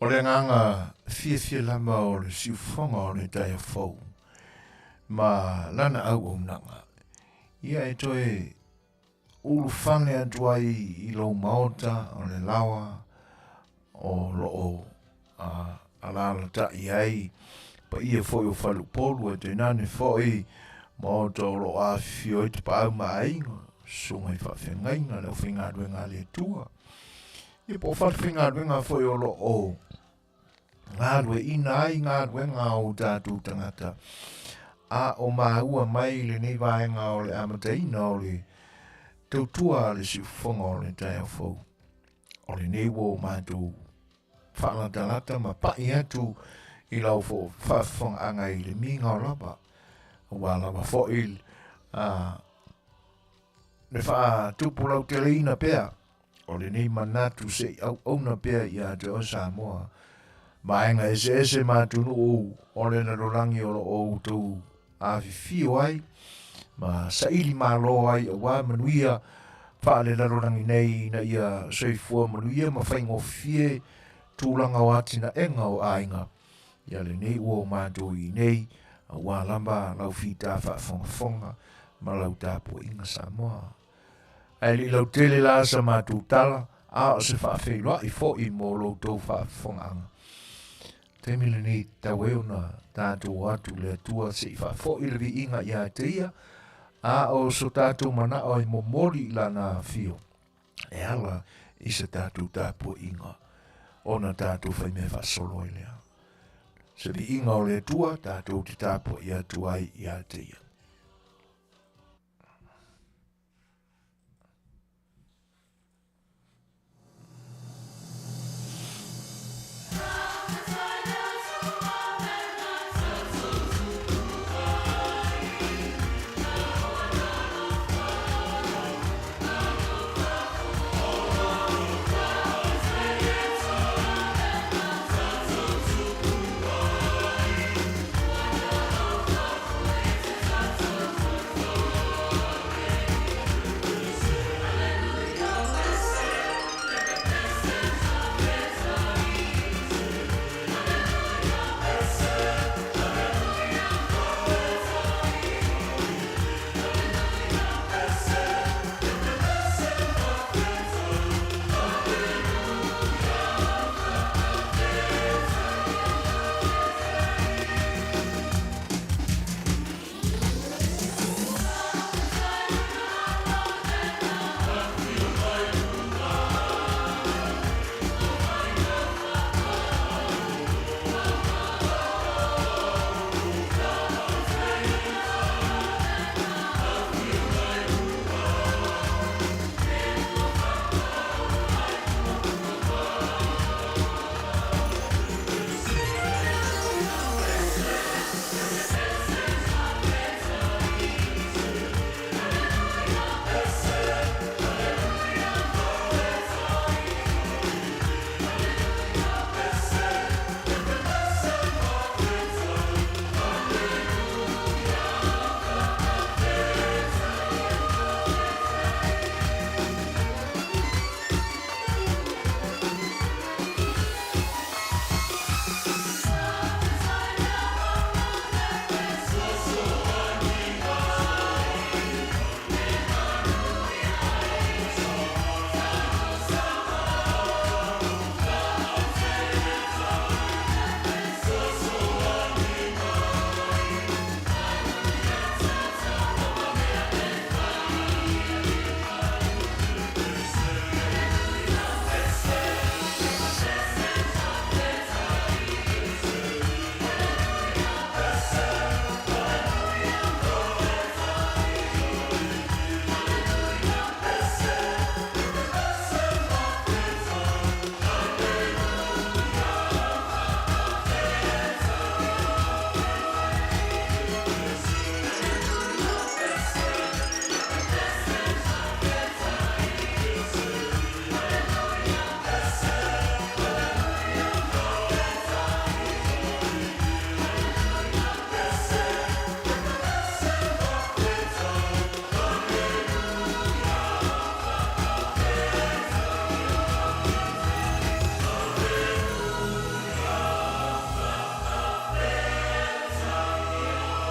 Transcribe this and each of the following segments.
O le nganga fia lama o le siufonga o le tai fau. Ma lana au o nanga. Ia e toe ulu whane atuai I lo maota o le lawa o loo alala ta iai. Pa ia foi o falu polu e te nane foi maota o lo Afiafi o te pau mainga. Sunga I whawhengainga le whinga duenga le tua. Ia po whawhenga duenga foi o loo. Ngādwe ina ai ngādwe ngā o tātou tangata. A o māua mai le nei vaenga o le amataina o le tautua le siufonga o le tai au fau. O le nei wo mātou whanatalata ma pai atu I lau fo Faafofoga'aga I le minga o lapa. Ua lapa fo il le wha tupu lau te leina pea. O le nei manatu se au na pea I a te o Samoa. Maenga ese matunu o le narorangi o o tau Afiafi ai. Ma saili malo ai wa Manuia fa le narorangi nei na ia soifua Manuia ma whaingo fie tūlanga o atina enga o ainga. Ia le nei o mātou I nei wa lamba lau fita Faafofoga'aga ma lau tāpua inga Samoa. Ai li lau tele la sa mātou tala a o se fa whaafeiloa I fo I mo lau tau Faafofoga'aga. Te mile ni taweo na tātou atu le tua se I whaafo I le vi inga ia te ia, a o so tātou mana o I momori la na fio. E ala I se tātou tāpua inga, o na tātou whai me whaasolo I lea. Se vi inga o le tua, tātou te tāpua ia tuai ia te ia.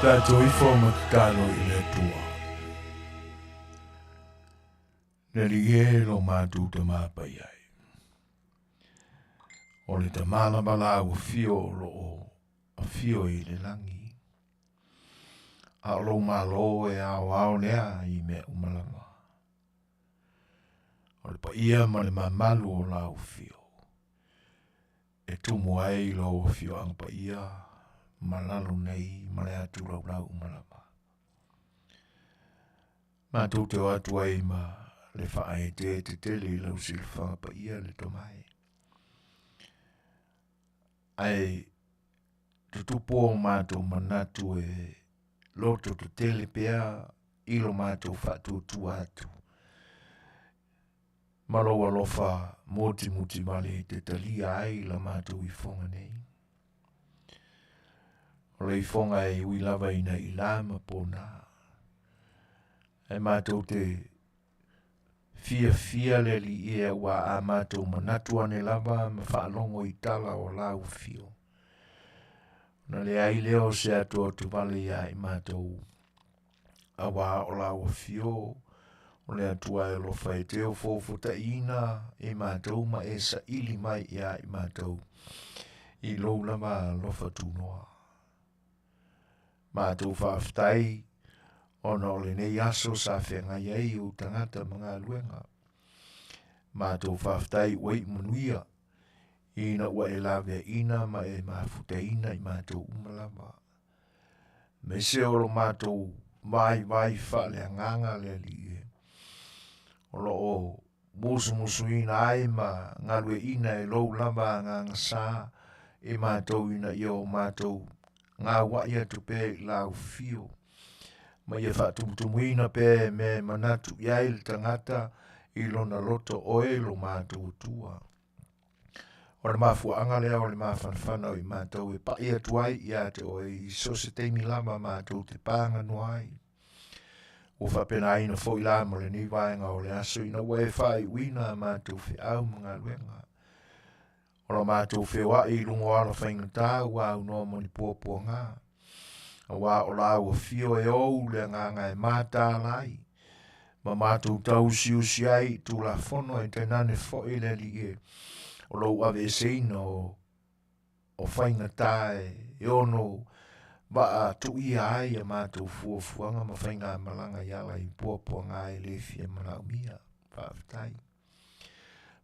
Tato I forma talo I le tua. Neri e lo mātou te māpai ai. O le te malabala o fio lo o a fio I le langi. A lo malo e ao lea I me umalama. O le pa ia ma le mamalu o la o fio. E tumu ai lo o fio ang pa ia malalo nei ma le atu lau umalama. Mātou te atu ai ma le whae te tele lau silwhanga pa ia le tomai. Ai tutupo o mātou manatu e loto te tele pea ilo mātou whatu tu atu. Maloa lofa moti muti male te talia ai la mātou I whonga nei. O le I whonga e ui lava ina I lama pōna. Ai mātou te fia le li ia wa a mātou manatu ane lava ma whaalongo I tala o lau fio. Na le ai leo se ato tu vale ia I mātou awa o lau fio. O le atua e lofa e teo Fofogaina e mātou ma e sa ili mai ia I mātou. I lou lava lofa tūnoa. Mātou whaafitai ona o le nei aso sa whenga iei o tangata mga luenga. Mātou whaafitai wei Manuia. Ina ua e lawe ina ma e mawhutaina I mātou umalama. Me se olo mātou vai wha nganga le li e. Olo o musu ina ai ma ngalue ina e lou lava nganga sa e mātou ina I o mātou ngā waia tupe I lau fio. Ma ia whaatumuina pe me manatu iai le tangata I lona loto oe lo mātou tua. O le mafuanga lea o le mawhanwhana I mātou e pa ia tuai ia te oe I so se teimi lama mātou te pānga noai. O whapena aina fo I la mo le ni vaenga o le aso ina ue whai uina mātou whiau mga luenga. O lo mātou whiwa I lungo ala whaingata ua au no moni pōpua ngā. A wā o la ua fio e ou le nganga e mātā lai. Ma mātou tau si ai tu la fono e tenane fo I le li e. O lo ave seina o whaingata e ono ba a tu ia ai a mātou fuafuanga ma whainga malanga iala I pōpua ngā e le fia Manuia. Whaafitai.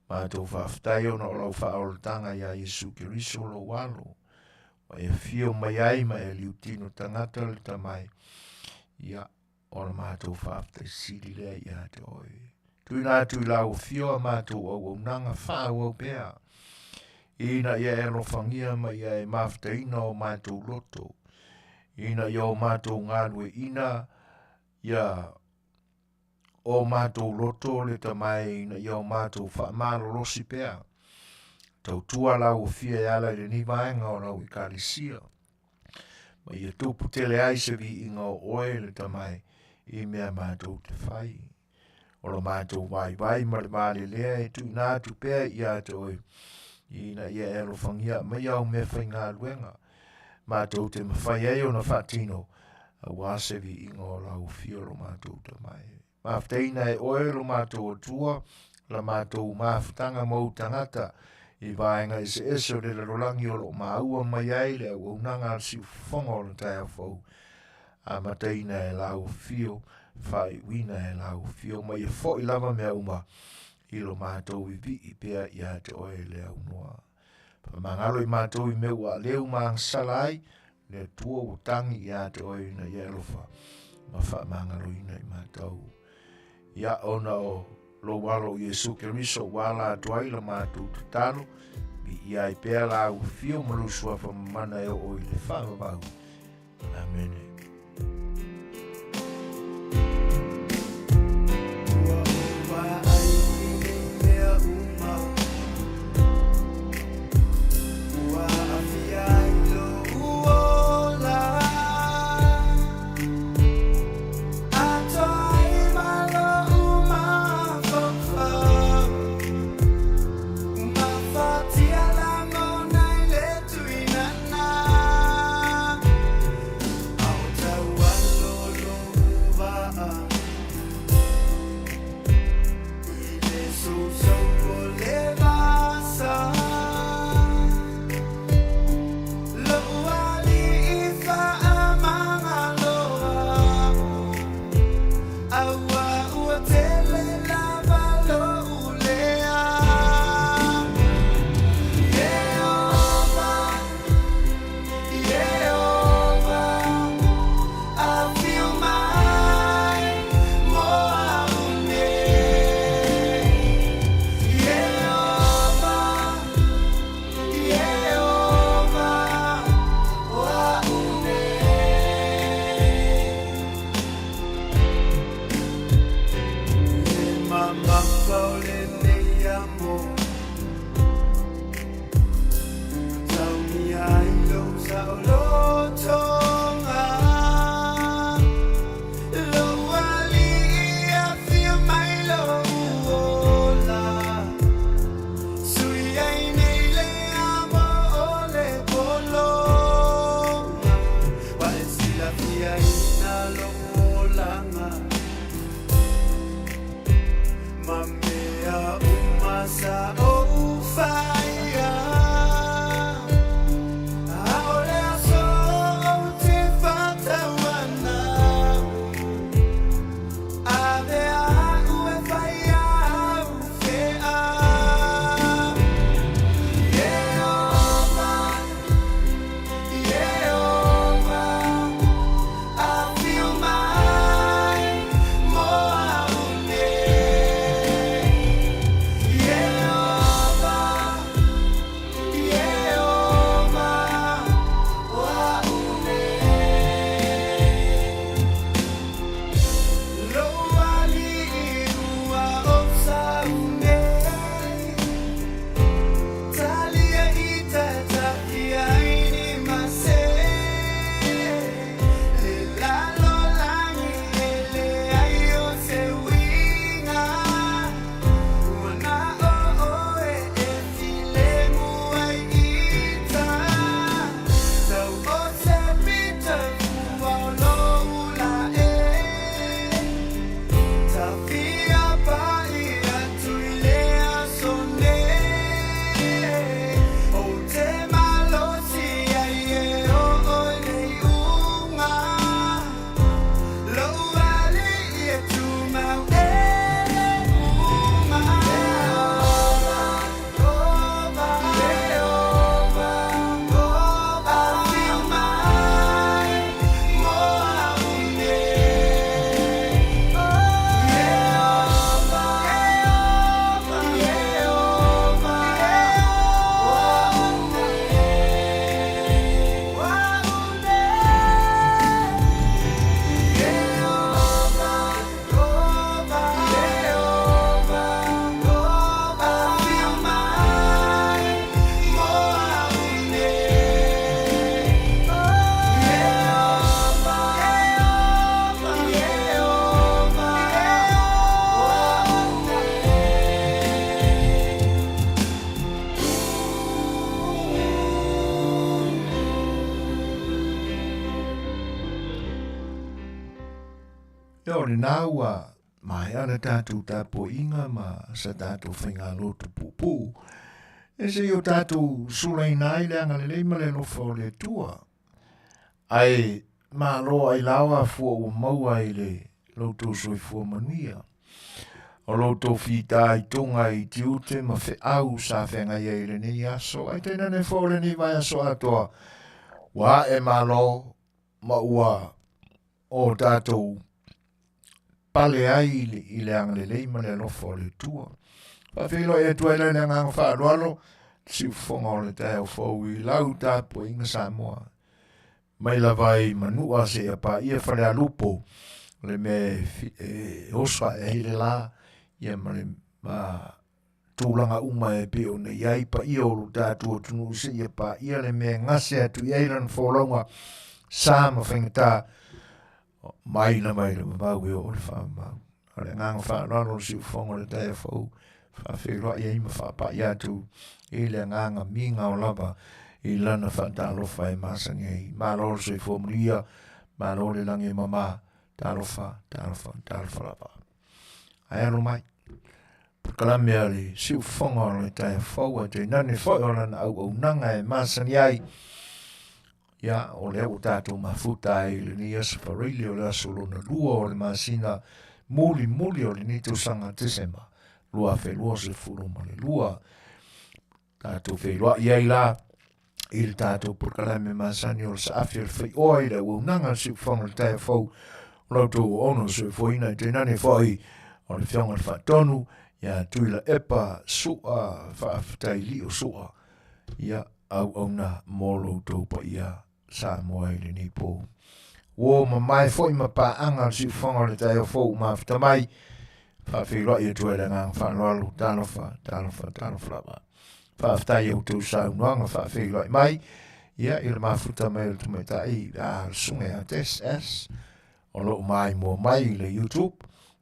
Mātou whaafitai ona o lau whaolotanga ia Yesu Kiriso lo walo. Wa e fio mai ai ma e liutino tangata le tamai. Ia o la mātou whaafitai siri lea ia te oe. Tui nā tui lau fio a mātou au nanga whāu au pēa. Ina ia e lofangia ma ia e mawhataina o mātou loto. Ina ia o mātou ngālue ina ia o mātou loto le tamai ina ia o mātou whaamalo losi pēa. Tau tua lau fia ala le ni vaenga o lau I karisia. Ma ia tupu tele ai se vi inga o oe le tamai I mea mātou te whai. O lo mātou vai ma le male lea e tu nā tu pēa ia te oe. Ina ia e lofangia ma iau mea whai ngā luenga. Mātou te mawhai ei o na whatino. A wase vi inga o lau fia lo mātou tamai. Mawhtaina e oe lo mātou o tua. La mātou mawhtanga mau tangata. I vaenga I se ese o le rolangi o lo maua mai ai le au unanga al si fonga o le tai a fau. A mataina e lau fio, whai wina e lau fio, mai e fo I lava mea uma I lo mātou I vi I pēa I a te oe le au noa. Pa mangalo I mātou I meu a leu maang salai, le tua o tangi I a te oe na I elofa, ma wha mangalo ina I mātou. Ia ona o lo walo Yesu Kiriso wala atuai la mātou te talo, bi ia I pēa la au fio malusua pa mana e o I le whaavau. Amen. E o le naua mai ana tātou tāpo inga ma sa tātou whainga lotu pupu. E se o tātou sulai nai le anga le leima le lofa o le tua. Ai ma loa ai lawa fua o maua i le loto soi fua manuia. O loto fita i tonga i tiute ma fe au sa whenga i le ni aso. Ai teina ne fo le ni vai aso atoa. Wa e ma lo ma ua o tātou pale ai i le anga le leima le lofa o le tua. Whawhilo e tua le anga whaarwalo, si whonga o le te au whau i lau tāpo inga Samoa. Mai la vai manua se a pa ia whare a lupo, le me oswa e hile la, ia ma le tūlanga uma e pe o ne iai pa ia o lu tātua tunu se ia pa ia le me ngase atu iairan wholaunga sama whengata, mai na mau e o le whamau. Ale nganga whaarwalo si whonga le te au whawhira i ima whapa i atu i le nganga minga o lava i lana whatalofa e masangi. Mālo se whomuria, mālo le langi mama, talofa lava. Ai alo mai. Kalame ali, si whonga o le tai whaua te nane whoi o lana au nanga e masangi ai. Ia, o le au tātou mafuta i le ni asparili o le asolona lua o le masina muli o le nito sanga Tisema. Lua whelua se furuma le lua. Tātou whelua iai la. Il tātou purkalame masani o le sa Afiafi le Fai'oa i le uaunanga si whanga le tai whau. Lautou ono se whoina i te nane whai o le whionga le whatonu. Ia tuila epa sua whaafitai li o sua. Ia au na molo tau pa ia Samoa i le nipo. Wo ma mai foi ma pa anga si whanga le tai whau ma fitamai. Whawhira i tua le ngang whanwalu, talofa lava. Whawhtai au tau saunuanga whawhira i mai, ia i le mafuta mai le tumaitaʻi a suga iā te SS o loo mai mua mai i le YouTube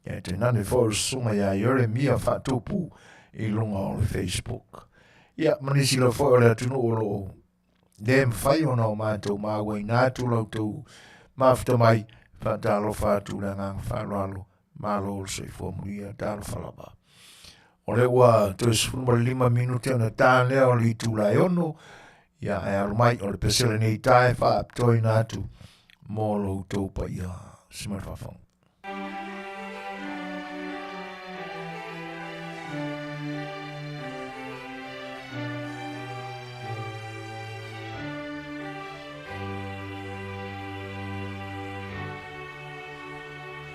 ia te nane foʻi le suga iā Yeremia faatupu i luga o le Facebook ia manisi lau foʻi o le atunuu o loo le mafai ona o matou mauaina atu lautou mafuta mai faatalofa atu le agaga faaloalo malo le soifua manuia talofa lava o le ua toe 15 minuti ona tālea o le itulaeono ia e alo mai o le pesele nei tae faapitoina atu mo loutou paia simai faafau.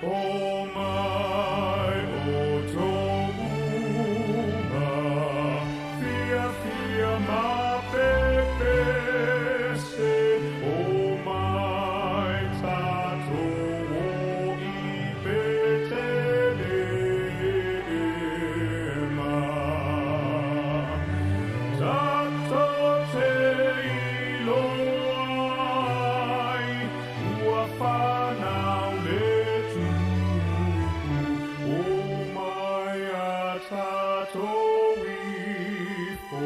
Oh my, oh tohunga, fia fia ma pepese. Oh my, tato o I Fetalaiga. Tato te iloai, ua whanau le tu. Oh my, tato ifo.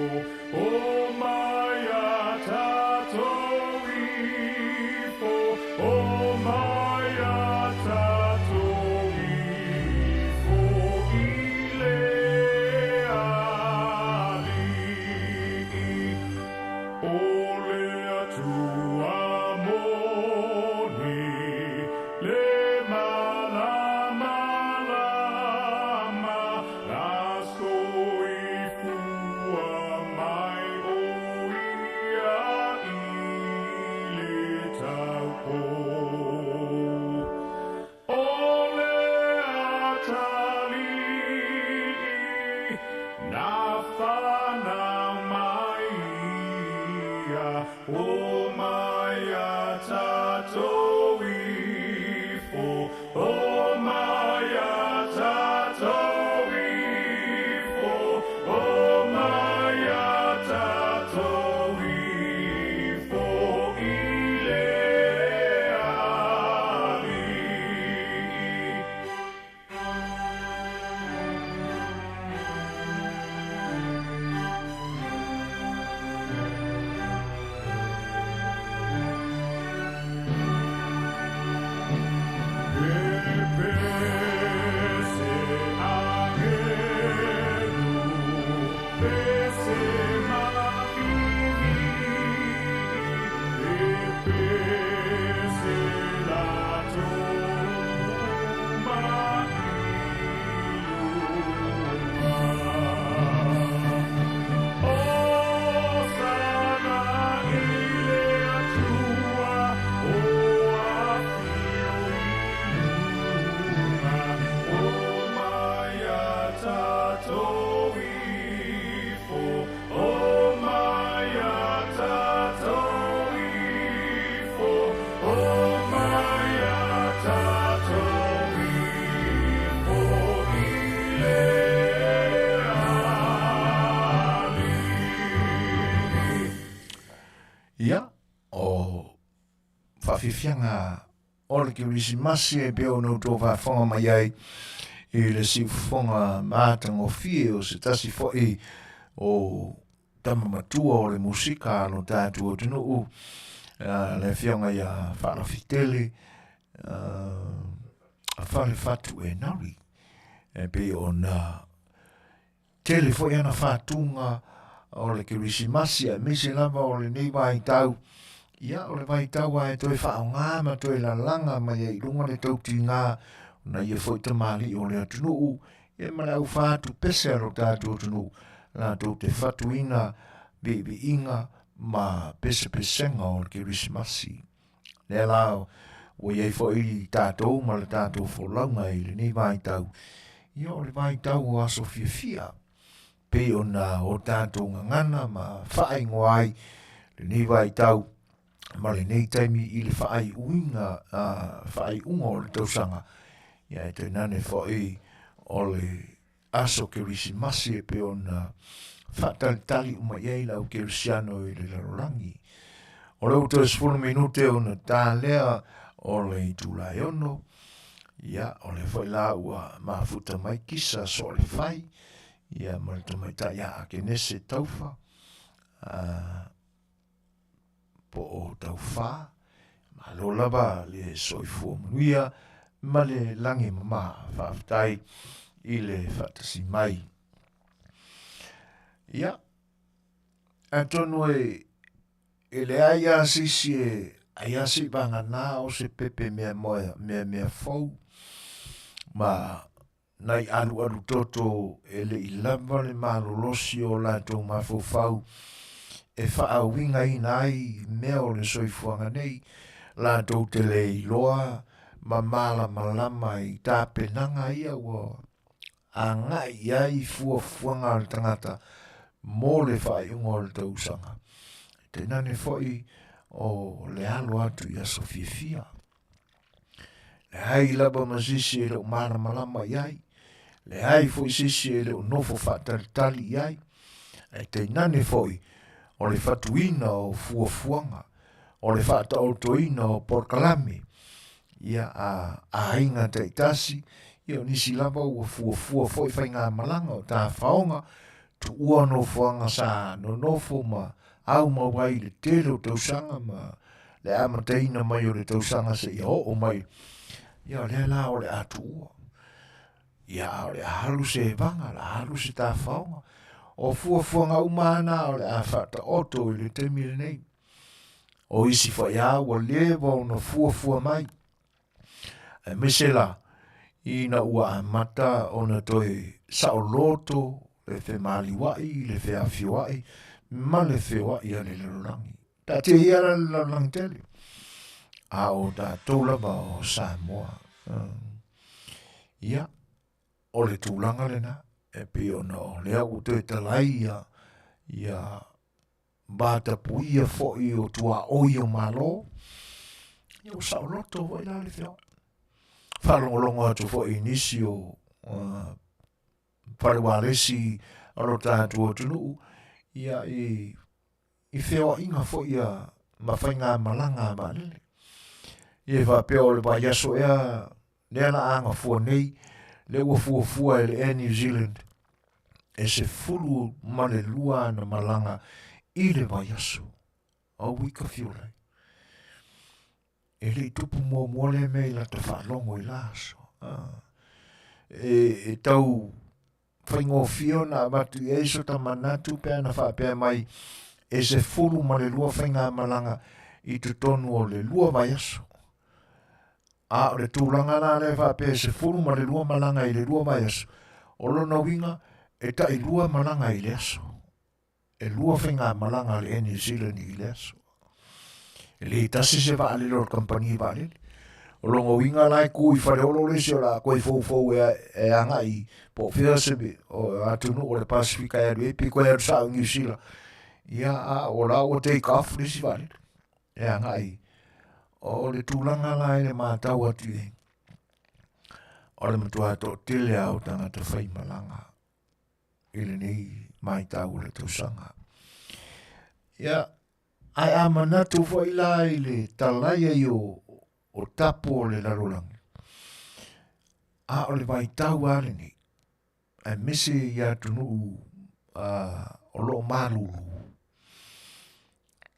Oh my, tato ifo. Oh my, tato ifo. Ile ali. Ole atua moni, le malama lama, lasko ifua mai o ia ili taupo. Ole atali, na whanau mai ia. Oh my, tato ifo. Oh my, tato ifo. Oh my, tato ifo. Ile ali. Pese agelu, pese mavivi, pese lato mailuma. Oh sana ile atua, oh afio iluma. Oh my, tato ifo. Oh my, tato ifo. Oh my, tato ifo. Ile ali. ia o whawhiwhianga o le kirisimasi e peo no tō whawhonga mai ai i le siwhonga mātango fie o se tasi fo'i o tamamatua o le musika no tātua o tunu le whionga ia whanawhitele a whale whatu e nauri e pe o na tele fo'i ana whatunga o le kirisimasi a mese lava o le nei vai tau ia o le vai tau ai toi whaonga ma toi la langa mai e runga le tau tinga na ia foi te mali o le atunu e mana au whatu pese aro tātu o tunu la tau te whatuina bebi inga ma pese pesenga o le kirisimasi le lao o iei foi tātou ma le tātou wholaunga i le nei vai tau ia o le vai tau o aso fia pe ona o tātou ngangana ma whaai ngoai le nei vai tau ma le nei taimi i le whaai uinga whaai unga o le tausanga ia e te nane whai o le aso kirisimasi e pe ona whaatalitali uma iei lau kirisiano i le larorangi O le uto 10 minute o na tālea o le itulai ono. Ia, o le whai la ua mafuta mai kisa so le whai. Ia, ma le tamaita ia a ke nese tauwha. Po o tauwha. Ma lo lava le soifua manuia. Ma le langi mama whaafitai i le whaatasi mai. Ia, atonu e le aia sisi aia si banga nā o se pepe mea fau. Ma nai alu toto e le ilava le malolosi o lātou mafofau. E whaawinga ina ai mea o le soifuanga nei. Lātou te le iloa ma malama i tāpenanga ia ua. A ngai ai fuafuanga o le tangata mō le whaiunga o le tausanga. Tēnā ne foi o le alo atu i aso fiafia. Le hai laba masisi e leo malama iai. Le hai foi sisi e leo nofo whaatalitali iai. E tēnā ne foi o le whatuina o fuafuanga. O le whaataotoina o porkalame. Ia a inga teitasi. Ia nisi lava ua fuafua foi whainga malanga o tā whaonga. Tu ua no fuanga sa no nofo ma au mawai le tele o tausanga ma le amateina mai o le tausanga se ia o mai. Ia le la o le atu ua. Ia o le halu se vanga, la halu se tā whaonga. O fuafuanga umana o le awhata oto i le temile nei. O isi whaia ua lewa o na fuafua mai. E mesela ina ua amata o na toi saoloto le fe maliwai, le fe afiwai, ma le fai'oa ia le lorangi. Ta te ia le lorangi tele. A o ta tōlava o Samoa. Ia, o le tūlanga le na, e pe o na o lea o te talai ia bata puia foi o tua oi o malo. Ia o saoloto voi la le fai'oa. Whalongolongo atu foi inisi o whalewalesi alo tātua tunu. Ia i fai'oa inga foi ia mawhainga malanga malele. Ia whapea o le waiaso ea lea na anga fua nei. Le ua fua e le Air New Zealand. E se fulu ma le lua na malanga i le waiaso. A wika fiolai. E le tupu mua le mei la te whalongo i laso. E tau whaingo fio na matu e iso ta manatu pēr na whapea mai. E se fulu ma le lua whainga malanga i te tonu o le lua waiaso. A o le tūlanga nā le whapea se fulu ma le lua malanga i le lua waiaso. O lona winga e ta i lua malanga i le aso. E lua whainga malanga le New Zealand i le aso. E le tasi se whaale lor kampani i whaale. O longo winga lai kui whare olo le se o la koe fau e anga i po whia sebe o atunu o le Pasifika e rue pi koe sa New Zealand. Ia a o la o take off le si whaale. E anga i. O le tūlanga lai le mātau atu e. O le matua to tele au tangata whai malanga. Ile nei mai tau le tausanga. Ia, ai a manatu whai lai le talaia i o tapo o le larolangi. A o le mai tau ale nei. Ai mese i atunu o lo malulu.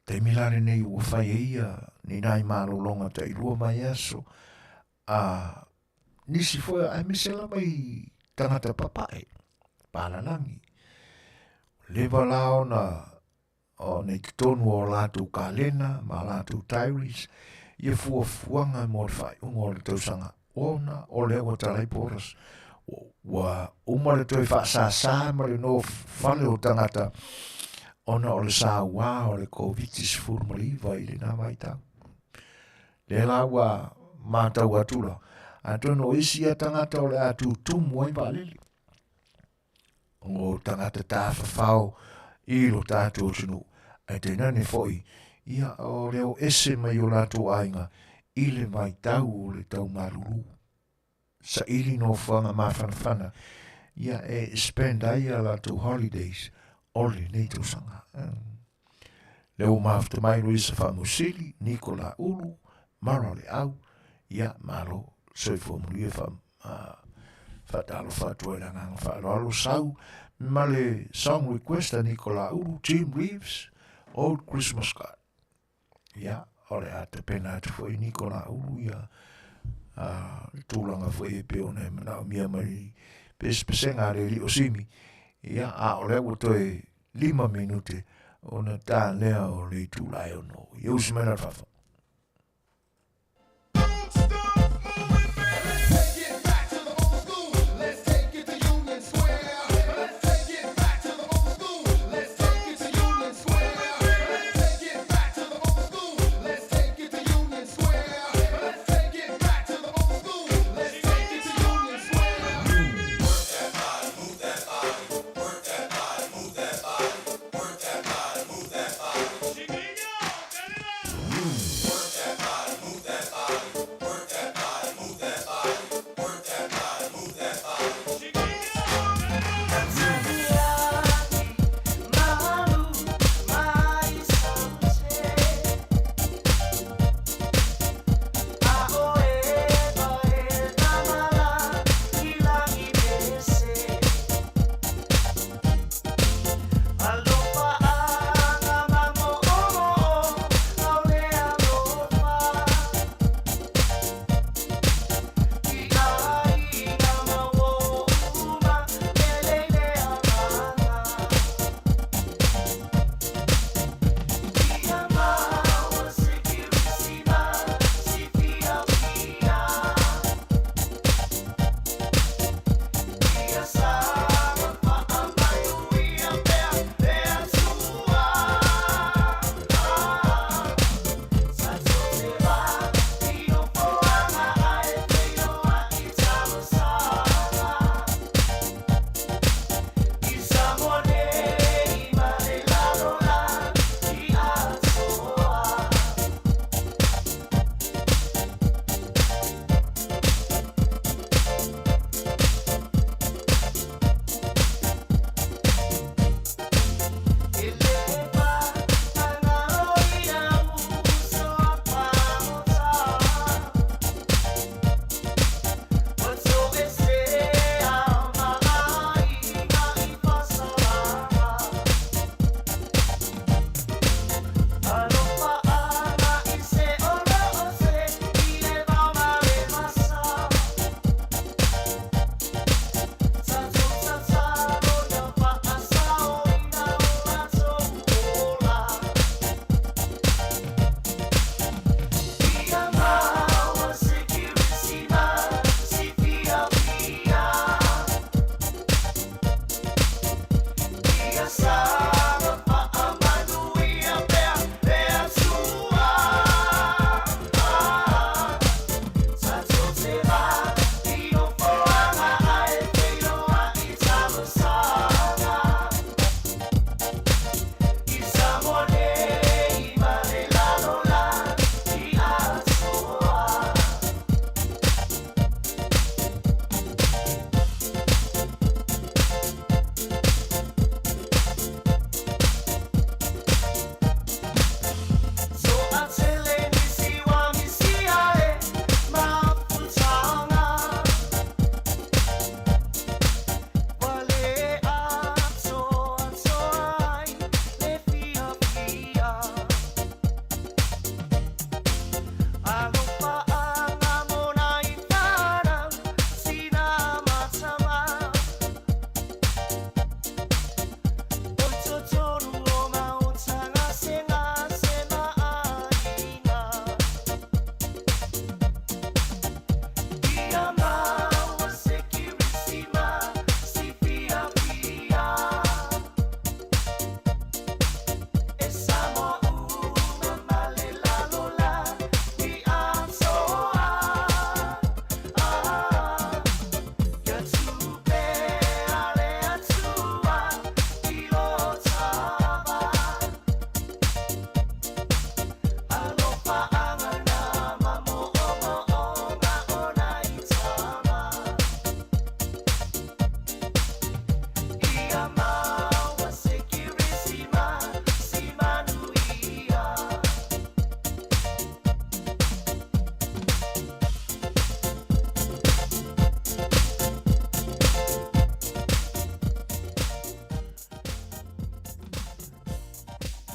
Te milare nei ua whai ia ni nai malulonga te ilua mai aso. Nisi foi ai mese la mai tangata papae. Palalangi. Lewa lao na o nei tonu o lātou kalena, ma lātou tairis, ia fuafuanga mo le whaiunga o le tausanga. Ona o lewa talai poras. Wa umare toi whaasasa ma le no whale o tangata. Ona o le Samoa o le COVID-19 maliva i le nā maitau. Le la wa mātau atula. Atono isi a tangata o le atu tumu ai whalele. O tangata tāwhawhau i lo tātou tunu. E tēnā ne foi. Ia o leo ese mai o lātou ainga. I le maitau o le tau maruru. Sa ili no whanga mawhanawhana. Ia e spend ai a lātou holidays. O le nei tausanga. Le o mafta mai no isa whamusili, Nikola ulu, mara le au, ia malo, soifo mulia whatalo whatua nganga whaalo sau, ma le song request a Nikola ulu, Jim Reeves, Old Christmas Card. Ia, ole a te pena atu fo i Nikola ulu, ia, tūlanga fo e peo ne mana o mia mai, pespesenga le li o simi, ia, a ole o toi 5 minute, ona tā lea o le tūlai o no. Ius mena whawha.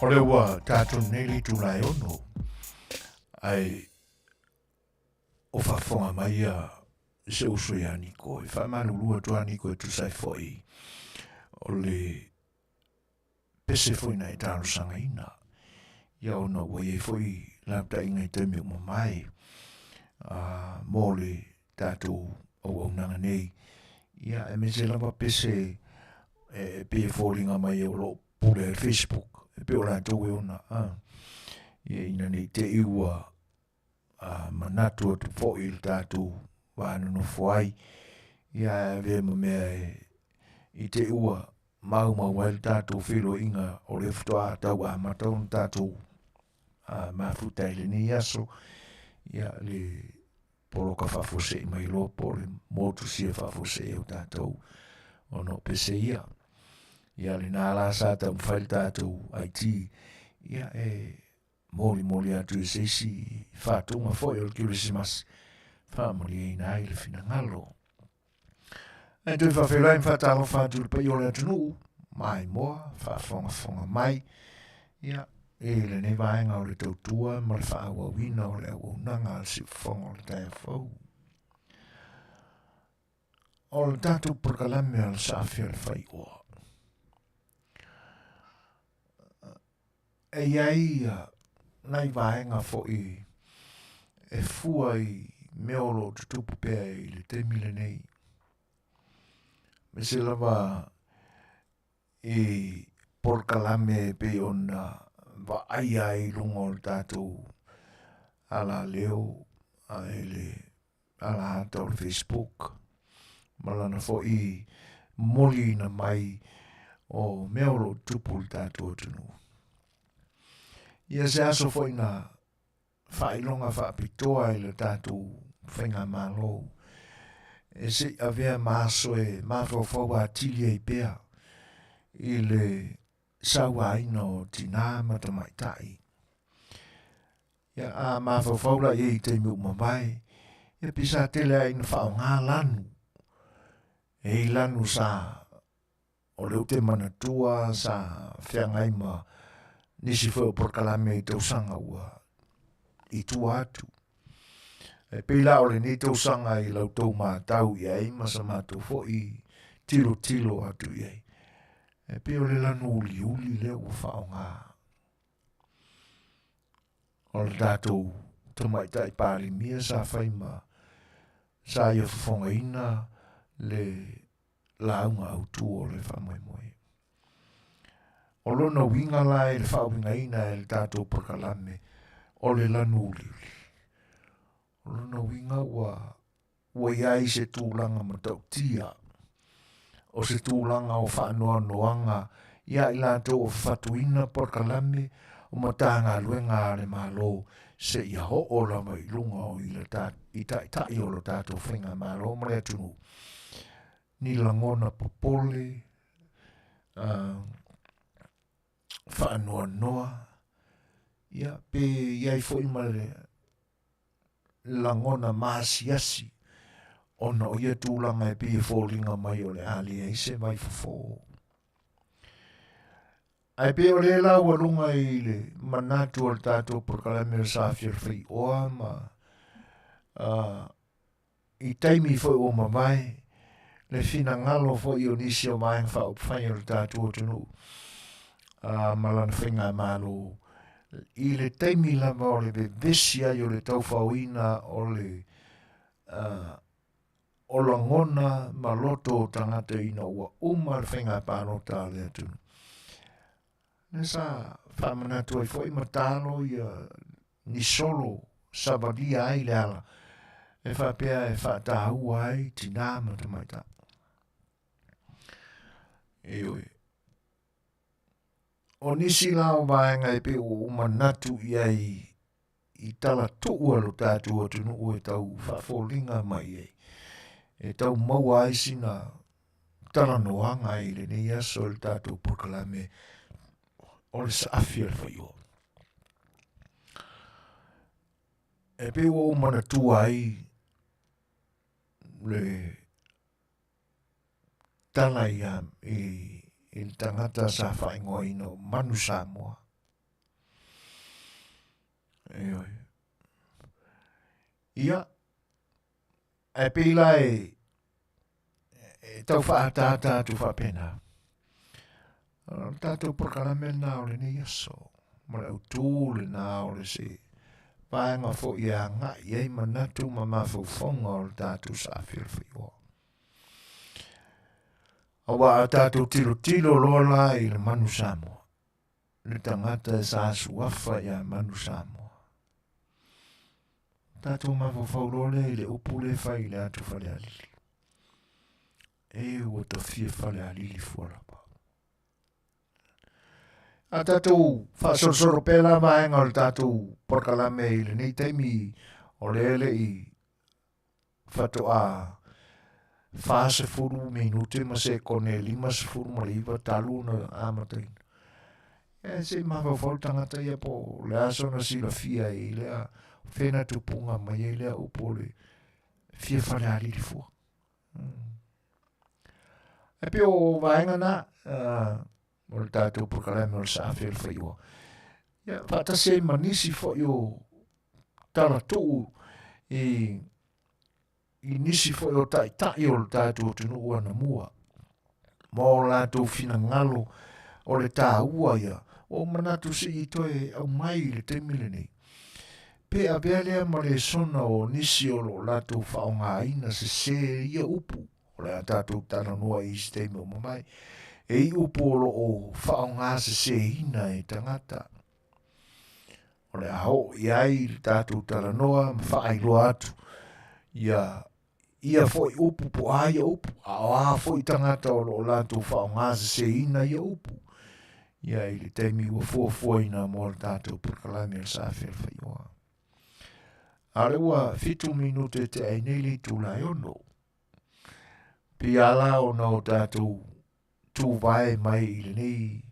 O le ua tātou neri tu lai ono. Ai o whafonga mai a se uso ia niko. E whamalulua tua niko e tu sai foi. O le pese foi na e tāru sanga ina. Ia ona ua e foi lapta inga i temi o mai. Mō le tātou au nanga nei. Ia e me se lava pese e pe fōringa mai o lo pule Facebook. E pe o rātou e ona. Ia ina nei te iua manatu atu fōi le tātou wānu no fuai. Ia e vea ma mea i te iua mau wai le tātou whilo inga o le ftoa tau a matau le tātou mafutai le ni aso. Ia le poloka whafose i mai lopo le motu sia whafose e o tātou ono pese ia. Ia le nāla sa tau mwhai le tātou IT. Ia e moli atu e seisi whātunga foi o le Kirisimas. Whāmoli e nai le whina ngalo. E tui whawhelai mwhatalo whātu le pai o le atunu. Mai moa, whaafonga mai. Ia e le ne vaenga o le tautua, ma le whaawa wina o le awaunanga le siwfonga o le tae fau. O le tātou prokalame o le Safia Le Fai'oa. E iai nai vaenga fo i e fua i meolo tutupu pēa i le temile nei. Me se lava i porkalame pe ona va aia i lungo le tātou ala leo a ele ala hata o le Facebook. Malana fo i moli na mai o meolo tupu le tātou atunu. Ia se aso foi na whailonga whaapitoa i le tātou whenga malo. E se avea maaso e Faafofoga'aga i pea i le saua aina o tina matamaitai. Ia a Faafofoga'aga i te miu mawai. Ia pisa tele aina whao ngā lanu. E i lanu sa o leu te manatua sa whiangai ma nisi whao porkalame i tausanga ua i tua atu. E pila o le ni tausanga i lau tau mātau i ai masa mātou fo i tilo atu i ai. E pe o le lanu uli leo o whao ngā. O le tātou tamaitai pāri mia sa whaima sa ia Fofogaina le launga autu o le whamoemoe. O lona winga la e le whaoingaina e le tātou prokalame o le lanu uli. O lona winga ua iai se tūlanga matautia. O se tūlanga o whaanoa noanga ia i lātou o whatuina prokalame o matanga luenga le malo se ia ho o la mai lunga o i tai o lo tātou whenga malo mre atunu. Ni langona popole, whaanoa noa, ia pe iai fo ima le langona maasiasi, ona o ia tūlanga e pia fōlinga mai o le ali e se mai fofo. Ai pe o le la walunga i le manatu o le tātou prokalame o Safia Le Fai'oa ma i taimi fo o mawai le fina ngalo fo i o nisi o mai wha o whai o le tātou o tunu malana whinga malo i le taimi lama o le bebesia i o le taufauina o le o langona maloto o tangata ina ua uma le whinga pānota le atunu. Nesa whamanatu ai fo i matalo i ni solo sabadia ai le ala. E whapea e whaatahua ai tina matamaita. Ewe. O nisi lao vaenga e pe o manatu i ai i tala tua lo tātua o tunu o e tau whaafolinga mai ei. E tau maua ai sina tala noanga i le nei aso le tātua prokalame o le Safia Le Fai'oa. E pe o manatua ai le tala i le tangata sa whaingoa ino manu Samoa. Ia, e pila e tau whaatata tu whapena. Tātou prokarame nā o le ni aso. Mara au tūle nā o le se. Paenga fo ia ngā iei manatu ma mawhauwhonga o le tātou sa Afiafi. Awa a tātou tilo loa la i le manu Samoa. Le tangata e Suasua ia manu Samoa. Tātou mawhauwhau le i le upu le whai le atu whale alili. E ua ta fia whale alili fuara pa. A tātou whasorosoro pēla maenga o le tātou porkalame i le nei taimi o le ele i whatoa fase furu minute ma se kone 5 furu ma le iwa talu na amatain. E se mawhauwhau tangata ia po le aso na sila fia i lea whena tupunga mai e lea upo le fia whale alili fua. E pe o vaenga na o le tātou prokalame o le sa Afiafi. Ia, whaatase manisi fo i o tala tuu i nisi fo i o tai o le tātou tunu ua na mua. Mō lātou fina ngalo o le tā ua ia, o manatu si i toe au mai le temile nei. Pe a bealea ma le sona o nisi o lo lātou whaonga aina se ia upu. O le a tātou tana noa i steme o mamai. E i upolo o whaonga se ina e tangata. O le aho i ai le tātou talanoa whaailoa atu. Ia foi upu po aia upu. A foi tangata o lo lātou whaonga se ina ia upu. Ia i le teimi ua fuafuaina mo le tātou prokalame o sa Afiafi. A le ua 7 minute te aineli tu lai ono. Piala o na o tātou tu vai mai i le nei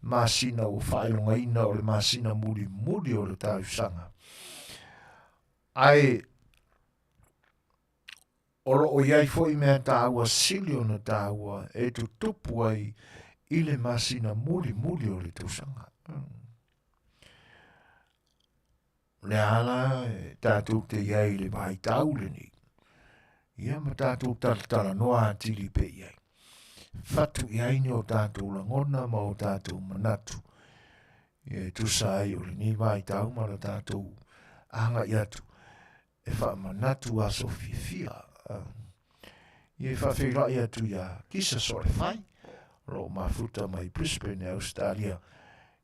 masina o whaelonga ina o le masina muri o le tausanga. Ai oro o iai foi mea tāua sili o na tāua e tu tupu ai i le masina muri o le tausanga. Le ala e tātou te iai le vai taule ni. Ia ma tātou tala noa atili pe iai. Fatu iai ni o tātou langona ma o tātou manatu. E tu sai o le ni vai tau ma la tātou anga i atu. E wha manatu a sofifia. Ie wha whira i atu ia kisa sore whai. Ro mafuta mai Brisbane, Australia.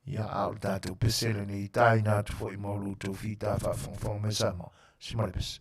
Ia au tātou pesele ni i tai nātu fo i maulu tau whita wha me Samoa. Simaripes.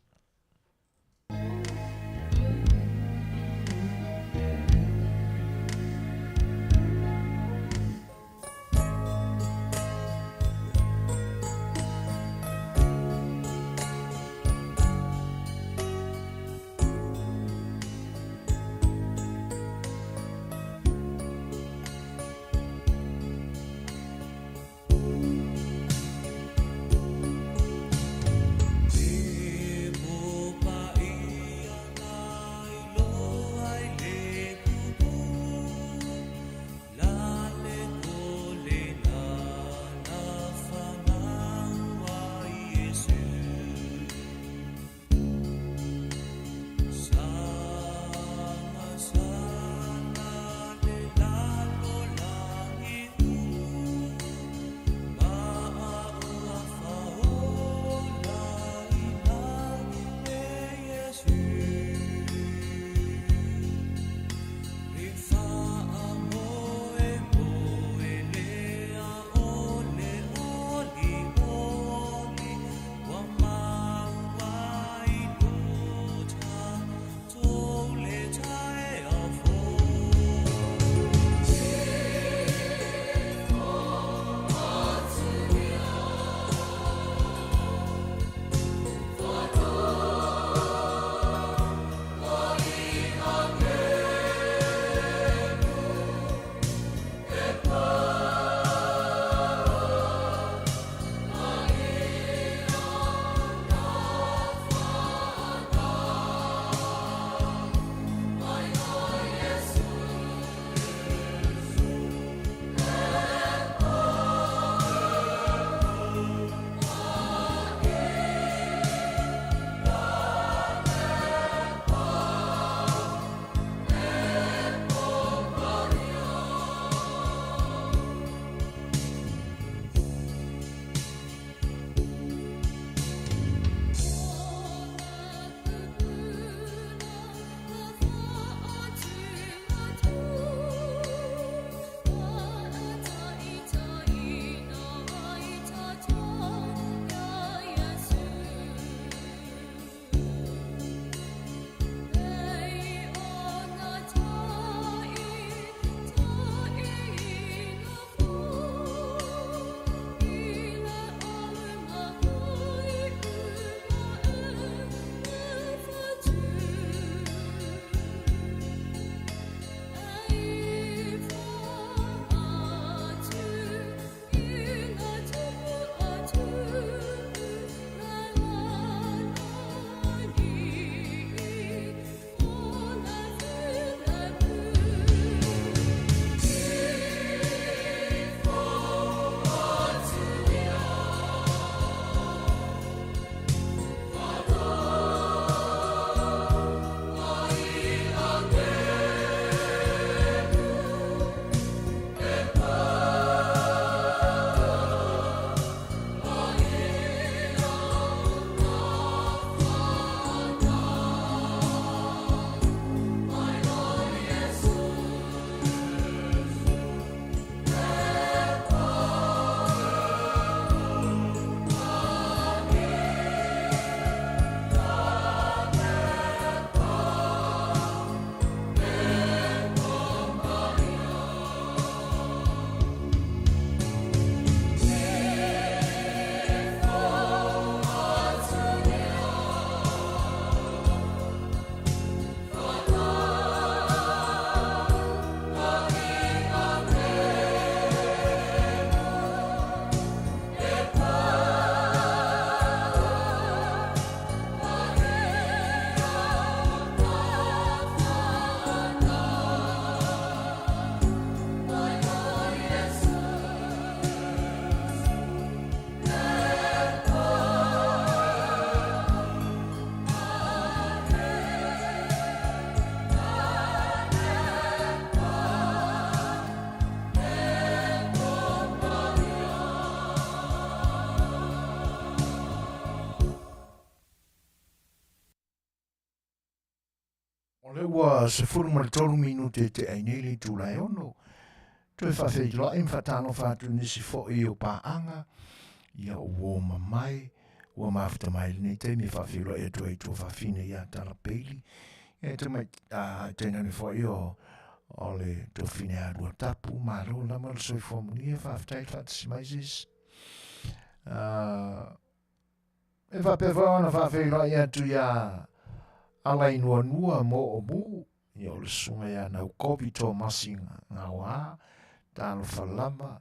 O le ua se furu ma le tolu minute te ainili tu lai ono. Toi whawhei loa im whatano whātu nisi fo i o pāanga. Ia o mai. Ua mafta mai ni te mi whawhei loa e tu whawhine ia tala peili. E te mai tēnā ni fo i o le to fine arua tapu. Maro lama le soi Manuia whawhtai whatasi maisis. E whapewa ona whawhei loa ia tu ia alai nua mo o mu. Ia o le sunga ia nau kopi tō masinga ngā wā. Tālo whalama.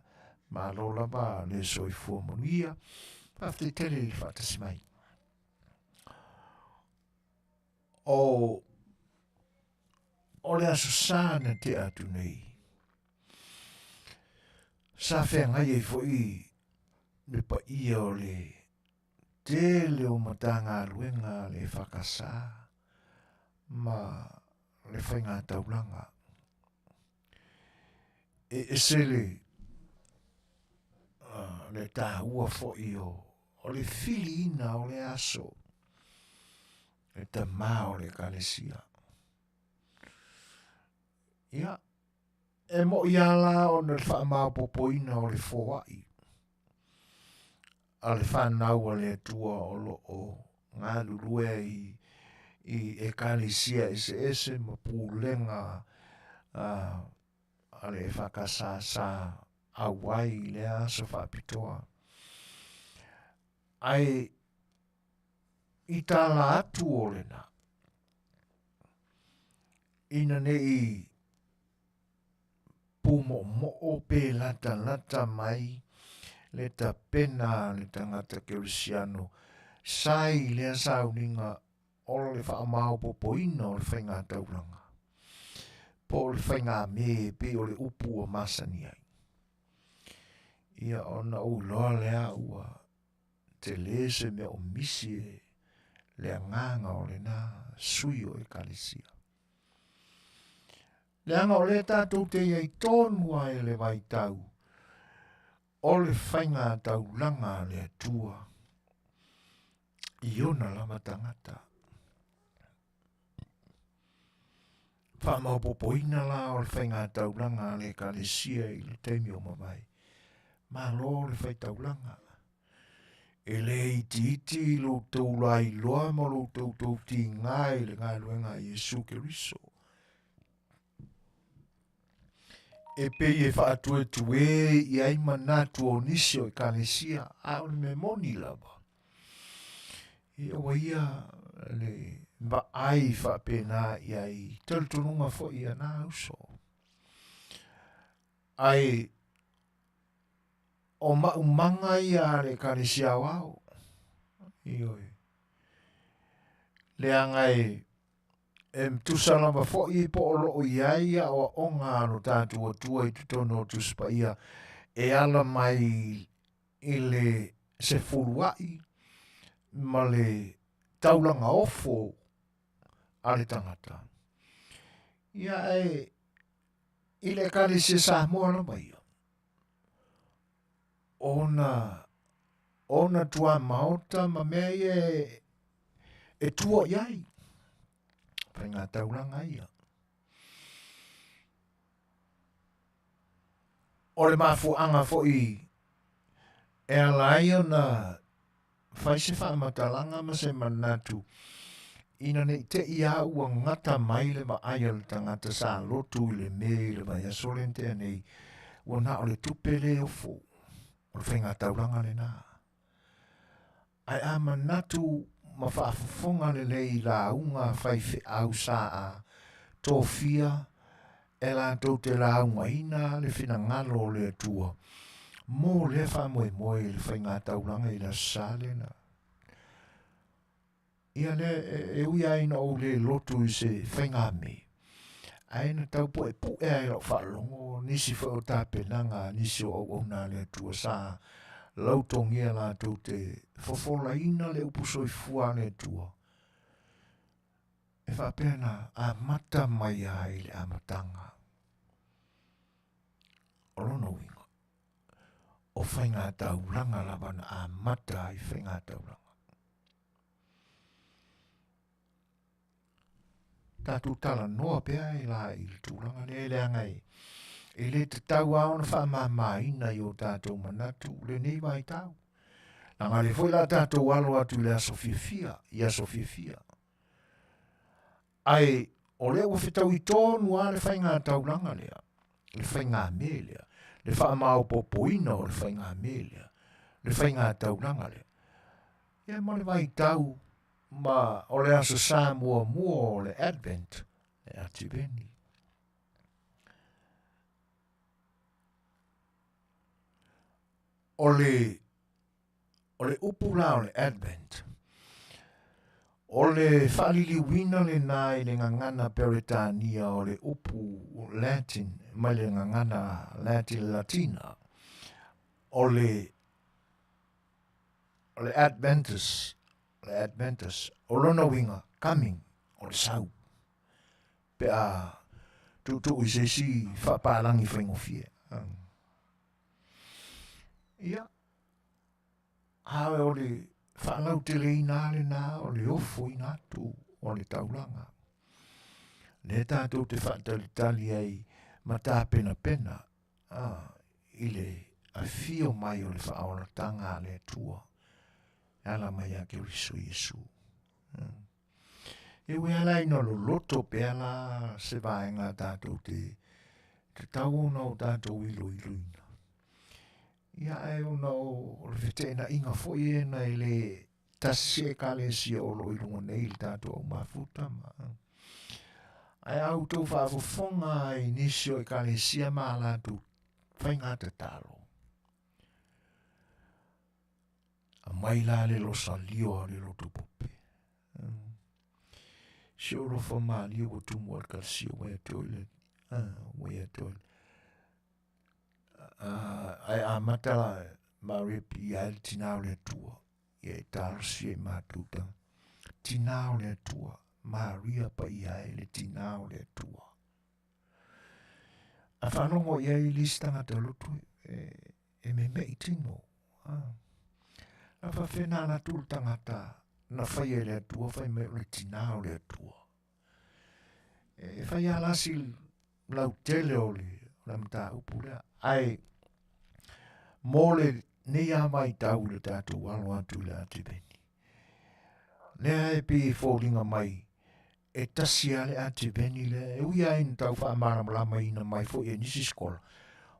Maro lama le soi Manuia. Whawhtai tere i whatasi mai. O le aso sāna te atu nei. Sa whengai e fo i me pa ia o le te leo matanga ruenga le whakasā ma le whainga taulanga. E sele le tā ua fo i o le fili ina o le aso. E ta mā o le kalesia. Ia, e mo ia la o le whaamau popoina o le fōai. A le whanau a le atua o lo o ngā lurue i e kalesia ese ma pūlenga a le whakasā sā awai le aso whapitoa. Ai i tāla atu o le na. Ina nei pumo mo o pe lata mai le ta pena le tangata keurisiano sai le sauninga o le whaamau popoina o le whainga tauranga. Po le whainga me pe o le upu o masani ai. Ia ona o loa lea ua te lese me o misi le nganga o le na sui o e kalisia. Le anga o le tātou te iei tōnu ai le vai tau. O le whainga taulanga le atua. Iona lama tangata. Whamau popoina la o le whainga taulanga le kalesia i le teimi o mamai. Ma lo le whai taulanga. E le iti lo tau lai loa mo lo tau ti ngai le ngai luenga Jesu Keriso. E pe e whaatue tue i ai manatu o nisi o i kalesia a o le me moni lava. I o ia le ba ai whapena i ai taltununga fo i ana uso. Ai o maumanga i a le kalesia wao. I oi. Le angai tusalama fo i po o loo iai a o onga anu tātua tua i tutono tuspa ia e ala mai i le se furuai ma le taulanga ofo a le tangata. Ia i le kare se Samoa na mai. Ona tua maota ma mea e tua iai. Prenga taulanga ia. O le mafu anga fo i e alai ona whaise whaamatalanga ma se manatu. Ina ne te ia ua ngata mai le ma aia le tangata sa lotu i le me le mai asolente nei ua na o le tupele o fo. O le whainga taulanga le na. Ai a manatu ma Faafofoga le lei la unga whaife au saa tofia e la tau te la unga ina le whina ngalo le atua. Mō le wha moe le whainga taulanga i la sale na. Ia le e ui aina o le lotu i se whainga me. Aina tau po e pu e ai lo whalongo nisi whao tāpenanga nisi o au na le atua saa. Lautongia la tau te Fofogaina le upuso i fua le atua. E whapena a mata mai ai le amatanga. Olono winga. O whainga taulanga labana a mata ai whainga taulanga. tātou tala noa pea e la i le tūlanga le le angai. E le te tau au na whaamamaina i o tātou manatu, le nei vai tau. Nanga le foi la tātou alo atu le asofia fia. Ai, o le ua whetau i tōnu a le whainga taulanga lea, le whainga me lea, le whaamau popoina o le whainga me lea, le whainga taulanga lea. Ia ma le vai tau, ma o le aso Samoa mua o le Advent, e ati veni. O le upula o le Advent, o le whaalili wina le nai le ngangana Peretania o le upu Latin, mai le ngangana Latina, o le Adventus, o lona winga, coming, o le sau. Pe a tu i se si whapalangi whaingofie. Ia, hawe o le whaalau te le ina le nā, o le ofo ina tu, o le taulanga. Le tātou te whaatalitali ai ma tā pena, i le afio mai o le whaaona tanga le tua. Ala mai a ke riso Yesu. E we ala ino lo loto pe ala se vaenga tātou te tau ona o tātou ilo ina. Ia e ona o le whetena inga foi e na i le tase ka le sia o lo ilunga nei le tātou au mafuta ma. Ai au tau Faafofoga i nisio i ka le sia ma la tu whaingata talo. A mai la le lo salio a le lo tupope. Si o lo fa mali o tumu al kalsio wea toilet. Wea toilet. Ai a matala ma repi a le tinao le tua. Ia e tarsi e matuta. Tinao le tua. Maria pa ia e le tinao le tua. A whanongo ia i listanga te lutu e me mei tino. A whawhena na tūl tangata na whai e le tua, whai me le tinao le tua. E whai alasi lau tele o le mta upulea. Ai, mō le nei a mai tau le tātou alo atu le ati beni. Lea e pi fōringa mai, e tasi ale ati beni le, e ui ain tau wha amara malama ina mai fo e nisi skola.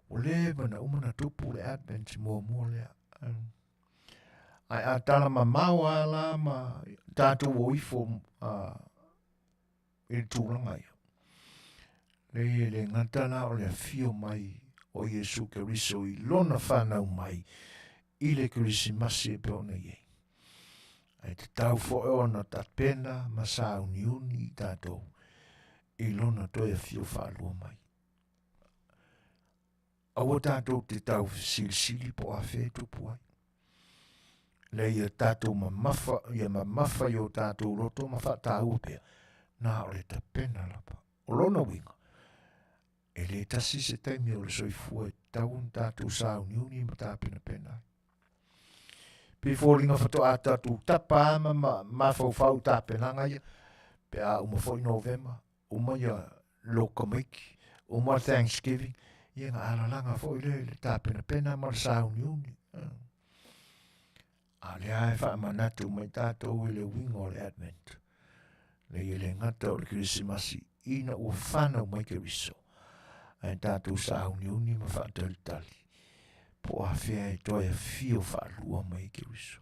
O le mana umana tupu le Advent mua lea. Ai a tala ma maua ala ma tātou o ifo i tūranga ia. Le ngatana o le fio mai o Yesu Keriso i lona whanau mai i le Kirisimasi e peona iei. Ai te tau fo e ona tatpena ma sa uniuni i tātou i lona toi a fio whalua mai. Awa tātou te tau sili po a whē tupu ai. Le ia tātou ma mafa i o tātou roto ma whatau pia. Nā o le tapena lapa. O lona winga. E le tasi se taimi o le soifua e taun tātou sa uniuni ma tāpena pena. Pe fōringa whato a tātou tapa ama ma whau tāpena ngai. Pe a umafoi November. Uma ia lokamiki. Uma Thanksgiving. Ia ngā alalanga fōi le tāpena pena ma le sa uniuni. A le ae wha manatu mai tātou i le winga o le Advent. Le i le ngata o le Kirisimasi ina ua whanau mai Keriso. Ai tātou sa uniuni ma whaatalitali. Po a whea e toi a fio whaalua mai Keriso.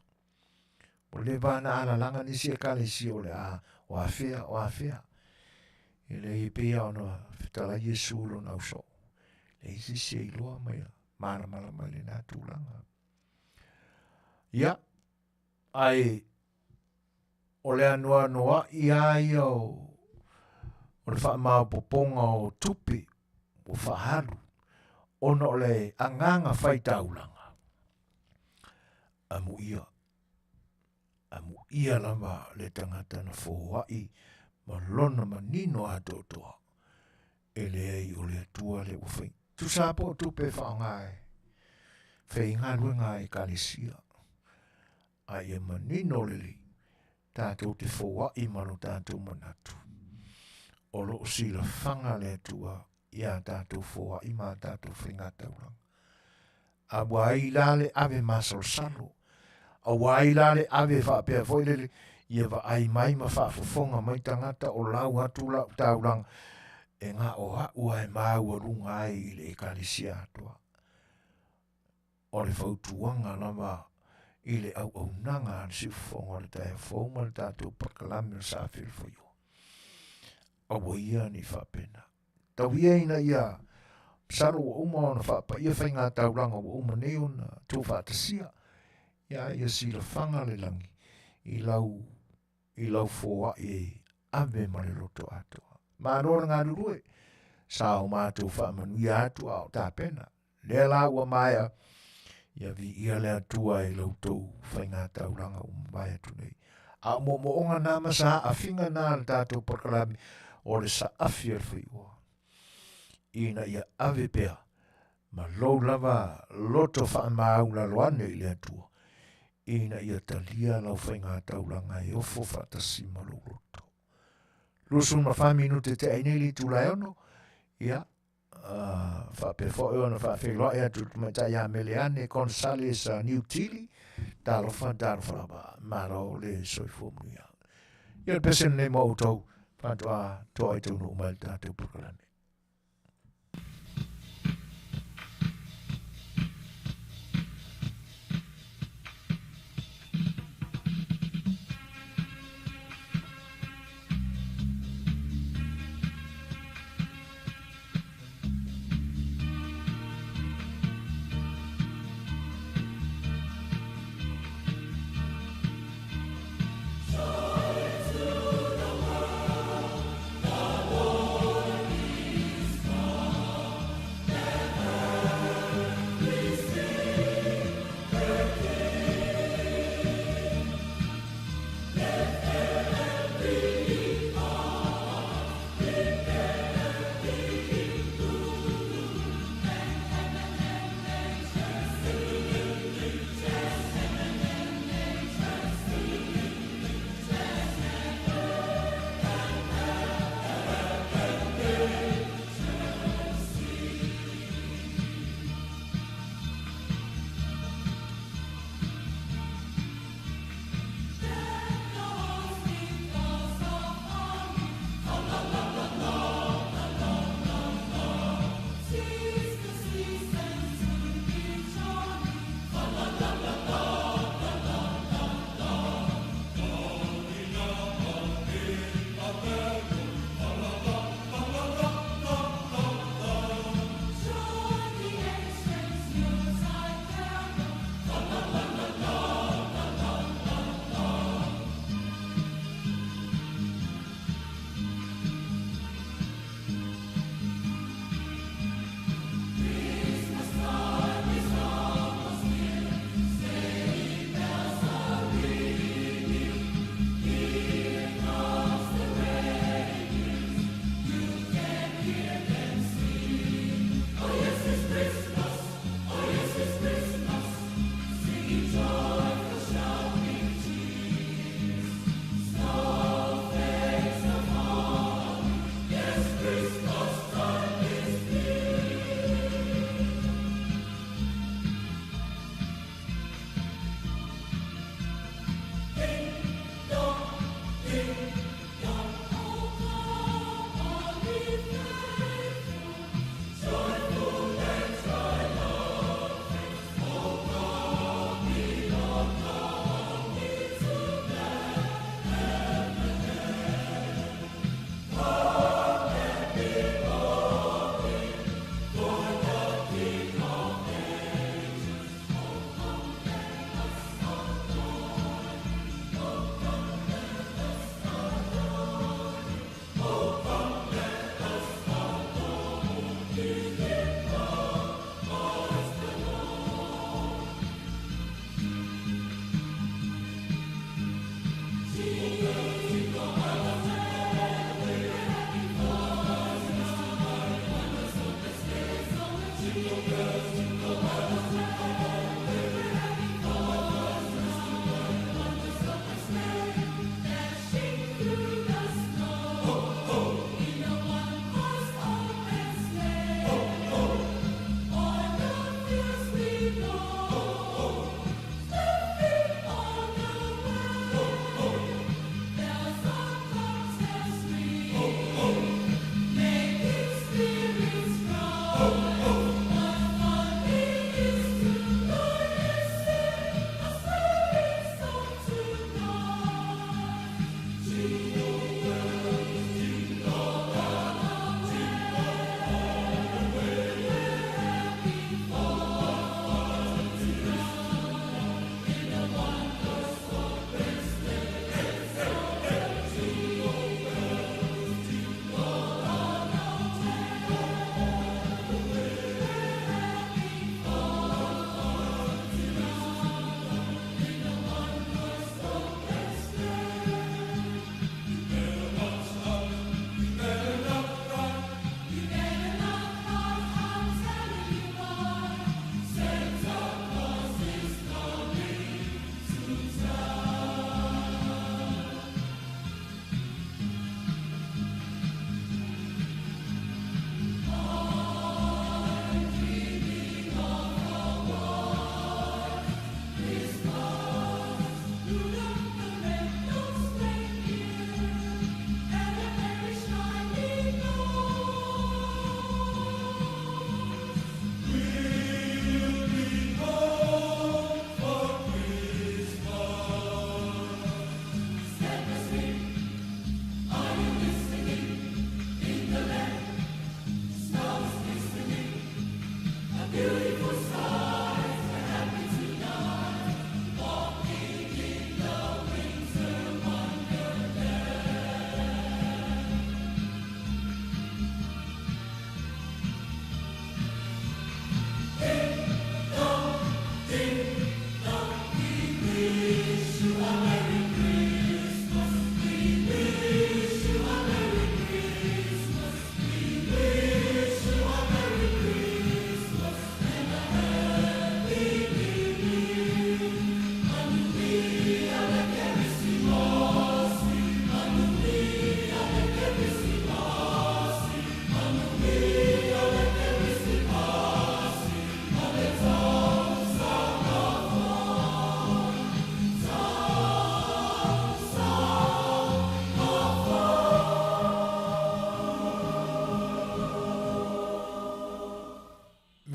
O le vana ala langa nisi e kale si o le a o a whea. E le i pia ona Fetalaiga Yesu lo nau so. Le isi se iloa mai mara mai le nā tūlanga. Ia. Ai o le anoa i ai o le whaamau poponga o tupi o whaharu ono o le anganga whaitaulanga. Amu ia lama le tangata na whoai ma lona ma nino atotoa e le ei o le atua le uwhai. Tu sapo tupe whaongai whainga ruenga e kalisia. Ai e manino lili, tātou te whoa i mano tātou manatu. o lo sila whanga le tua ia tātou fōa i mā tātou whaingatauranga. A wai lale ave masal salo. A wai lale ave whapea foilele ia wa ai mai ma whaafofonga mai tangata o lau hatu lau tauranga e ngā o haua e māua runga ai i le ekalisia atua. O le whautuanga lama i le au nanga al si whonga le tae whauma le tātou pakalami le sa Awhiawhi. Awa ia ni whapena. Tau ia ina ia saro o uma o na whapa ia whainga tauranga o uma neo na tō whatasia. Ia sila whanga le langi i lau fōa e ave ma le roto atua. Mā nora ngā rurue, sa o mātou whaamanuia atua o tāpena. Lea la ua maia, ia vi ia lea tua e lau tau whainga tauranga o mbaia tunei. A mo onga nā masa a whinga nā le tātou pakalami o le sa Afiafi o. Ina ia ave pea, ma lou lava loto whaamau la loane i lea tua. Ina ia talia lau whainga tauranga e ofo whatasi ma lou loto. Lusun ma whaminute te aineli tu laiono, ia, whapefo na whawhiloa ea tu mai ia meleane Gonzales New Tili, talofa laba, maro le soifo muia. Ia pesen ne mo tau, whantua toa i tau no umal tātou pukalane.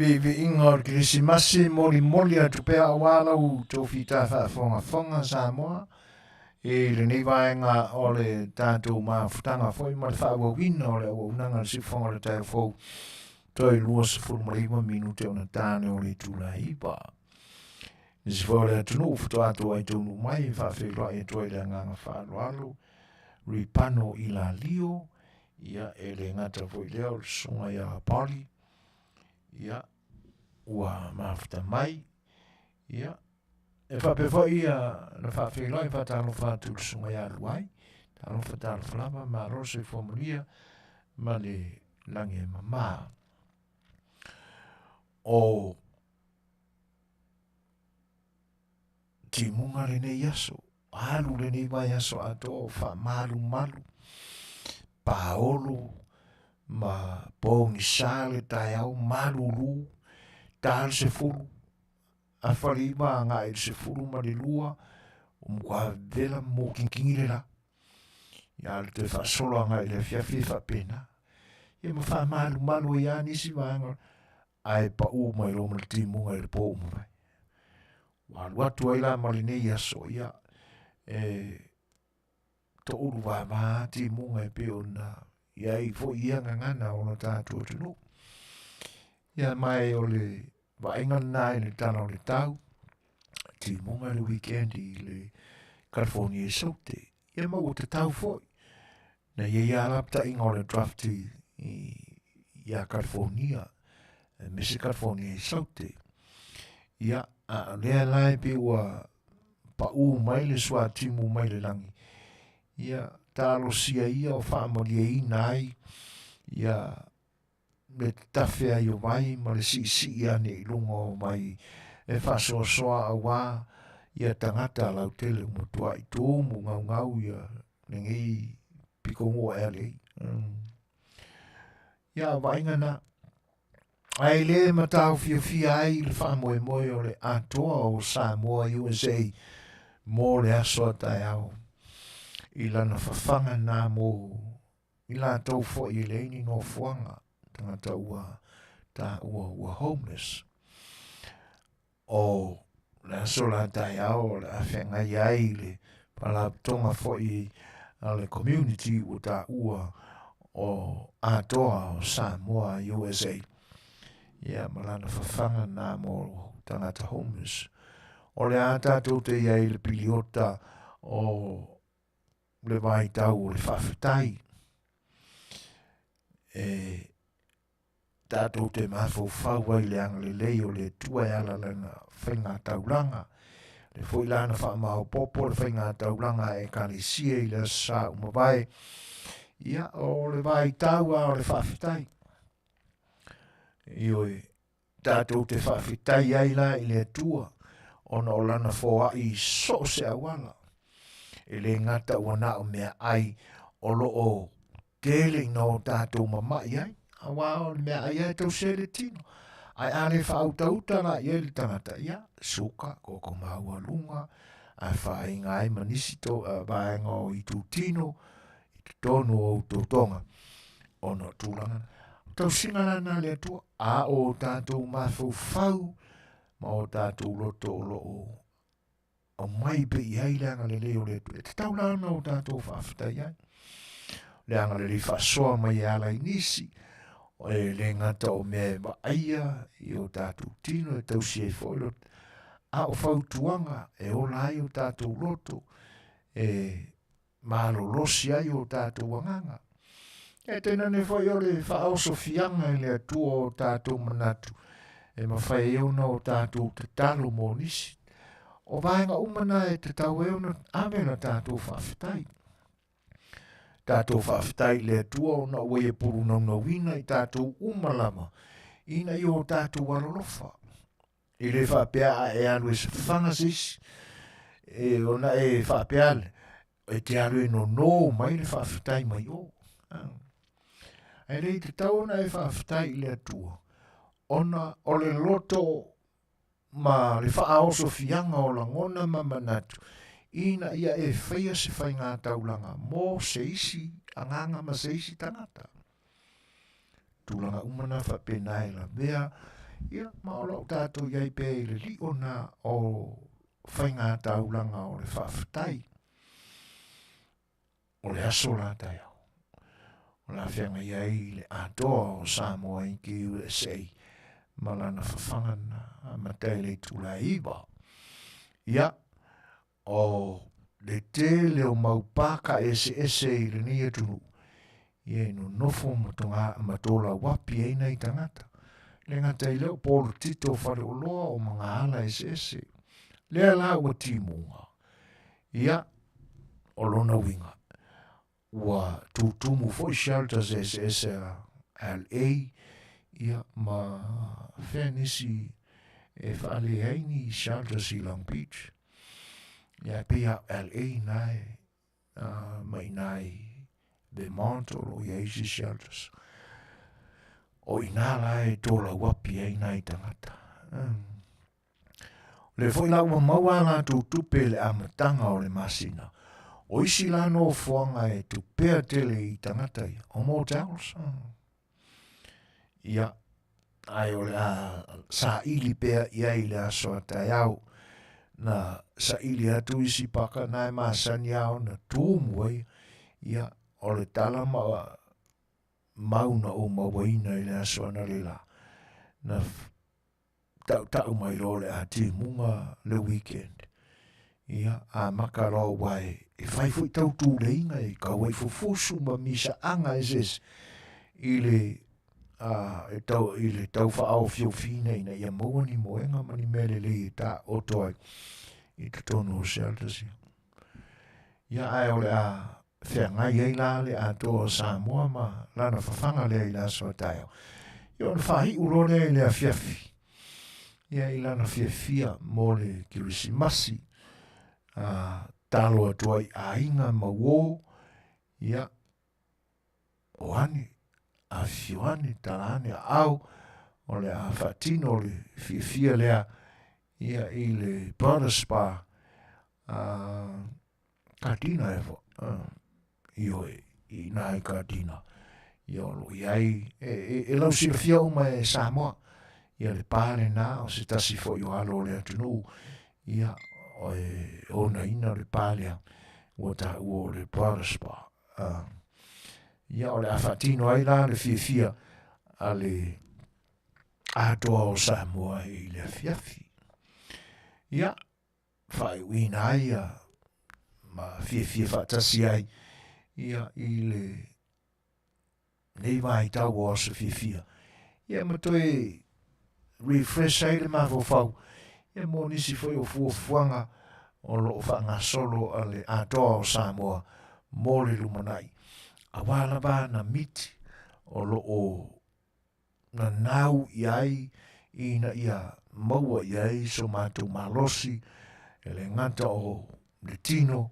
vi inga o Krisimasi moli atu pea wala u tō whita whaafonga Samoa. E le nei vaenga o le tātou mawhutanga foi ma le whaawawina o le unanga le sifonga le tai fau. Toi lua se fulmarima minute o na tāne o le tūla hipa. Nisi fau le atunu ufuto ato ai tonu mai whaafeloa e toi le nganga whaaloalo. Ripano i la lio. Ia e le ngata foi leo le sunga ia pali. Ia ua mawhuta mai. Ia e whapewha ia na whawhewhai whatalo whātu le sunga ia luai. Talo whatalo whalama ma rose formulia ma le lange mama. O timunga le nei aso. Alu le nei mai aso ato wha malu. Paolo ma pongi sale tai au malulu. Tal se fulu. A whalima ngā i se fulu ma le lua. Mkwa vela mō kinkingire la. Ia le te whasolo ngā i le Afiafi whapena. Ia ma wha malu ia nisi vanga. Ai pa u mai lo ma le timunga i le pō mwai. Walu atu ai la ma le nei aso ia. To uru wa ma timunga i peo na. Ia i fo ia ngana o na tātua tunu. Ia mai o le vaenga nai le tana o le tau. Timunga le weekend i le California i saute. Ia mau o te tau foi. Na ia alapta inga o le drafti ia California. Mese California i saute. Ia lea lai pe ua pa u mai le swa timu mai le langi. Ia talo sia ia o whaamolia i nai. Ia me tawhea i o mai ma le si ia ne ilungo mai e whasoasoa a wā. Ia tangata lau tele umutua i tōmu ngau ia nengi pikongo a LA. Ia wainga na. Ai le matau fia ai le whaamoe moe o le atoa o Samoa USA mō le asoa tai au. I lana whawhanga nā mō i la tau fo i leini no fuanga tangata ua homeless. O le asola tai au le awhenga iai le palaptonga fo i le community o ta ua o atoa o Samoa USA. Ia malana whawhanga nā mō tangata homeless. O le atatou te iai le piliota o le vai tau o le whawhetai. Tātou te mawhau ai le anga le leo le tua e ala lana whainga taulanga. Le whailana whamao popo le whainga taulanga e kalisia i le sa umawai. Ia o le vai tau a o le whawhetai. Ioi, tātou te whawhetai ai la i le tua. Ona o lana fōa i so se awala. E le ngata ua na o mea ai o lo o tele no tātou mamai ai. A wao le mea ai ai tau se le tino. Ai ale whautauta la i ele tangata ia. Suka, koko maua lunga. Ai whainga ai manisito a vaenga o i tu tino. I tu tono o tautonga. Ono tūlanga. Tau singana na le atua. A o tātou mawhau. Ma o tātou loto o lo o mai pe i hailanga le leo le tu. E te taulana o tātou whawhita iai. Le anga le whasoa mai ala i nisi. O le ngata o mea ma aia i o tātou tino e tausi e whoilot. A o whautuanga e o lai o tātou loto. E malo losi ai o tātou wanganga. E tena ne whai o le whaoso fianga i le atua o tātou manatu. E mawhai e ona o tātou te talo mō nisi. O vaenga umana e te tau e ona amena tātou whawhetai. Tātou whawhetai le atua ona ue e puru nauna wina i tātou umalama. Ina i o tātou warolofa. I le whapea e alu e se whangasisi. E ona e whapea le. E te alu e no mai le whawhetai mai o. E rei te tau ona e whawhetai le atua. Ona o le loto ma le whaaoso fianga o langona mamanatu. Ina ia e whaia se whai ngā taulanga. Mō se isi, anganga ma se isi tangata. Tūlanga umana whapena e la mea. Ia, ma o lau tātou iai pē i le li o nā o whainga taulanga o le whawhatai. O le aso la tai au. O la whianga iai le atoa o Samoa i ki USA. Malana whawhangana ma tai le tula iwa. Ia, o le te leo maupaka ese i le nia tunu. Ia no nofo matola wapi e nei tangata. Le ngata i leo polo tito whare o loa o mga ala ese. Lea la ua timunga. Ia, o lona winga. Ua tutumu fo shelters ese LA. Ia, ma whenisi e whaale haini shelters i Long Beach. Ia, pia LA nai, mai nai Vermont o lo Easy Shelters. O inala e tola wapi e nai tangata. Le foi la ua maua la tutupe le amatanga o le masina. O isi la no fuanga e tupea tele i tangata ia. O motels. Ia, ai o le sa ili pea ia i le asoa tai au. Na sa ili atu isi paka nai masani au na tūmuai. Ia, o le tala mauna o mawaina i le asoa na le la. Na tau mai lo le ati munga le weekend. Ia, a makaro wai e whaifo i tau tū le inga e ka wai fufusu ma misa anga e ses. I le tau whaao fio fina ina ia maua ni moenga mani mele le i ta otoai i te tono o shelters. Ia ai o le whengai ei la le toa Samoa ma lana whawhanga le i la soa taio. Ia o le whahi urone i le Afiafi. Ia i lana whiawhia mo le kirisimasi. Talo atua i ainga mawo. Ia o ane. A fioane talane au. O le a whatino le whiawhia lea. Ia i le brother spa. Kadina efo. Io i nai kadina. Ia o lo iai. E lau sila fia uma e Samoa. Ia le pāle nā o se tasi fo i alo le atunu. Ia o e ona ina le pāle ua ta ua le brother spa. Ia o le awhatino ai la le fia a le atoa o Samoa i le Afiafi. Ia whai wina ai ma fia whatasi ai. Ia i le nei vai tau o se fia. Ia matoi refresh ai le mafofau. Ia mo nisi foi o fuafuanga o lo whanga solo a le atoa o Samoa mo le lumanai. A wala ba na miti o lo o na nau iai ina ia maua iai so mātou malosi e le ngata o le tino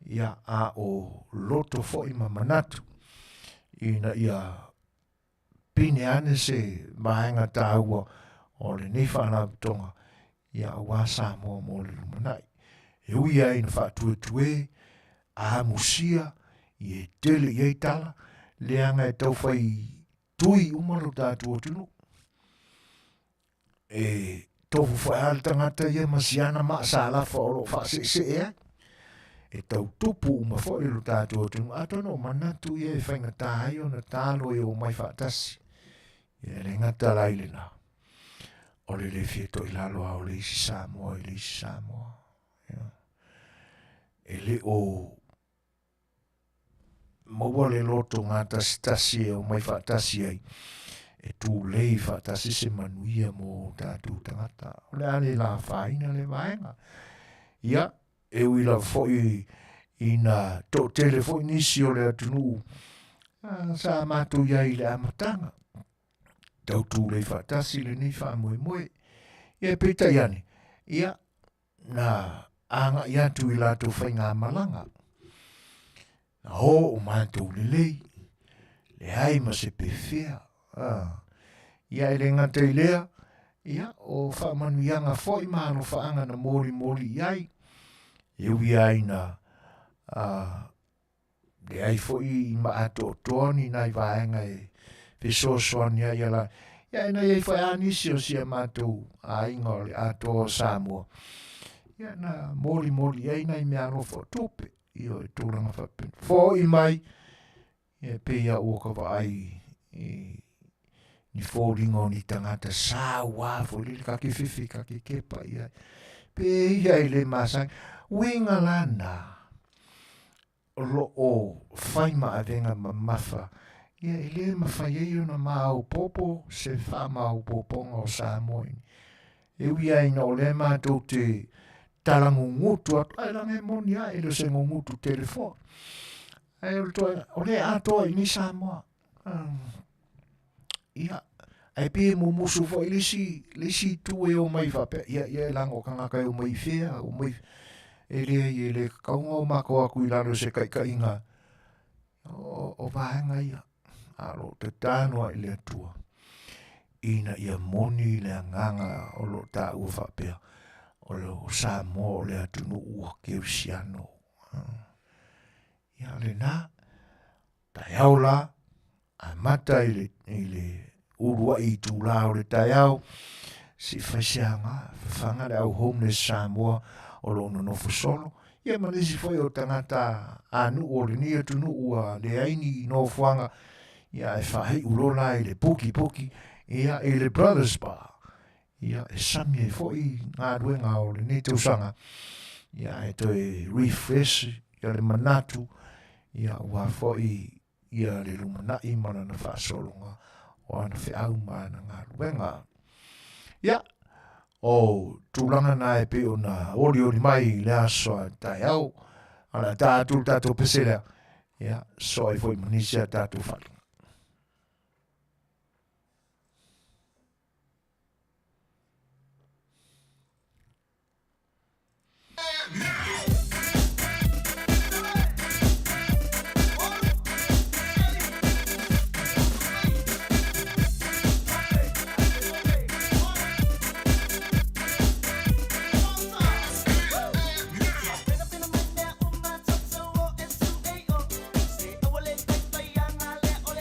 ia a o loto foi mamanatu ina ia pine ane se mahenga tāua o le nifana tonga ia awa Samoa mo le lumanai. E ui ai na whaatue a musia i e tele i e tala leanga e tau whai tui umaro tātua tunu. E tofu whai al tangata ia masiana maa salafa o lo whaasese ea. E tau tupu uma whai lo tātua tunu. Atono manatu i e whainga tāhai o na tālo e o mai whaatasi. E le ngata laile nā. O le fieto i lalo au le isi Samoa, E le o maua le loto ngā tasi e o mai whaatasi ai. E tū lei whaatasi se Manuia mo tātou tangata. O le ale la whaina le vaenga. Ia, e ui la foi ina to telefoi nisi o le atunu. Sa mātou iai le amatanga. Tau tū lei whaatasi le ni wha moe. Ia peta iane. Ia, na anga i atu i lato whainga malanga. Na ho o mātou le lei. Le hai ma se pewhia. Ia e le ngata i lea. Ia o wha manuianga foi mano whaanga na mori iai. E ui ai na le ai foi i ma ato o tōni nai vaenga e Suasua ni ai ala. Ia ina e whai anisi o sia mātou a inga o le ato Samoa. Ia na mori ia ina I mea rofo tope. Ia o e tūranga whapena. Fo I mai, ia pe ia ua ka ai ni fōringo ni tangata sā wāfo li ka ke whiwhi ka ke kepa ia. Pe ia I le masang, winga lana lo o whaima avenga mamafa. Ia I le mawhai e una mau popo, se wha mau poponga o Samoa. E wia ina o le mātou te talangungutu atu, ai lange monia e lo se ngungutu telefon. Ai o le atoa I ni Samoa. Ia, ai pe mo musu fo I lisi tu e o mai whape. Ia lango kangaka e o mai whea, o mai e le kaunga o mako aku I lalo se kai inga. O vahenga ia. Alo te tānoa I le atua. Ina ia moni le anganga o lo tā ua whapea. O lo Samoa o le atunu ua ke usiano. Ia le nā, tai au la, a mata I le urua I tūla o le tai au, si whaisianga, whanga le au homeless Samoa o lo nonofo solo. Ia manisi foi o tangata anu o le ni atunu ua le aini I no fuanga. Ia e whahei urona I le poki, ia e le Brothers Bar. Ia e sami e foi ngā ruenga o le ne tausanga. Ia e toi refresh, ia le manatu, ia ua foi ia le lumanai mana na whaasolonga o ana whiau mana ngā ruenga. Ia, o tūlanga na e pe o na ori mai le asoa tai au, ala tātou peselea. Ia, so e foi manisia tātou whalinga. Ole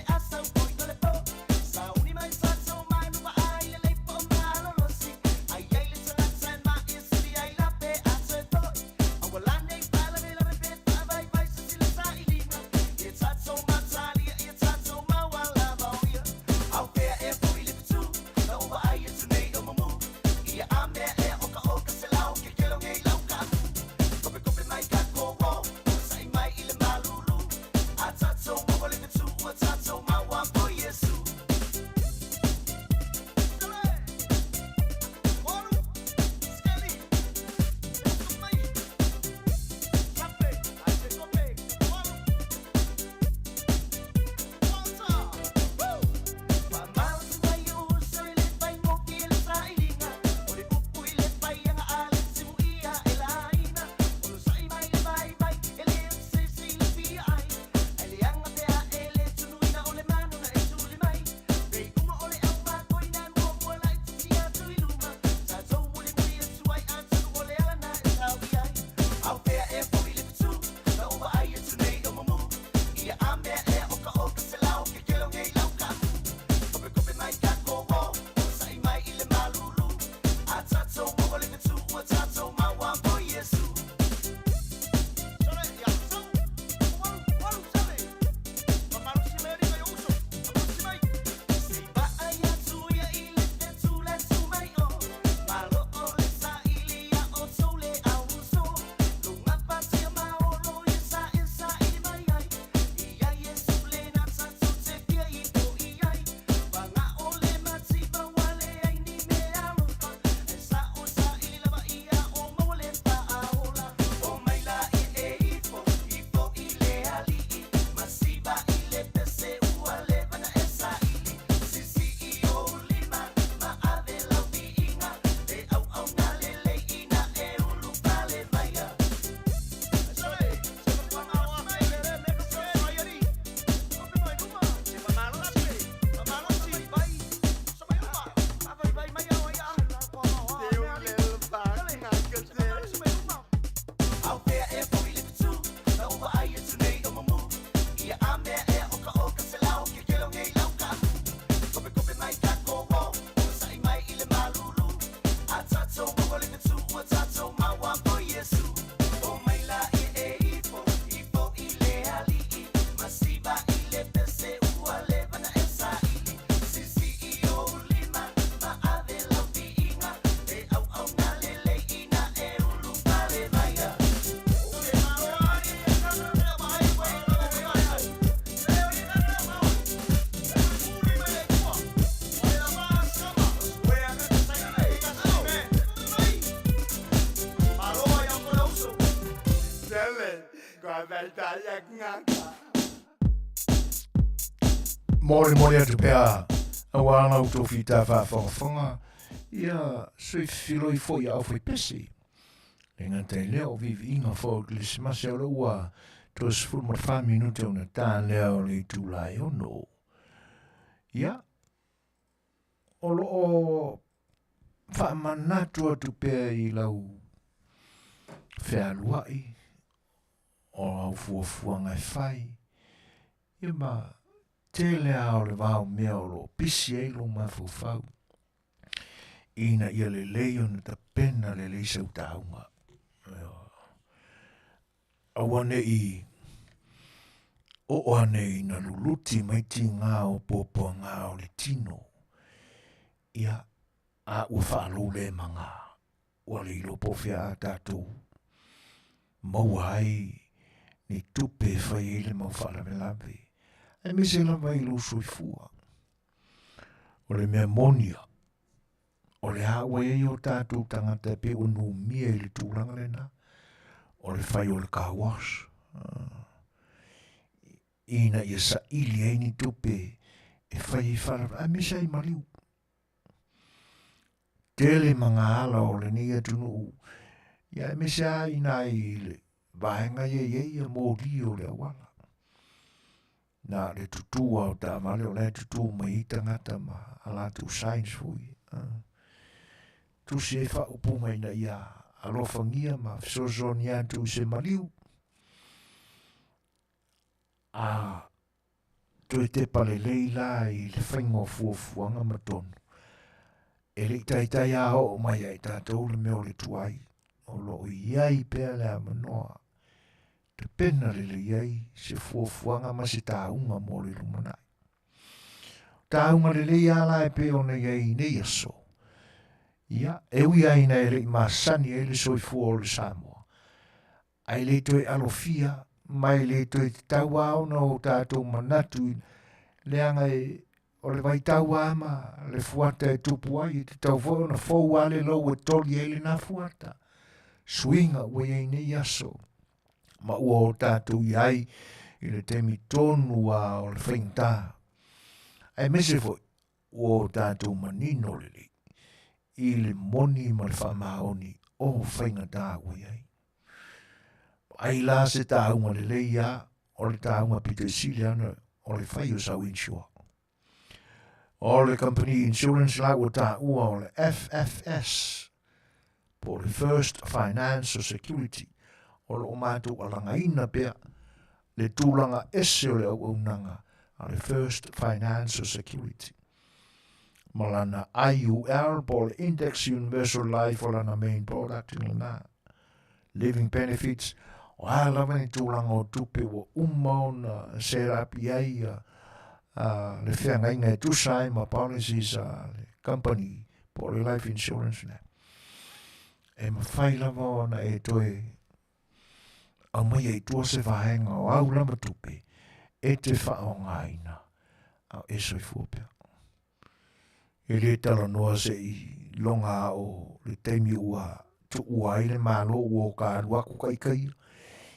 Mori atu pea a wāna utofi tā whaafonga ia sui whiloi fo ia au whai pesi. Renga te leo vivi inga fo Christmas au ua tos fulma 5 minute o na tā leo le tūlai ono. Ia, o loo whaamanatu atu pea I lau whealuai o au fuafuanga e whai. Ia ma tele ao le vau mea o lo pisi e lo mafufau. Ina ia le leo na ta pena le leisa utaunga. Awane I o ane I na luluti maiti ngā o popo ngā o le tino. Ia a ua whaalu le manga. Ua le ilo pofia a tātou. Mauai ni tupe whai ele mau whaalawe. E mese lava I lo soifua. O le mea monia. O le hawa e o tātou tangata pe o no mia I le tūlanga lena. O le whai o le kawas. Ina ia sa ili e ni tupe e whai I whaalawe. A mese I maliu. Tele mga ala o le nia tunu. Ia e mese a ina I le vahenga ye mōri o le awala. Na le tutua o ta vale o le tutua mai tangata ma ala tu science fui. Tu se fa upunga ina ia alofangia ma sozonia tu se maliu. A tu te pale leila I le whaingo fuafuanga matonu. E le taitai a o mai ai tātou le meo le tuai. O lo iai pea le a manoa. Te pena le iai se fuafuanga ma se tāunga mo le lumanai. Tāunga le leia ala e pe o ne iai ne yaso. Ia, e ui ai na e le masani e le soifua o le Samoa. Ai le toi alofia, mai le toi taua ona o tātou manatu le anga e o le vai taua ama le fuata e tupu ai te tau fo na fou ale lo e toli e le na fuata. Swinga ue e ne yaso. Ma ua o tātou iai I le temi tonu a o le whaingta. Ai mese foi, ua o tātou manino le li. I le moni ma le whamaoni o whaingata ue ai. Ai la se tāunga le leia o le tāunga pite siliana o le whai o sau insua. O le company insurance la ua tā ua o le FFS po le First Financial Security. O lo mātou alanga ina pea le tūlanga ese o le au nanga a le First Financial Security. Malana IUL po le Index Universal Life o lana main product na living benefits o alawa ni tūlanga o tupe o umau na serapi ai le whianga inga e tusai ma policies le company po le life insurance na. E ma whailawa na e toe au mai e tua se vahenga o au lama tupe e te whaongaina au e soi fuapea. E le tala noa se I longa o le teimi ua tu ua I le malo ua o ka aluaku kai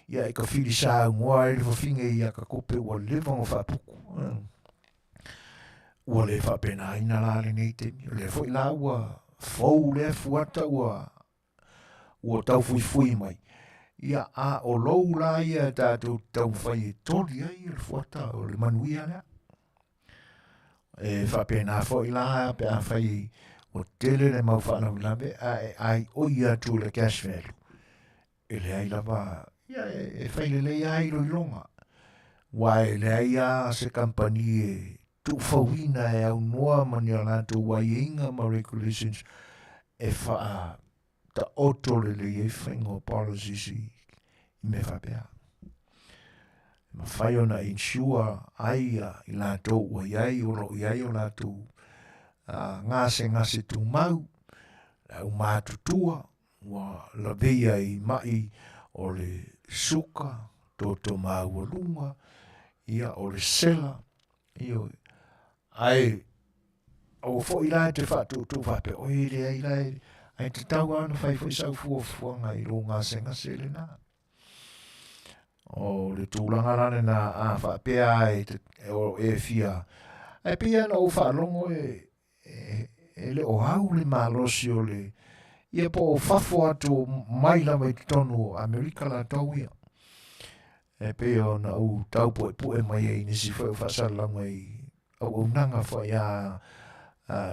ia e ka whiri sa ngoa e le whawhinge ia ka kope ua lewanga whapuku. Ua le whapena ina la le nei teimi. Le fo I la ua fau le fuata ua tau fui mai. Ia a o lou la ia tātou tau whai e toli ai le fuata o le Manuia lea. E whapena fo I la pe a whai o tele le mau whanau ai oi atu le cash value. E le ai lava, ia e whai le lei ai roi longa. Wai le ai a se company e tu whauina e au noa mani a lātou wai inga ma regulations e wha ta oto le le e whaingo policies I me whapea. Ma whai ona insure ai I lātou ua iai o lo iai o lātou ngase tu mau lau mātutua ua la veia I mai o le suka toto mau lunga ia o le sela io ai o fo I la te whatu tu whape o I le ai lai ai te tau ana whai fo I sau fuafuanga I lo ngase le nā. o le tūlanga rane na a whapea o e fia. E pia na o whaalongo e le o hau le malosi o le ia po o fafo atu mai la mai tonu Amerika la tau ia. E pia o na u tau po e mai e nisi whai o whasalanga i au nanga whai a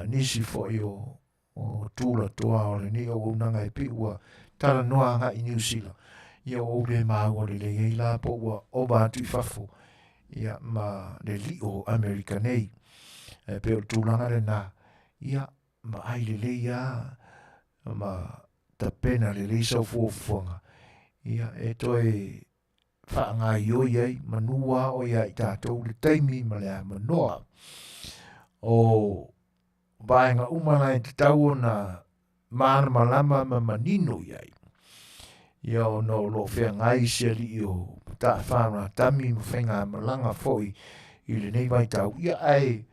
nisi whai o tūla toa o le ni au nanga e pi ua tala noa nga i New Zealand. Ia o le maua le le la po ua o batu i fafo. Ia ma le li o Amerika nei. E pe o tūlanga le na. Ia ma ai le ia ma ta pena le sau fofonga. Ia e toi whaanga i oi ai manua o ia i tātou le taimi ma le a manoa. O vaenga umana i te tau na maana malama ma manino iai. Ia o no lo whea ngai sia li o ta whana tami ma whenga malanga foi i le nei mai tau. Ia ai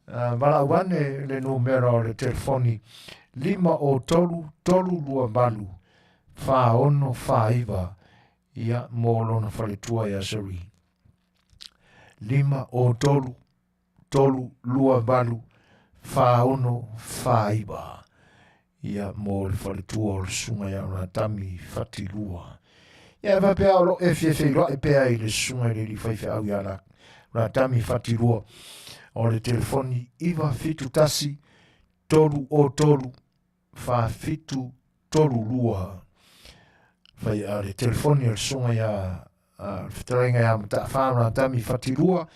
wala wane le no mera o le telefoni 5 wha ono wha iwa ia mō lona whaletua ia sari. 5 wha ono wha iwa ia mō le whaletua o le sunga ia ona tami whatilua. Ia e pia o lo Afiafi roa e pia i le sunga i le li whaiwhi au ia la ona tami whatilua o le telefoni iwa fitu tasi tolu o tolu wha fitu tolu lua. Whai a le telefoni o le sunga ia Fetalaiga ia mata whaana tami whatilua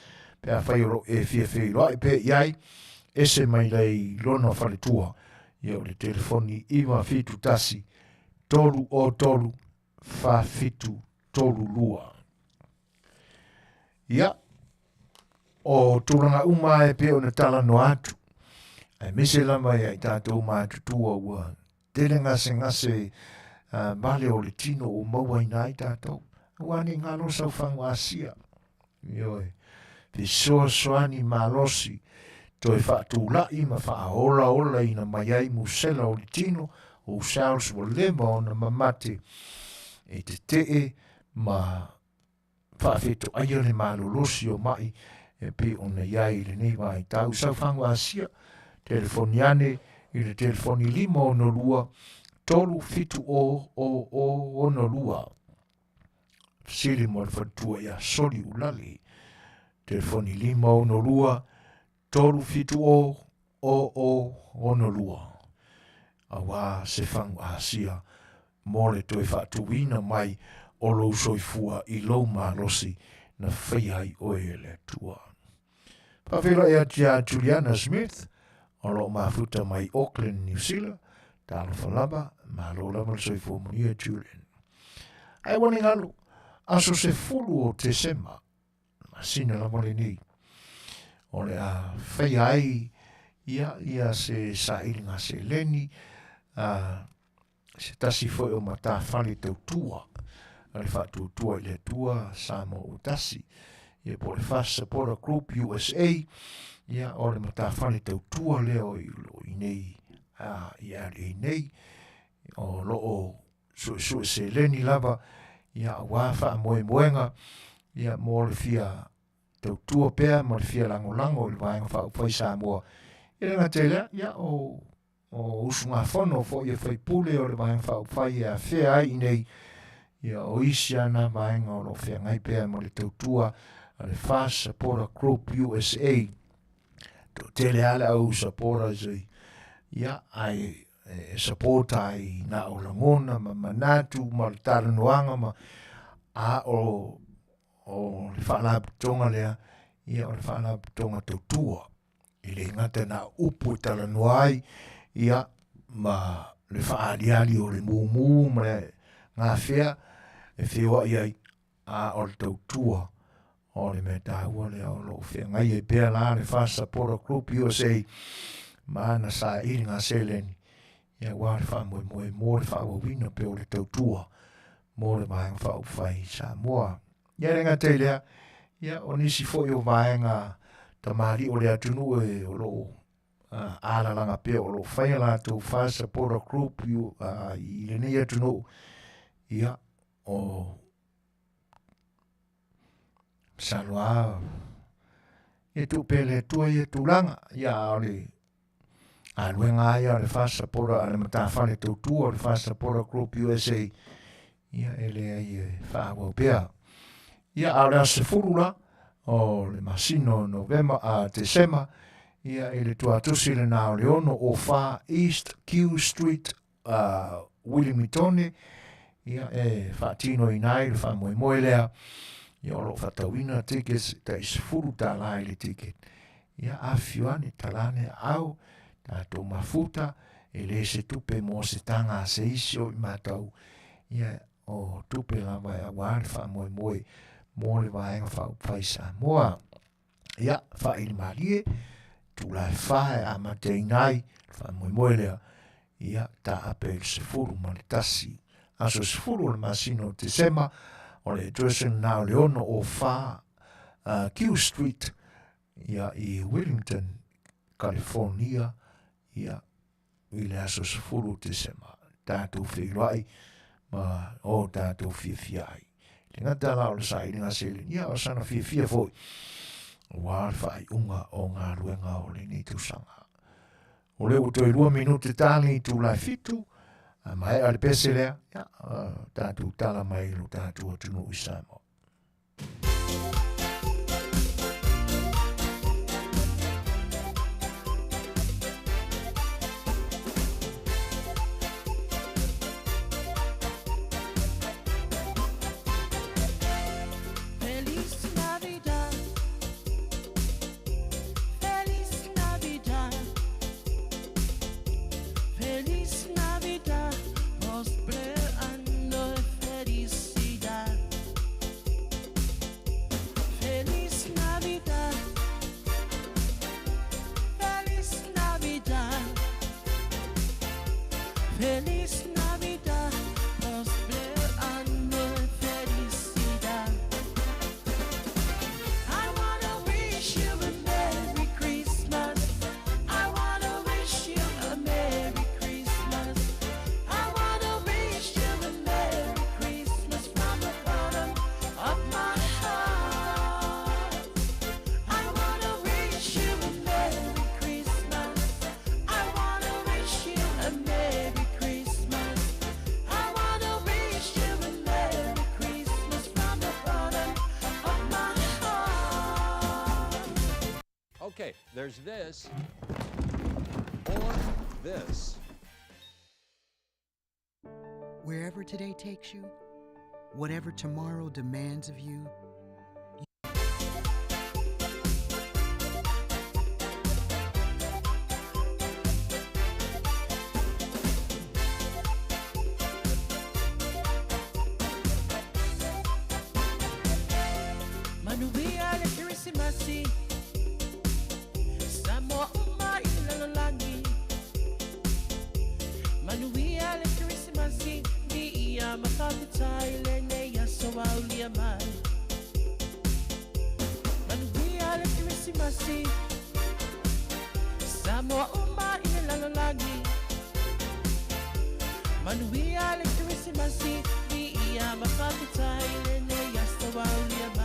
pia whai o lo Afiafi roa e pia iai ese mai lei lona whaletua. Ia o le telefoni iwa fitu tasi tolu o tolu wha fitu tolu lua. Ia o tūranga uma e pe o na tala no atu. E mise lama ia i tātou mātutua ua. Tere ngase bale o le tino o maua ina i tātou. Ua ni ngalo sau whangu asia. Ioe. Te soani malosi. Toi whaatu lai ma wha ola ina mai ai musela o le tino. O Charles wa lema o na mamate. E te ma whaafeto aia le malolosi o mai. E pe ona iai le nei mai tau sau whangu asia. Telefoni ane i le telefoni 5 tolu fitu o no lua. Sili mo le whatua ia soli ulali. Telefoni 5 tolu fitu o no lua. Awa se whangu asia mo le toi whaatuina mai o lo soifua i lo malosi na whaihai oe le tua. Pawhela ea tia Juliana Smith, o lo mafuta mai Auckland, New Zealand, talo whalaba, ma lo lama le soifua Manuia Julian. Ai wani ngalo, aso se fulu o te sema, ma sina lama le nei. O le a whaihai, ia se sailinga se leni, se tasi foi o mata whale tau tua, ale whatu tua i le tua, Samoa o tasi, ia po le Faafofoga'aga Group USA, ia o le mata whale tau tua leo i nei, ia le nei, o loo su se leni lava, ia wafa moenga, ia mo le fia tau tua pea, mo le fia lango, le vaenga whai Samoa, ia le ngatele, ia o usunga fono fo ia whai pule o le vaenga whai a whea ai nei, ia o isi ana vaenga o lo whea ngai pea mo le tau tua, le Faafofoga'aga Group USA. To tele ale au supporta zai. Ia ai supporta ai na o langona ma manatu ma le taranoanga ma a o le whaalaputonga lea. Ia o le whaalaputonga tau tua. I le ngata na upu i talanoai. Ia ma le whaaliali o le mumu ma le ngā whea. E whiwa iai a o le tau tua. O le me tāua le au lo whea ngai e pēr la le Faafofoga'aga Group USA ma na sa iri ngā seleni ia wā le wha moe le wha wawina pe o le tautua mo le maenga wha upwhai Samoa ia renga te lea ia o nisi fo i o maenga tamari o le atunu e o lo alalanga pe o lo whai la tau Faafofoga'aga Group i le nei atunu ia o salua e tu pele tua e tu langa ia ole a luenga ia le fasa pora ale matafale tu tua le fasa pora Group USA ia ele ai whaawau pea ia ala se furula o le masino November a December ia ele tua tusi le nao le ono o Far East Q Street Willimitone ia whaatino inai le whaamoe lea ia olo whatawina tickets ta is furu ta lai le ticket ia Afiafi talane au tato mafuta ele se tupe mo se tanga se isio i matau ia o tupe la mai awar whaamoe mo le vaenga whaupai Samoa ia whaili marie tu lai whae a matei nai whaamoe lea ia ta ape se furu manitasi aso se furu le masino December o le dressing na le ono o Far Q Street ia i Wellington, California ia i le aso se furu December tātou whiloai ma o tātou whiawhiai le ngata la o le sai le ngasele ia o sana whiawhia foi wa whai unga o ngā ruenga o le ni tusanga o le utoi 2 minute tali tu la fitu mai ale pese lea tātou tala mai lo tātou atunu i Samoa. Okay, there's this or this. Wherever today takes you, whatever tomorrow demands of you, Manuia le Christmasi Samoa ilalangi Manuia le Christmasi ni ia makakitai le ne ya sawaulia mai Manuia le Christmasi Samoa ilalangi Manuia le Christmasi ni ia makakitai le ne ya sawaulia mai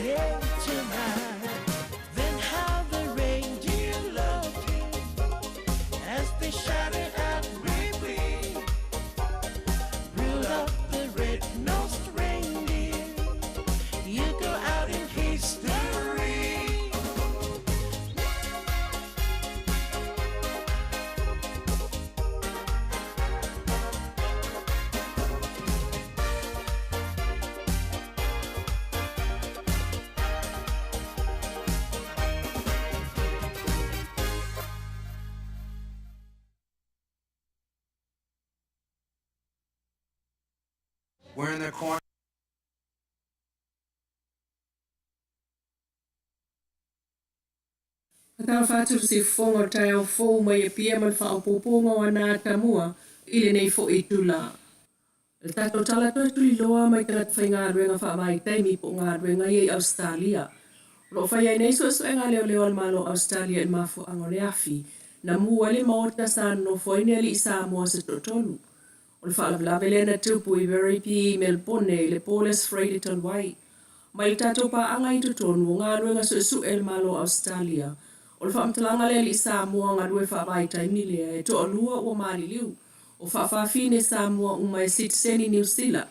day tonight. Then how the reindeer loved him as they shouted out, "Wee-wee!" Rudolph the red-nosed reindeer, you go out in history. We're in the corner. Tau whātu si whonga tai au whou mai e pia man whaopoponga o nā tamua i le nei fo i tula. Le tato tala toi tuli loa mai talat whai ngā ruenga wha mai taimi po ngā ruenga i Australia. Lo whai ai nei suasua ngā leo leo al malo Australia in mafu angore Afi na mua le maota sa no whaine ali i Samoa se totonu. O le whaalawlawe le na tupu i very pi Melbourne le Paulus Freire Talwai. Mai le tato pa anga i totonu o ngā ruenga suasu el malo Australia. O le whaamtalanga le ali i Samoa ngā rue whaamai taimi lea e to alua o maali liu. O whaafafine Samoa umai Citizen New Zealand.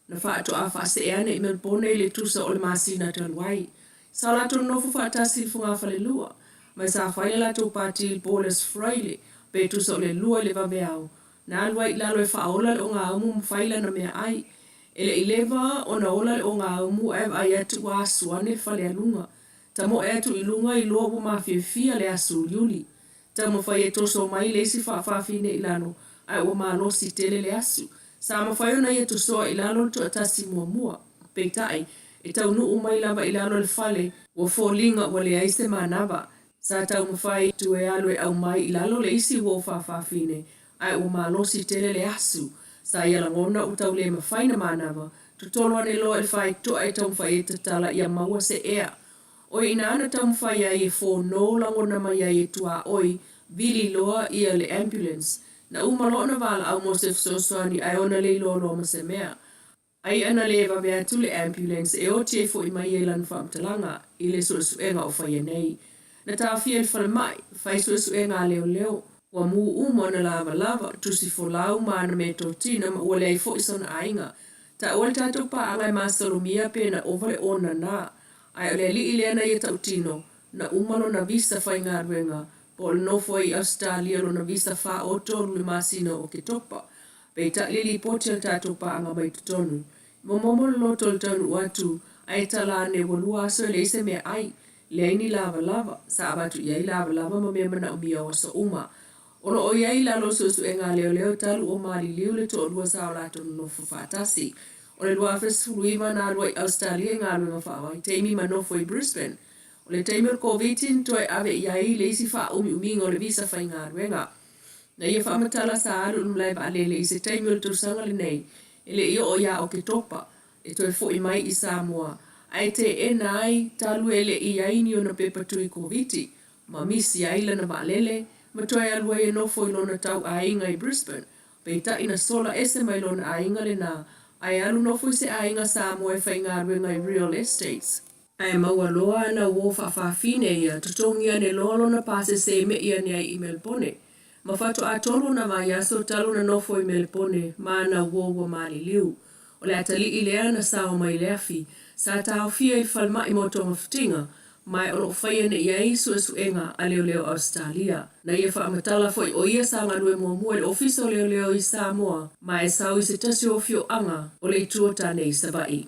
Na whaato a whaase eane i Melbourne le tusa o le masina Talwai. Sa lato nofo whaatasi funga whale lua. Mai sa whaile lato pati il Paulus Freire pe tusa o le lua le vameau. Na alwa i lalo e whaola le o ngā umu mwhaila na mea ai. Ele i lewa o na ola le o ngā umu e ai atu wa asuane whale alunga. Ta mo e atu i lunga i loa ma Afiafi le asu liuli. Ta mo whai e toso mai le si whaafafine i lano ai o ma losi tele le asu. Sa mo whai ona i atu soa i lalo to atasi mua mua. Peitai, e tau nu umai lava i lalo le whale o fōlinga wa le aise manava. Sa tau mo whai tu e alu e au mai i lalo le isi wo whaafafine. Ai o malosi tele le asu, sa ia langona u tau le mawhaina manava, tutolo ane loa e whai to ai tau mwhai e tatala ia maua se ea. O ina ana tau mwhai ai e whono langona mai ai e tua oi, vili loa ia le ambulance, na umalo na wala au Mosef Sosoani ai ona le loa ma se mea. Ai ana le eva mea tu le ambulance e o te fo i mai e lan whaamtalanga, i le suasuenga o whai nei. Na ta fia il whalemai, whai suasuenga leo leo, wa mu umo na lava tusi folau mana me totina ma ua lei fo isona ainga. Ta ua tatou pa angai masalumia pe na ovale ona na. Ai ole li ileana i tautino na umalo na visa whai ngā ruenga. Po no foi Australia lo na visa wha o tonu le masina o ke topa. Pe ta lili potel tatou pa anga mai tutonu. Momomo lo tol tonu watu ai talane walua aso le ise mea ai. Leini lava sa abatu iai lava ma mea mana umia o sa uma. Ono o iai lalo susu e ngā leo talu o maali liu le to lua sao lato no whawhatasi. O le lua whesuluima nā lua i Australia ngā lua whawai, teimi manofo i Brisbane. O le teimi o COVID-19 toi ave iai le isi wha umingo le visa whai ngā ruenga. Na ia whamatala sa alu umlai ba alele i se teimi o le tausanga le nei, ele ia o ia o ke topa, e toi fo i mai i Samoa. Ai te e nai talu ele iai ni o na pepatui COVID-19, ma misi aila na ba alele, ma toi alua e nofo i lona tau ainga i Brisbane, pe ta ina sola ese mai lona ainga le nā, ai alu nofo i se ainga Samoa e whai ngā ruenga i real estates. Ai maua loa ana wo whaafafine ia, tutongia ne lolo na pase se me ia ni ai i Melbourne. Ma whato a tolu na mai aso talu na nofo i Melbourne, ma ana wo maali liu. O le atali i lea na sao mai leafi, sa tau fia i whalma i moto mawhitinga, mai ono whaia ne iai suasuenga a leo Australia. Na ia whaamatala foi o ia sa nganue mua le ofiso leo i Samoa, mai sau i se tasi o fio anga o le tuota nei savai.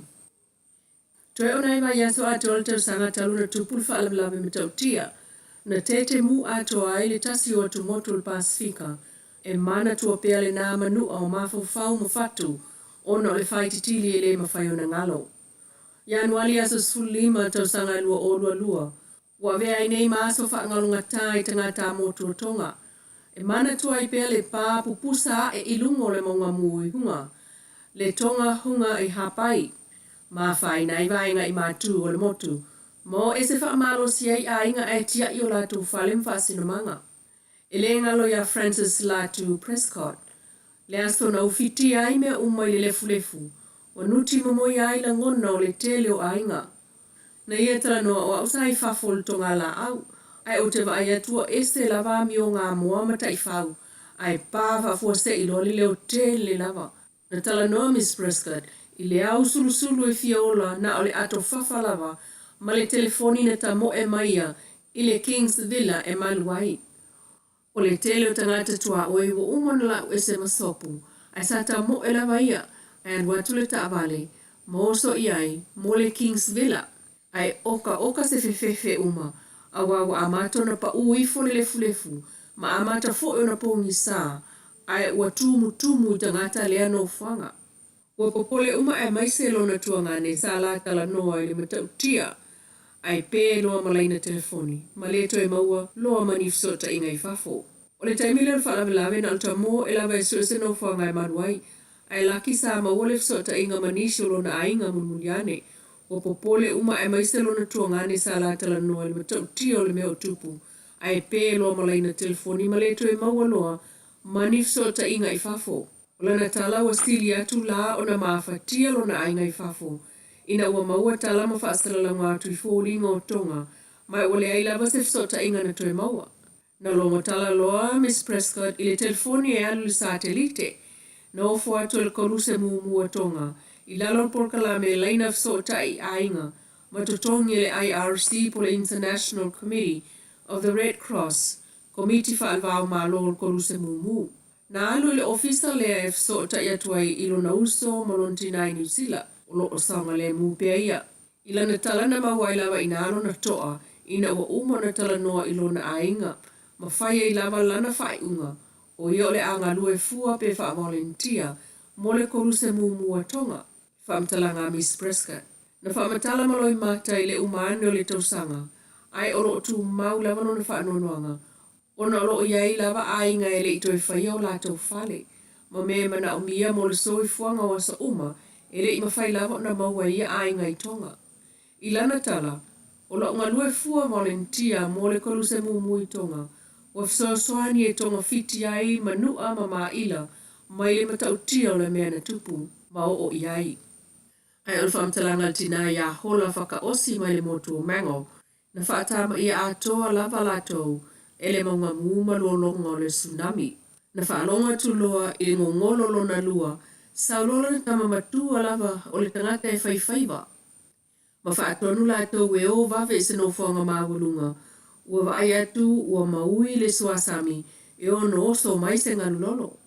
Toi ona i mai aso a tol tau sanga talu na tupul whaalawlawe me tautia, na tete mu ato ai le tasi o tumotu le Pasifika, e mana tua pea le nā manua o mawhau mawhatu, ono le whaititili e le mawhaiona ngalo. Januari aso sulima tau sanga lua o lua. Wa vea i nei maaso whaangalunga tai tangata motu tonga. E mana tua i pea le pā pupusa e ilungo le maunga mui hunga. Le tonga hunga i hapai. Ma whai nai vainga i mātu o le motu. Mo e se whaamalo siai a inga e tia i o latu whalem whasinamanga. E le ngalo ya Francis Latu Prescott. Le aso na ufiti ai mea umai le lefu. Wa nuti mamoi ai la ngona o le tele o ainga. Na ia tala noa o ausai whafol tonga la au. Ai o te vai atua este lava mi o ngā moa mata I whau. Ai pāwa fua se I loli leo tele lava. Na tala noa Miss Prescott, I le au sulu e fiola na o le ato whafa lava, ma le telefoni na ta mo e maia, I le King's Villa e maluai. O le tele o tangata tua o e wo umana la o ese masopu, ai sa ta mo e lava ia, ai watu le ta avale, mo so iai, mo le King's Villa. Ai oka se fefefe uma, awawa amato na pa uifo le lefu, ma amata fo o na pongi sa, ai ua tumu tangata lea no whanga. Ua popole uma e maise lona tuanga ne sa la tala noa I le matautia, ai pē loa malaina telefoni, ma leto e maua loa manifsota I ngai fafo. O le taimile le whaalawe na alta mo e lawa e suese no whanga e manuai, ai laki sa maua le fsota inga manisio lona ainga munmuniane, ua popole uma e maise lona tuanga ne sa la tala noa le matautia o le mea o tupu, ai pē loa malaina telefoni, ma leto e maua loa manifsota inga I fafo. O lana tala wa stili atu la o na mawhatia lona ainga I fafo. Ina ua maua tala ma whaastalala ngā tui fōringa o tonga, mai ole ai lava se fsota inga na toe maua. Na longa tala loa, Miss Prescott, I le telefoni e alu le satelite, na ofo atu le koruse mua tonga, I lalo porkala me laina fsota I ainga, ma totongi le IRC po le International Committee of the Red Cross, komiti whaalvao ma lo le koruse mumu. Na alu le ofisa lea e fsota I atuai ilo na uso malontina I New Zealand. Lo o sanga le mupea ia. Ila na tala na mawai lawa ina alo na toa, ina ua uma na tala noa ilo na ainga, ma whaia I lava lana whai unga, o ia le anga lue fua pe wha volunteer, mo le koruse mumua tonga, whaamtalanga Miss Prescott. Na whaamatala maloi mata I le umane o le tausanga, ai oro tu mau lava no na whaanonoanga, ona oro iai lava ainga e le ito e whaia o lato whale, ma me mana o mia mo le soi fuanga wasa uma, ele I mawhai lava na maua ia ainga I tonga. I lana tala, o la unga lue fua volunteer mo le koruse mumu I tonga, wa Suasua e tonga fiti ai Manua ma maila, mai le matautia o le mea na tupu, ma o iai. Ai o whaamtalanga tina ia hola whakaosi mai le motu o mango, na whaatama ia atoa lava latou, ele maunga muuma lolonga o le tsunami. Na whaalonga tuloa I ngongolo lona lua, saulola na tama matua lava o le tangata e whaiwhaiwa. Ma whaatonu latou e o wawe se no whonga mawulunga, ua vai atu ua maui le suasami e o no oso mai se ngalulolo.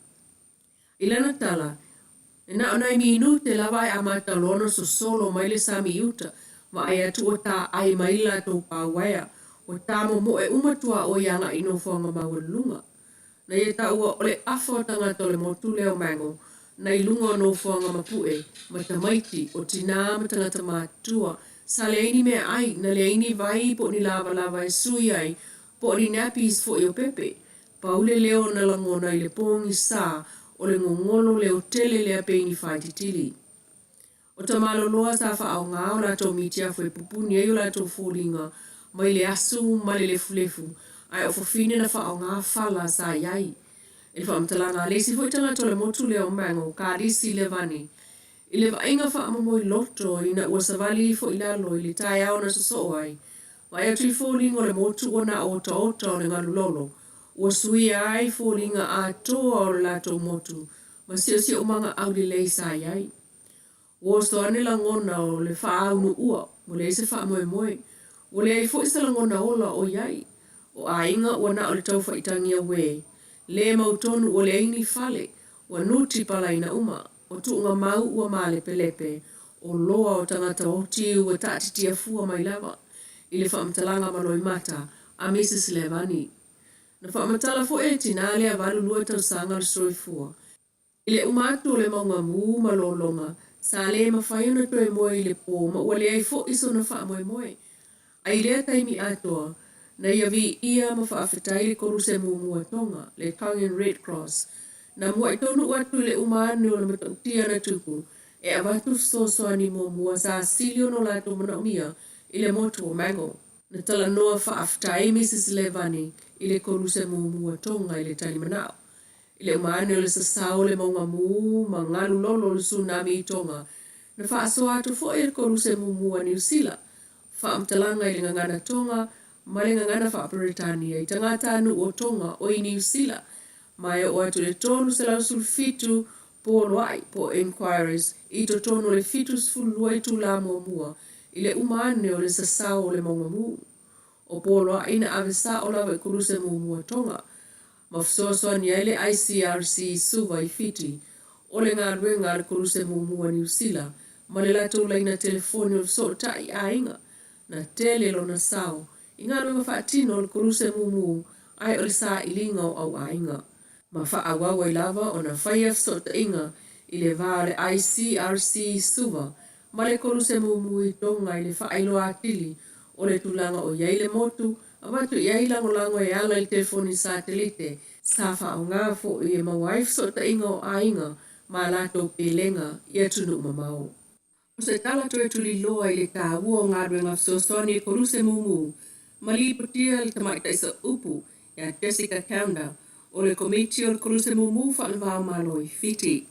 I lana tala, e na onai minu te lava e amata lono so solo mai le sami iuta, ma ai atu o ta ai mai latou pāwaya, o tamo mo e umatua o ianga I no whonga mawulunga. Na ia ta ua ole afo tangata o le motu leo mango, na ilunga no whanga mapue, matamaiti o tina matangata matua, sa leini me ai, na leini vai po ni lava e sui ai, po ni napis fo I o pepe, paule leo na langona I le pongi sa, o le ngongolo leo tele lea peini whaititili. O tamalo loa sa wha au ngā o lato mitia fo e pupuni e o lato fōlinga, mai le asu, mai le lefu, ai o fofine na wha au ngā whala sa iai. E whaamtalanga lesi fo I tanga tole motu leo mango, ka risi le vani. I le vainga whaamamo I loto, ina ua savali fo I lalo, I le tai au na saso ai. Vai atu I fōlinga le motu o na ota o le ngalulolo. Ua sui ai fōlinga a toa o le lato motu, ma sio umanga au li lei sa iai. Ua sto ane langona o le whaau ua, mo le se wha moe. Ua le ai fo isa langona ola o iai. O a inga ua na o le tau whaitangia we. Le mautonu o le aini fale, ua nuti pala ina uma, o tuunga mau ua male pelepe, o loa o tangata oti ua taatitia fua mai lava, I le whaamtalanga maloi mata, a Mrs. Levani. Na whaamatala fo e tina le avalu lua tau sanga le soi fua. I le umatu o le maunga mu malolonga, sa le mawhai ona toe moe I le pō, ma ua le ai fo iso na wha moe. Ai lea taimi atoa, na ia vi ia ma whaafetai le koruse mua tonga, le Tongan Red Cross, na mua I tonu atu le umane o le matautia na tupu, e avatu sosoani mua sa silio no lato mana umia, I le motu o mango. Na tala noa whaafetai Mrs. Levani, I le koruse mua tonga I le tani manao. I le umane o le sasao le maunga ma ngalu lolo le tsunami I tonga, na whaaso atu fo e le koruse mua New Zealand, whaamtalanga i le ngangana tonga, ma le ngangana whaaperetania i tangata anu o tonga o i New Zealand, mai o atu le tonu se lau sulfitu po loai po inquiries i to tonu le fitu sfulua i tula mua i le umane o le sasao o le maungamu. O po loai na avesa o lawa i kuruse mua tonga, ma fsoasoa ni ele ICRC suva i fiti, o le ngā ruenga le kuruse mua New Zealand, ma le lato laina telefoni o so tai a inga, na tele lo na sao, i ngā ruenga whaatino le kuruse mua, ai o le sa ilinga o au a inga. Ma whaawawa i lava o na whaia fsota inga i le vāle ICRC suva, ma le kuruse mua i tonga i le whaailoa atili, o le tulanga o iai le motu, a watu iai lango e ala i telefoni satelite, sa wha o ngā fo i e mawaif sota inga o ainga, ma lato pelenga i atunu mamau. O se tala to e tuli loa i le tāua o ngā ruenga fsosoni e koruse mumu, ma li putia le tamaita isa upu, ya Jessica Kaunda, o le komiti o le koruse mumu wha le vāo malo i fiti.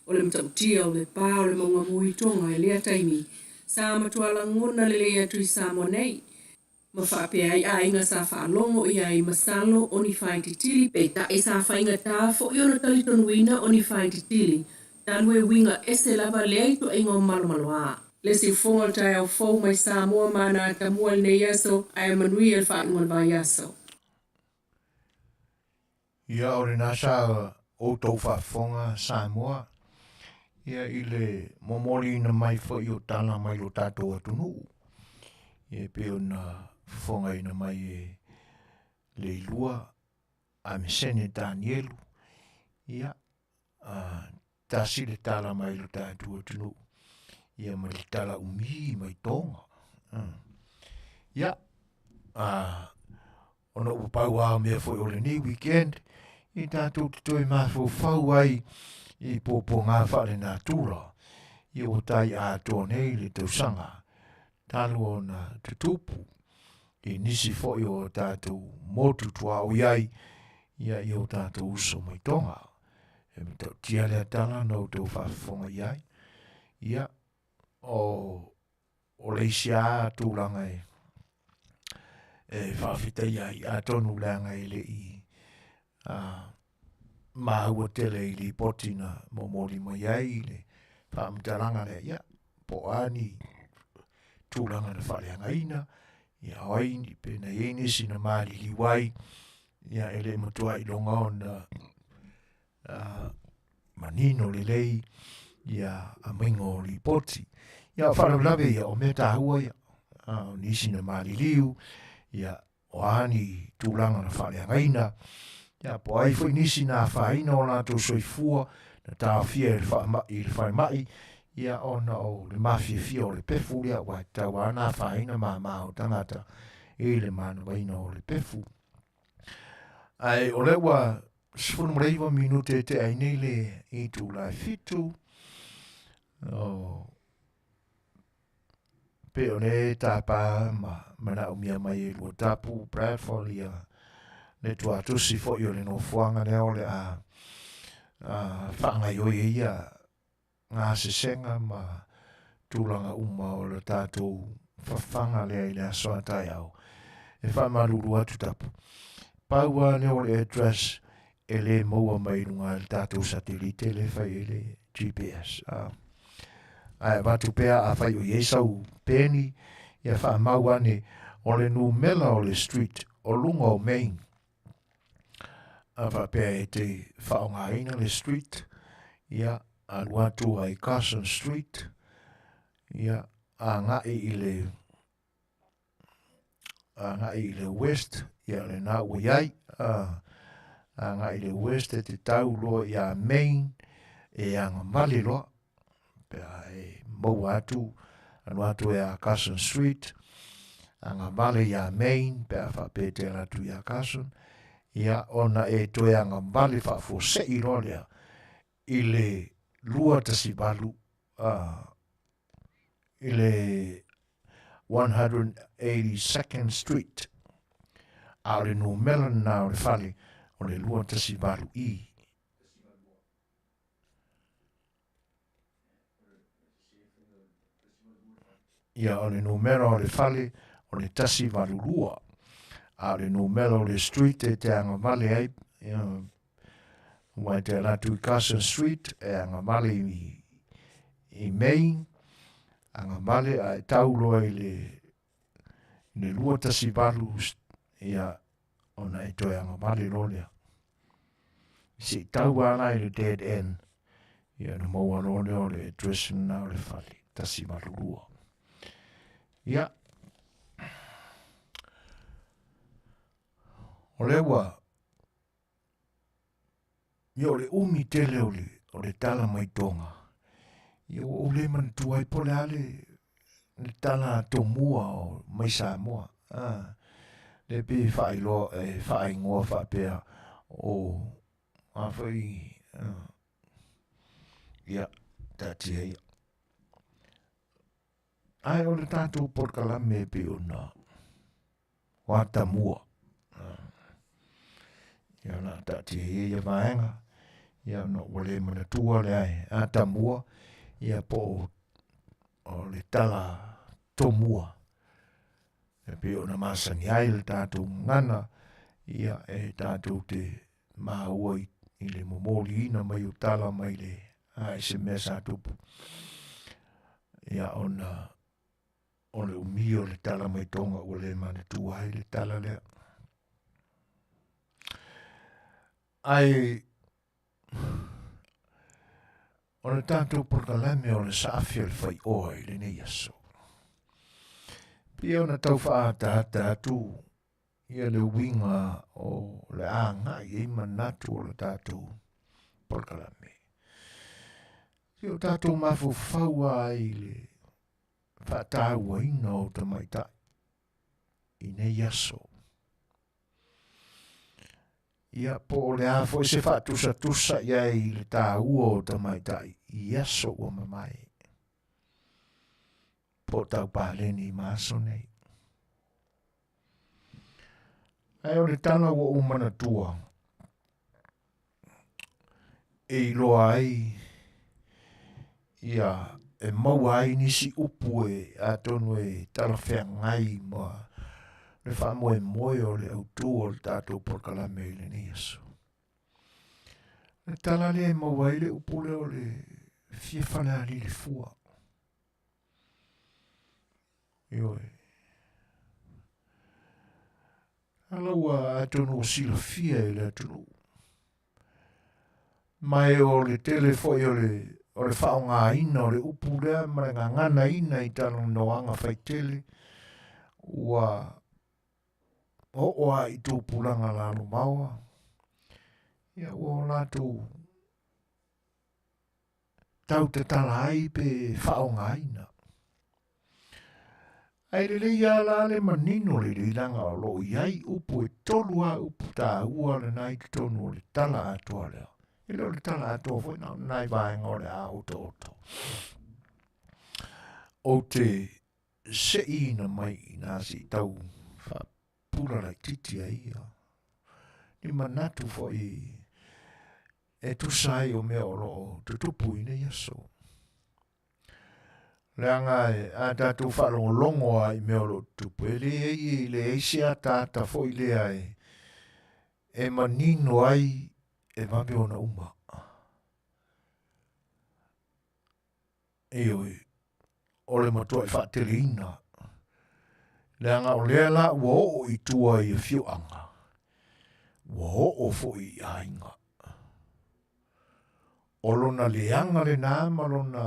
O le mtautia o le pā o le maunga mui tonga e lea taimi, sa matuala ngona le lea tui Samoa nei. Ma whaapea ai a inga sa whaalongo i ai masalo o ni whaititili, pe ta e sa whainga tā fo i ona talitonuina o ni whaititili, tanwe winga ese lava lea i to inga o malo a. Le si fonga tai au fau mai Samoa mana tamua le nei yaso, ai Manuia le whaingon vai yaso. Ia o le nasa o tau whaafonga Samoa, ia i le momori na mai fo i o tala mai lo tātou atunu. Ia pe o na fonga ina mai e le ilua a mesene Danielu. Ia tasi le tala mai lo tātou atunu. Ia mai le tala umi mai tonga. Ia ona upau a mea fo i o le ni weekend. I tātou te toi mawhau ai i pōpō ngā whare nā tūra. I o tai a tōnei le tausanga. Tālu o na tutupu. I nisi fo i o tātou motu tua o iai. Ia i o tātou uso mai tonga. E mi tau tia lea tala nau tau whaafonga iai. Ia o leisia tūlanga e. E whaafita iai a tonu langa e le i. Mahua tele i li potina momoli mai ai le whaamtalanga le ia po ani tūlanga na whaleangaina ia oaini pena iene sina mali li wai ia ele matua i longa o na manino le lei ia a maingo li poti ia whalawlawe ia o mea tāhua ia nisi na mali liu ia oani tūlanga na whaleangaina ia po ai foi nisi na whaina o nātou soifua na tāwhia i le whaimai ia ona o le mawhiawhia o le pefu ia wa tawa na whaina mā o tangata i le mana waina o le pefu. Ai o lewa sifunu mreiwa minute te aine le i tū lai fitu pe o ne tāpā mana umia mai e lua tapu Bradford ia le tua tusi fo i o le no fuanga le o le whaangai o ia ngā sesenga ma tūlanga uma o le tātou whawhanga lea i le asoa tai au. E whamaruru atu tapu. Paua ne o le address e le maua mai runga le tātou satelite le whai e le GPS. Ai watu pēr a whai o iesau pēni ia whaamaua ne o le nu mela o le street o lunga o main. A whapea e te whaongaina le street, ia a watu ai Carson Street, ia a ngai i le west, ia le nā uiai, a ngai le west e te tau loa ia main, e anga mali loa, pea e mau atu, anu atu e a Carson Street, anga mali ia main, pea whapea te atu ia Carson, ia ona e toe anga mbali whaafosei loa lea i le lua tasibalu i le 182nd Street a le no melan na o le whale o le lua tasibalu i. Ia o le numero o le fale o le tasi valulua. A le numero o le street e te anga male ai. Wai te ratu i Carson Street e anga male i Main. Anga male a e tauloa i le lua tasi valu ia ona e toi anga male lolea. Si tau ana i le dead end. Ia na maua lole o le dressing na o le fale. Tasi valulua. Ia. O le ua. Ia o le umi tele o le tala mai tonga. Ia o le man tuai po le ale le tala tomua o mai Samoa. Le pe fai ngoa fa pea o awhai ia tatia ia. Ai o le tātou porkalame pe o na wata mua. Ia na tatia ia vaenga. Ia no wale mana tua le ai. A tamua. Ia po o le tala tomua. E pe o na masani ai le tātou ngana. Ia e tātou te maua i le momoli ina mai o tala mai le SMS a tupu. Ia o le umio le tala mai tonga o le mana tua ai le tala lea. Ai o le tātou porkalame o le Afiafi A Le Fai'oa i le nei aso. Pia o na tau whaata atu ia le winga o le anga i manatu o le tātou porkalame. Ia o tātou Faafofoga'aga i le whaataua ina o tamaitai i nei aso. Ia po o le afo se whaatusa ia i le tāua o tamaitai i aso o mamai. Po tau pāleni i maaso nei. Ai o le tana o umana tua. E iloa ai ia e maua ai nisi upu e atonu e talawhea ngai ma le whamoe moe o le autu o le tātou porkalame i le ni aso. Le tala le e maua i le upu le o le fiefale ali le fua. Ioi. Alaua atonu o sila fia i le atonu. Mai o le telefoi o le whaonga ina o le upu lea, mai ngana ina i talo noanga whaitele, ua oa i tō pulanga lalo maua. Ia ua lātou tau te tala ai pe whaonga ina. Ai le ia la le manino le langa o lo iai upu e tolu a upu tā ua le nai ki tonu o le tala atua lea. Ele o le tala atua foi na nai vaenga o le a oto. O te se ina mai ina si tau wha pura lai titi a ia. Ni manatu foi e tu sai o mea o lo tutupu ina iaso. Leanga e a tatu whalongolongo ai mea o lo tupu. E le eisi a tata foi lea e manino ai e mabe ona uma. Ioi, o le matua i whaatele ina. Leanga o lea la ua o i tua i whioanga. Ua o fo i ainga. O lona leanga le nāma lona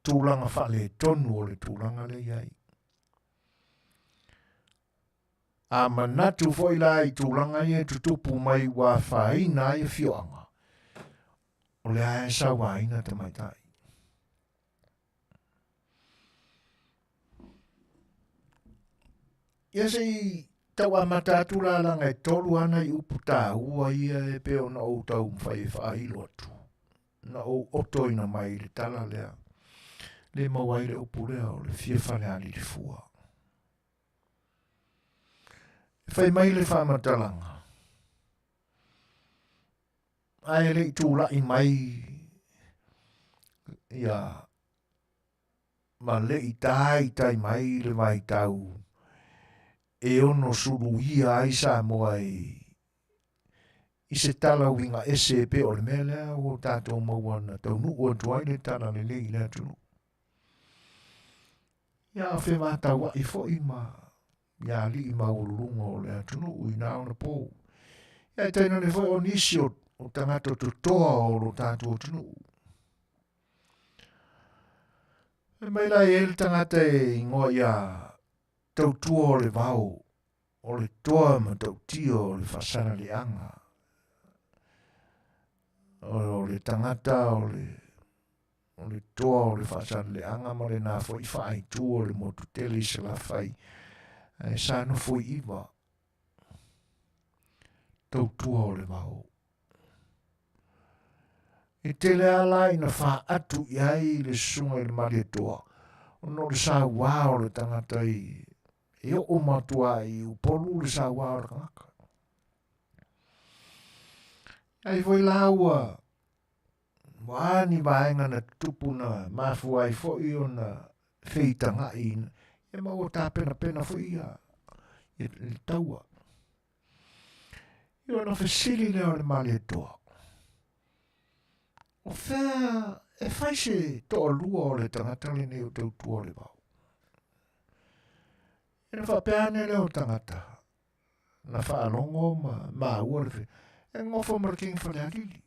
tūlanga whale tonu o le tūlanga le iai. A manatu foi la i tūlanga i e tutupu mai wa whaina i whioanga. O le ae sa waina te maitai. Ia sei tau a matatu la langa e tolu ana i upu tā ua ia e peo na o tau mwhai whailo atu. Na o otoina mai le tala lea. Le mawai le upu lea o le fiefale ali le fua. Whai mai le whamatalanga. Ai le i tūla i mai ia ma le I tai mai le vai tau e ono suru ia ai Samoa I se tala winga ese pe o le mea lea o tātou mauana tau nu o tuai le tala le lei lea tunu. Ia a whe mata wa I fo I ma ia li I maururunga o lea tunu ui nao na pō. Ia taina le fo o nisi o tangata tutoa o lo tātou tunu. E mai lai e le tangata e ingoa ia tau tua o le vau o le toa ma tau tio o le fasana le anga. O le tangata o le toa o le fasana le anga ma le nā fo I whaai tu o le motu tele se la whai. E sa no fo I iwa. Tau tua o le vau. I tele ala ina wha atu iai le sunga le mare toa. Ono le sa wā o le tangata e o matua I upolu le sa wā o le ngaka. Ai foi laua. Wani vaenga na tupuna mafu ai foi ona feitanga ina. E mau ta pena foi ia. E taua. I ona fesili leo le male toa. O fea e fai se toa lua o le tangata le ne o tau tua le vau. E na whapeane leo tangata. Na whaalongo ma ua le fe. E ngofo maraking whalea lili.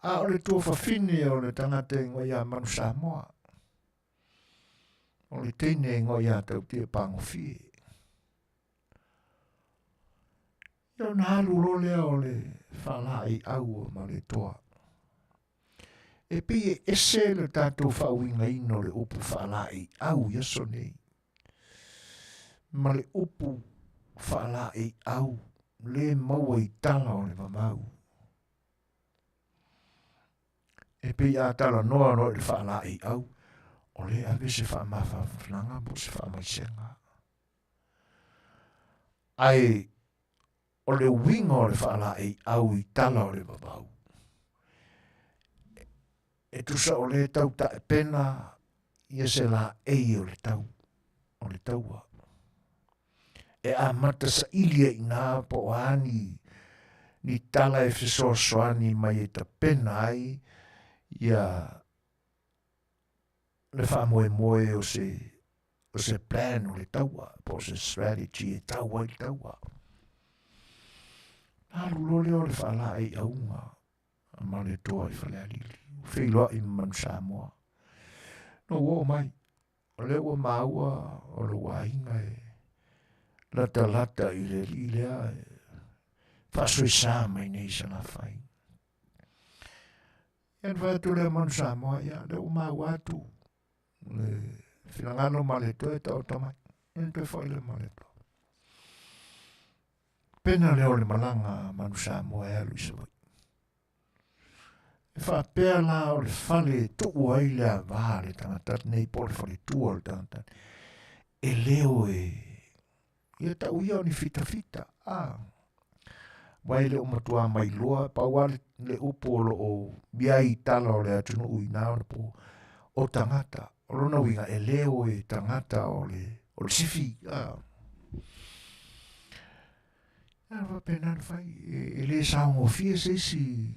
A o le tua whawhine o le tangata ingo ia manu Samoa. O le teine ingo ia tau tia pangofie. Ia na halu rolea o le whalai au ma le toa. E pi e ese le tātou whauinga ino le upu whalai au yaso nei. Ma le upu whalai au le maua I tala o le mamau. E pe a tala noa no le whalai au. O le ave se whaamafa whananga po se whaamaisenga. Ai, o le winga o le whalai au I tala o le mamau. E tusa o le tau ta e pena ia se la ei o le tau. O le taua. E a mata sa ilia ina po ani ni tala e fesoasoani mai e ta pena ai ia le whamoe o se plan o le taua po se strategy e taua I taua. Nalu lole o le whala e aunga ma le toa I whalea lili. Wheloa I Manu Samoa. No o mai. O le ua maua o le wahinga e lata I le lilea e whasoi sa mai nei sa la whai. Ian whatu le Manu Samoa ia le ua maua atu. Le whilangano ma le toa e tau tamai. Ian pe whai le ma le toa. Pena leo le malanga Manu Samoa e alu isa vai. E whapea la o le whale tuu ai le a vāle tangatat nei po le whale tua le tangatat. E leo ia tau ia o ni fita. Wai le o matua mai loa, pa wale le upo o biai tala o le atunu ui nao le po o tangata. O lona winga e leo tangata o le sifi. Wa pena fai e le saungo fie se si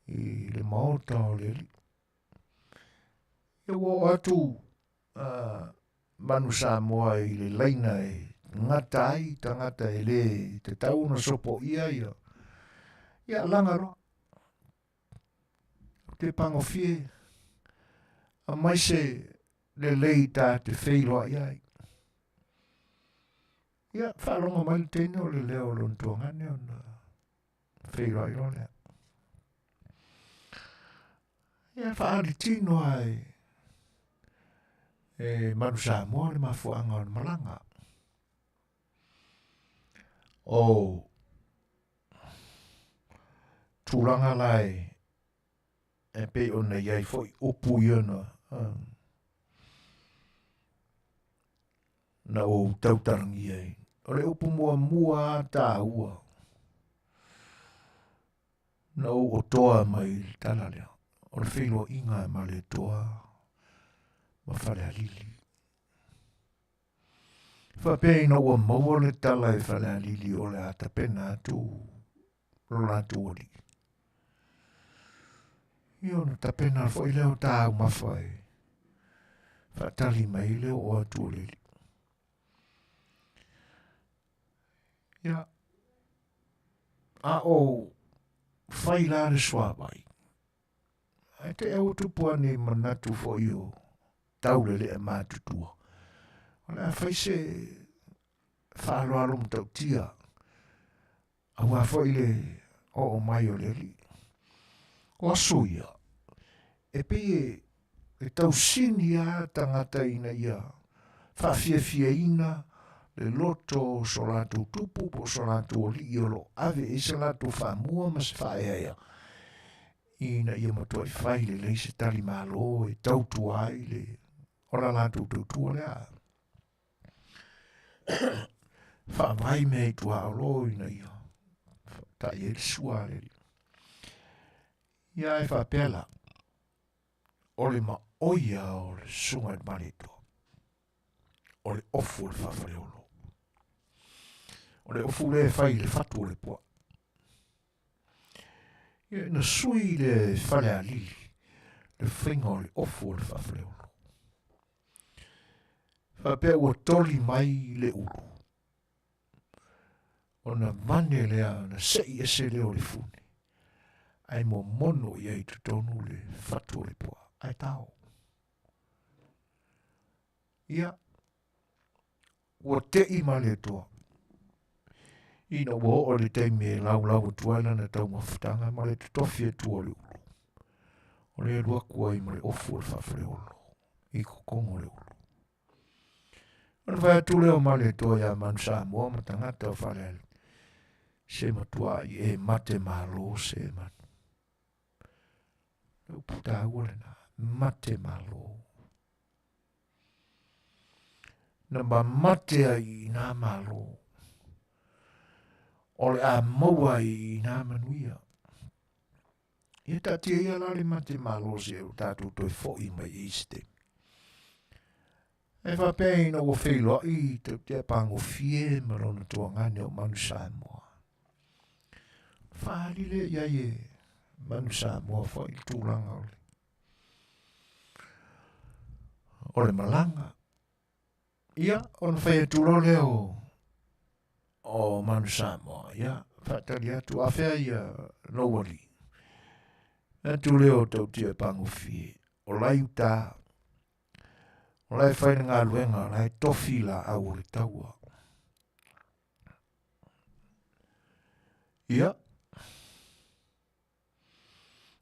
le maota o le li. E wo atu Manu Samoa I le laina ngata ai tangata e le te tau na sopo ia. Ia langa roa. Te pango fie. A mai se le leita te whailoa iai. Ia, whalonga mai tēne o le leo lontuangane o na whailoa I lolea. Ia, whaari tino ai Manu Samoa le mafuanga o le malanga. O tūranga lai e pe ona iai foi upu iana na o tautarangi ai. O le upu mua tā ua. Na o toa mai tala lea. O le whilo inga ma le toa. ma whare alili. Whapea ina ua maua le tala e whare alili o le ata pena atu rola atu oli. Io na tapena fo i leo tā umawhai. Whatali mai leo o atu olili. Ia. A o whai la le swabai. Ai te au tupua ni manatu fo i o taule le e mātutua. O le a whai se whaaloalo mtau tia. A wā fo i le o mai o le li. O asuia. E pe e tau sini a tangata ina ia. Faafia ina. Le loto so latu tupu po so latu o li iolo ave e se latu whamua mas whaeaia. Ina ia matua i whai le leise tali malo e tautu ai le ora latu tautua le a. Whaamai mei tua alo ina ia. Ta i e sua le li. Ia e whapela. O le ma oia o le sunga e mareto. O le ofu le whawhareolo. O le ofu le whai le whatu o le poa. Ia na sui le whale a lili. Le whinga o le ofu o le whawhareolo. Whapea ua toli mai le uru. O na mane lea na sei ese leo le fune. Ai mo mono i ei tutonu le whatu o le poa. Ai tau. Ia. Ua te i ma le toa. Ina ua o le teimi e lau tuaila na tau mawhitanga ma le tutofi e tua le ulu. O le rua kua i ma le ofu le whawhareolo. I kokongo le ulu. Ona vai atu leo ma le toa ia manu Samoa ma tangata o whare se matua i e mate malo se manu. Le uputa ua le na mate malo. Na ma mate ai na malo. O le a maua i nā manuia. Ia tatia ia la le mate malo se o tātou toi fo i mai iste. E whapea ina o whelo i te te pango fie marona tua ngane o Manu Samoa. Whārile ia e Manu Samoa fo i tūlanga o le. O le malanga. Ia, on whaia tūlo leo o Manu Samoa, ia, whatari atu awhea ia no wari. Atu leo tau tia pango fie, o lai uta, o lai whaina ngā luenga, o lai tofi la au le taua. Ia,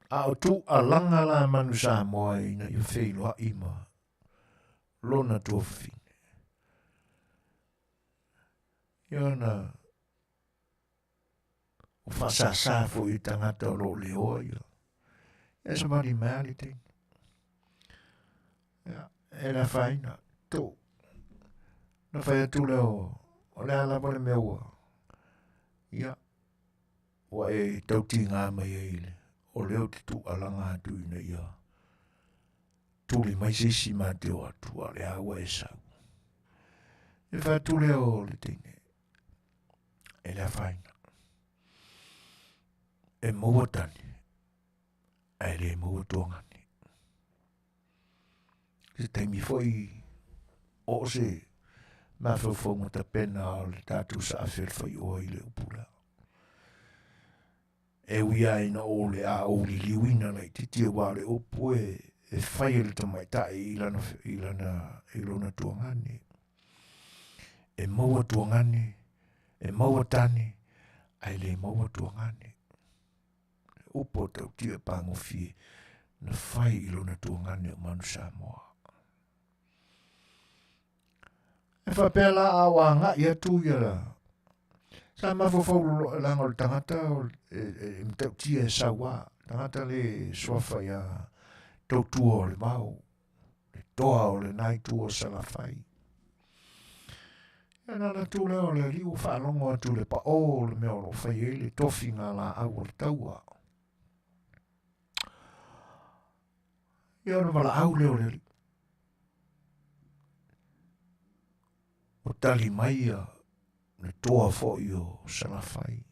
a o tu a langa la Manu Samoa ina i whailoa ima, lona tofi. Iona o whasasa fo i tangata o lo leo ia. Ia sa mari maari te. Ia, e la whaina, tō. Na whai atu leo, o le ala mole mea ua. Ia, wa e tauti ngā mai eile. O leo te tu alanga atu ina ia. Tuli mai sisi mā te o atu, a le awa e sau. E whai atu leo le teine. E la whaina. E maua tani. E le maua tuangani. Se taimi foi o se mawhauwhaunga ta pena o le tātou sa awhirwhai o i le upura. E uia ina o le a o li liwina nei titia wā le upu e whai le tamai tae ilana tuangani. E maua tuangani. E maua tani, ai le maua tuangani. Upo tau tia pango fie, na whai ilona tuangani o Manu Samoa. E whapela awa ngā ia tū ia la. Sa mawhawhau langa o le tangata, e mtau tia e sawa. Tangata le swafa ia tautua o le mau. Le toa o le nai tua o salawhai. Nā tū leo le liu whaalongo atu le pa o le mea o lo whai e le tofi ngā la au o le taua. Ia ona wala au leo le li. o tali mai le toa fo o salafai.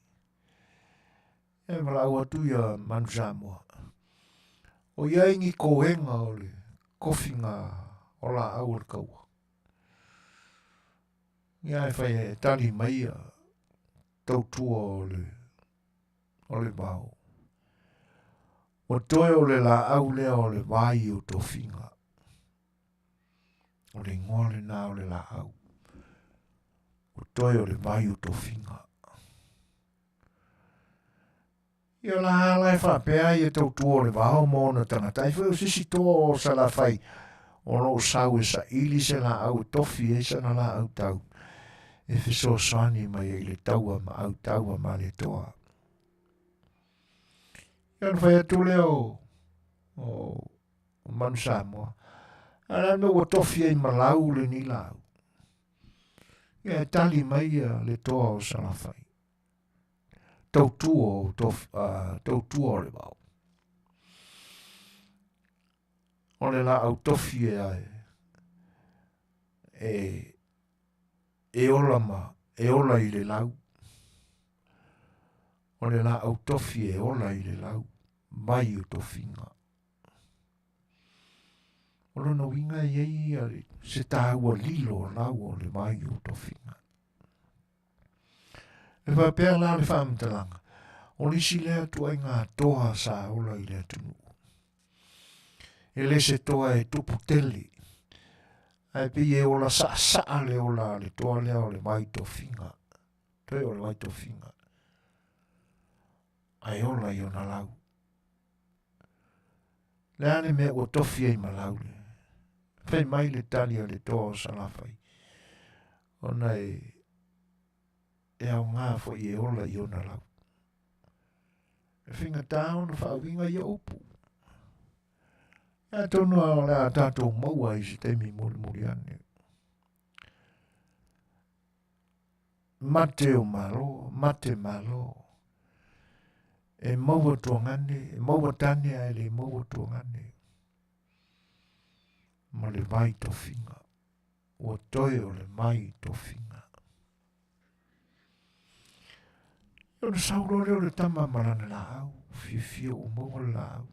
E malau atu ia Manu Samoa. O ia ingi kohenga o le kofinga o la au le kaua. Ia e fai e tali mai tautua o le vau. O toe o le la au lea o le vai o tofinga. O le ingoa le nā o le la au. O toe o le vai o tofinga. Ia la hala e whapea i e tautua o le vau mo na tangata. I whai o sisi toa o sa la fai. O lo sau e sa ili se la au tofi e sa na la au tau. E fiso soani mai e le taua ma au taua ma le toa. Ia na whai atu leo o Manu Samoa. Ala no o tofi e malau le ni lau. Ia tali mai le toa o sa la fai. Tautua o le vau. O le la au tofi e ai. E ola i le lau. O le la au tofi e ola i le lau. Mai o tofinga. O lona winga i ei se tāua lilo o lau o le mai o tofinga. E whapea la le whamtalanga. O lisi lea tua i ngā toa sa ola i lea tunu. E le se toa e tupu tele. Ai pi e ola sa le ola le toa lea o le mai tofinga. Toi o le mai tofinga. Ai ola i ona lau. Le ane me o tofi e malau le. Fai mai le tali o le toa o salafai. Ona e au ngā fo i e ola i ona lau. E whinga tāo na whawinga i opu. Ia tonu a le a tātou maua i se temi muri ane. Mate o malo, mate malo. E maua tuangane, e maua tane a le maua tuangane. Ma le mai tofinga. Ua toe o le mai tofinga. Ia na sauro leo le tama marana la au. Fifio o maua la au.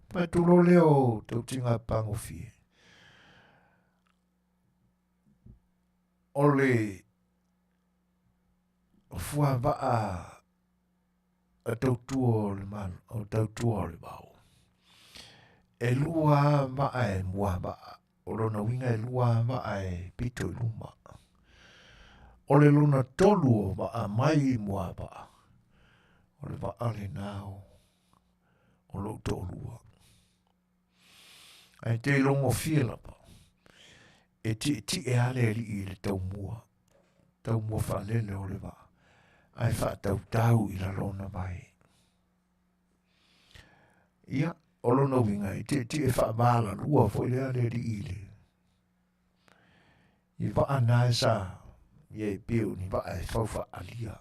Pai tulo leo tau tinga pango fie. O le fua vaa a tau tua o le man, o tau tua o le vau. E lua vaa e mua vaa. O lona winga e lua vaa e pito i luma. O le luna tolu o vaa mai mua vaa. O le vaa le nao. O lo tolua. Ai te longo fiela pa. E ti e ale li i le tau mua. Tau mua whalele o le vaa. Ai wha tau i la lona vai. Ia, o lona winga i ti e wha bala lua fo i le ale li i le. I vaa nae sa, i e piu ni vaa e whauwha alia.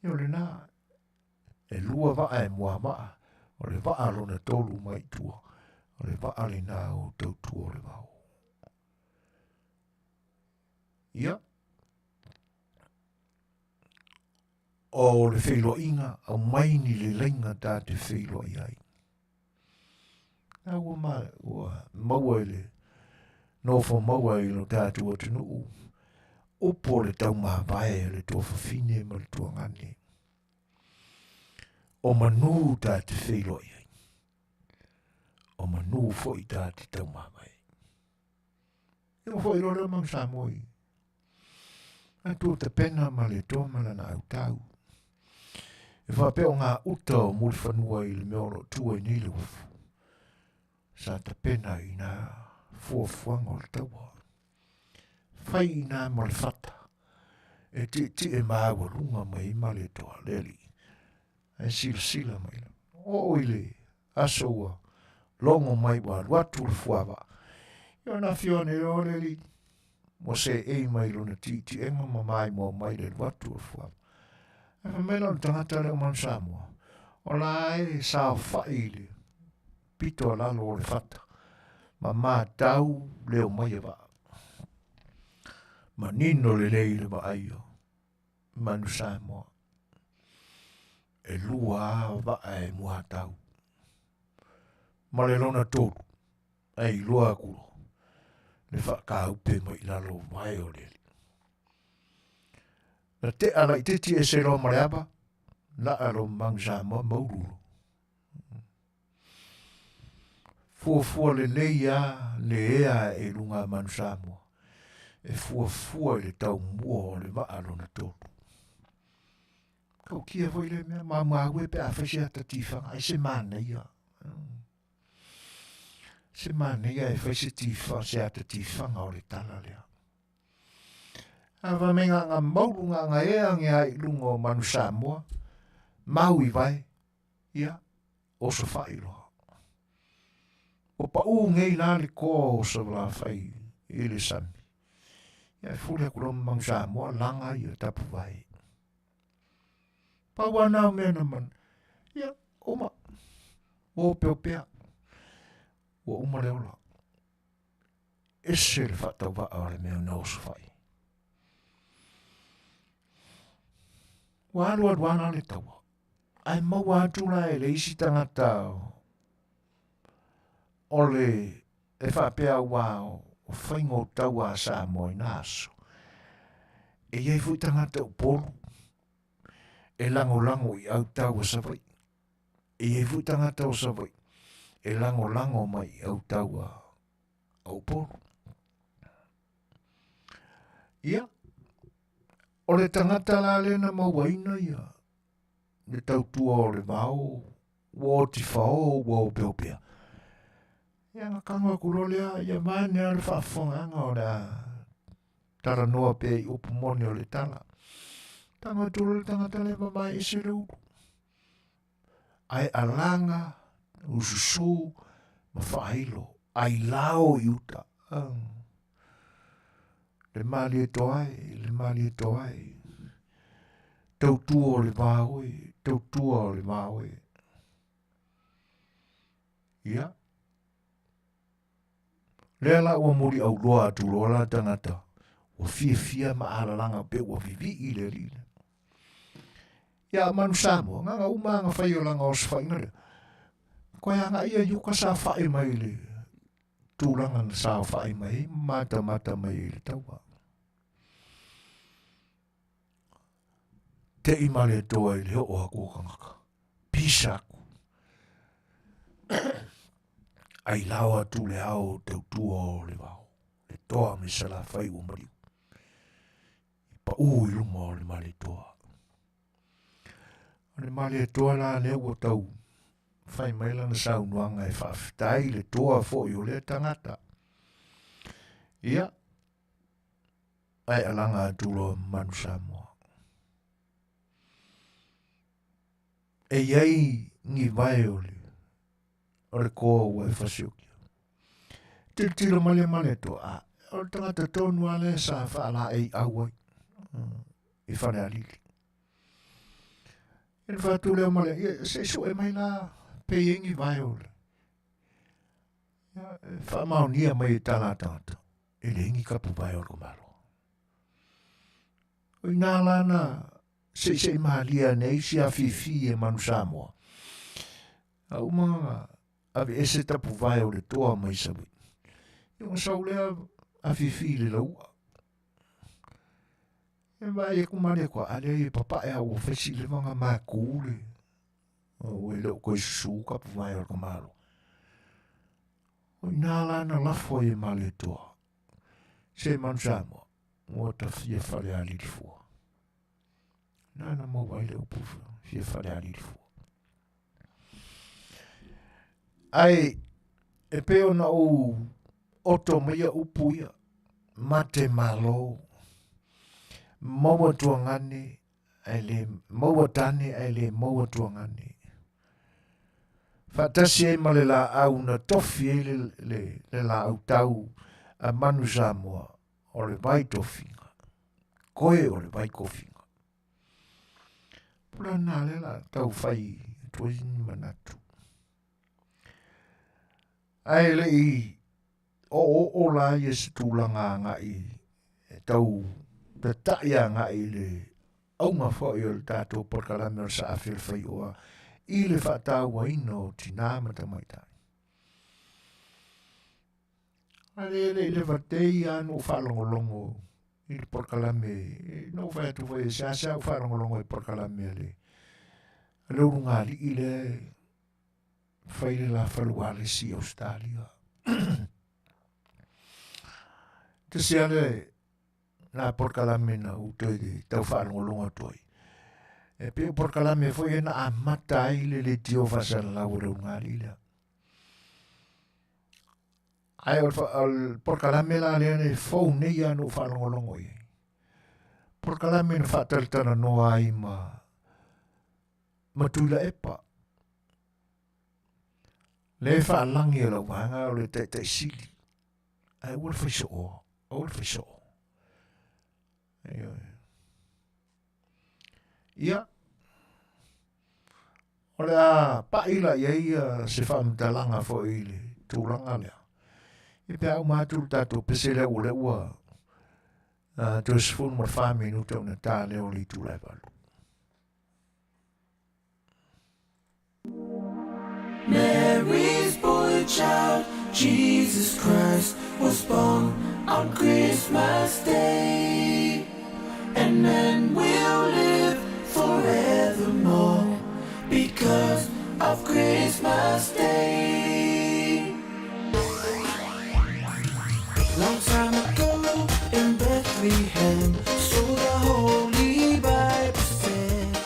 Ia o le nā, e lua vaa e mua vaa. O le vaa lona tolu mai tua. O le vaa le nā o tau tua o le vau. Ia. O le whailo inga, au mai ni le lenga tā te whailo i ai. Nā ua maua le, no fo maua i lo tātua tunu u. Upo le tau maa vae le tua whawhine ma le tua ngane. O manu tā te whailo i ai. O manu fo i tā te tau maa vae. Eo fo i lo leo mang Samoi. Atu te pena ma le toa ma lana au tau. E whapeo ngā uta o muri whanua i le meono tua i nile ufu. Sa te pena i nā fuafuanga o le taua. Whai i nā ma le whata. E ti e māua runga mai ma le toa leli. E sila mai la. O i le asoa longo mai wa watu le fuava. Io na fione o leli. Mo se e mai lona ti enga ma mai mo mai le watu le fuava. E whamela o tangata leo Manu Samoa. O la e sao whaile. Pito lalo o le whata. Ma mā tau leo mai e wa. Manino le lei le maaio. Manu Samoa. E lua va e mua tau. Ma le lona tōru. Ei lua kulo. Le whakaupe mo i lalo mai o le. Na te ala i titi e se lo mareaba. La alo Manu Samoa maururu. Fua le leia le ea e lunga Manu Samoa. E fua le tau mua o le alo na tōru. Kau kia foi le mea maue pe a whaisi ata tifanga. Ai se mana ia. Se mana ia e whaisi tifanga se ata tifanga o le tala lea. Awa menga ngā maurunga ngā ea ngā i lunga o Manu Samoa. Mau i vai. Ia. O sa whairoa. O pa ngei la le koa o sa wala whai. I le sami. Ia e fule kuro Manu Samoa langa i o tapu vai. Pawana mena man. Ia, oma. O peopea. O uma leola. Ese le whatau wa aore mea na osu whai. Wālua duana le taua. Ai maua atula e le isi tangata o le e whapea wao o whaingo taua sa moi naso. E iei fui tangata o polu. E lango i au tau o savai. E fu tangata o savai. E lango mai au tau au poro. Ia. O le tangata la lena mawaina ia. Le tau tua o le vau. Wo ti whao wo peopea. Ia nga kanga kurolea. Ia mane a le Faafofoga'aga o le tara noa pe i upumoni o le tala. Tanga tūrele tangata le mamai ese le uru. Ai alanga, ususu, ma whailo. Ai lao i uta. Le mali e toai. Tautua o le maoi. Ia. Le ala ua muri au loa atu loa tangata. Ua fia ma alalanga pe ua vivi i le rina. Ia Manu Samoa, nganga umanga whai o langa o sawhainga rea. Koe anga ia yuka sa whai mai le. Tūlanga na sa whai mai, mata mai le taua. Te imale toa i le ho a kōkangaka. Pisaku. Ai lawa tu le au tau tua o le wau. Le toa me sala whai o mariu. Pa i luma o le male toa. Le male toa la le ua tau. Whai maila na saunuanga e whaafitai le toa fo i o le tangata. Ia. Ai alanga atulo Manu Samoa. E iei ngi vai o le. O le koa ua e whasiokia. Tira male toa. O le tangata tonu ale sa whaala ei awai. I whare alili. E whatu leo male, se so e mai la pe ingi vai ole. Whamau nia mai e tala tangata. E le ingi kapu vai ole kumaro. O i nā lana se mahalia nei si Afiafi e Manu Samoa. A umanga ave ese tapu vai ole toa mai sabi. Iunga saulea Afiafi le laua. E vai e kumare kwa ale e papa e au fesi le manga makule. O e leo koe suka pu vai o kamaro. O inala na lafo e male toa. Se Manu Samoa. O ta fia fale a lirifua. Nana mo vai leo pufa. Fia fale a lirifua. Ai e peo na o oto mea upuia. Mate malo. Maua tuangani, maua tani, maua tuangani. Fatasi e male la au na tofi e le la au tau a Manu Samoa o le vai tofinga. Koe o le vai kofinga. Pula nā le la tau fai tuazini manatu. Ai le i o la i e se tūlanga nga i tau te taia nga i le aunga fo i o le tātou porkalame o sa A Le Fai'oa i le whaataua ino tina matamaitai. Ale le vatei anu whalongolongo i le porkalame, no whai atu whai sa whalongolongo i porkalame ale. Ale urunga li i le whai le la whaluale si Australia. Te se ale na porkalame na utoi de tau whalongolongo toi. E pe porkalame foi na amata i le tio whasala lau urunga li le. Ai al porkalame la le ne fou nei anu whalongolongo i. Porkalame na whataltana noa ai ma tuila epa. Le whaalangi e lau wanga o le te sili. Ai ua le whaisoa. O le whaisoa. Ia. O le a paila iei se whaamtalanga fo i le tūranga lea. I pe au māturu tātou pesele o le ua to sifunu ma whāmi nu tau na tā leo li tūlai walu. Mary's boy child, Jesus Christ, was born on Christmas Day. And men will live forevermore because of Christmas Day. Long time ago in Bethlehem, so the Holy Bible said,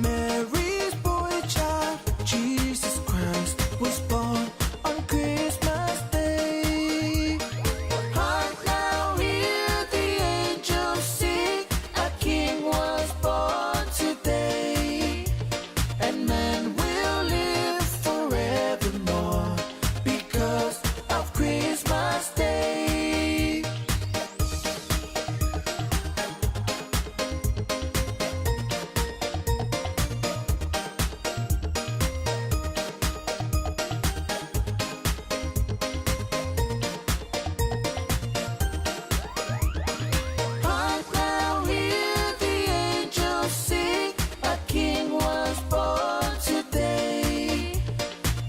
Mary's boy child, Jesus Christ, was born on Christmas Day. Hark now, hear the angels sing, a king was born today. And men will live forevermore because of Christmas Day. Hark now, hear the angels sing, a king was born today.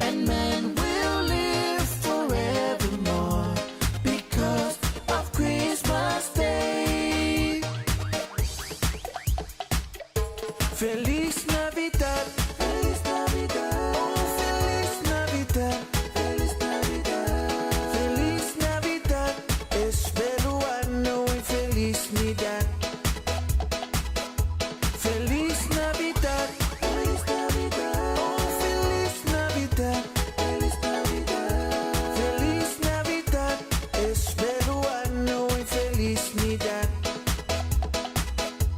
And men will live forevermore because of Christmas Day. Feliz Navidad, Feliz Navidad, oh Feliz Navidad, Feliz Navidad, Feliz Navidad, espero ano y Feliz Navidad. Feliz Navidad, Feliz Navidad, oh Feliz Navidad, Feliz Navidad, Feliz Navidad, espero ano y Feliz Navidad.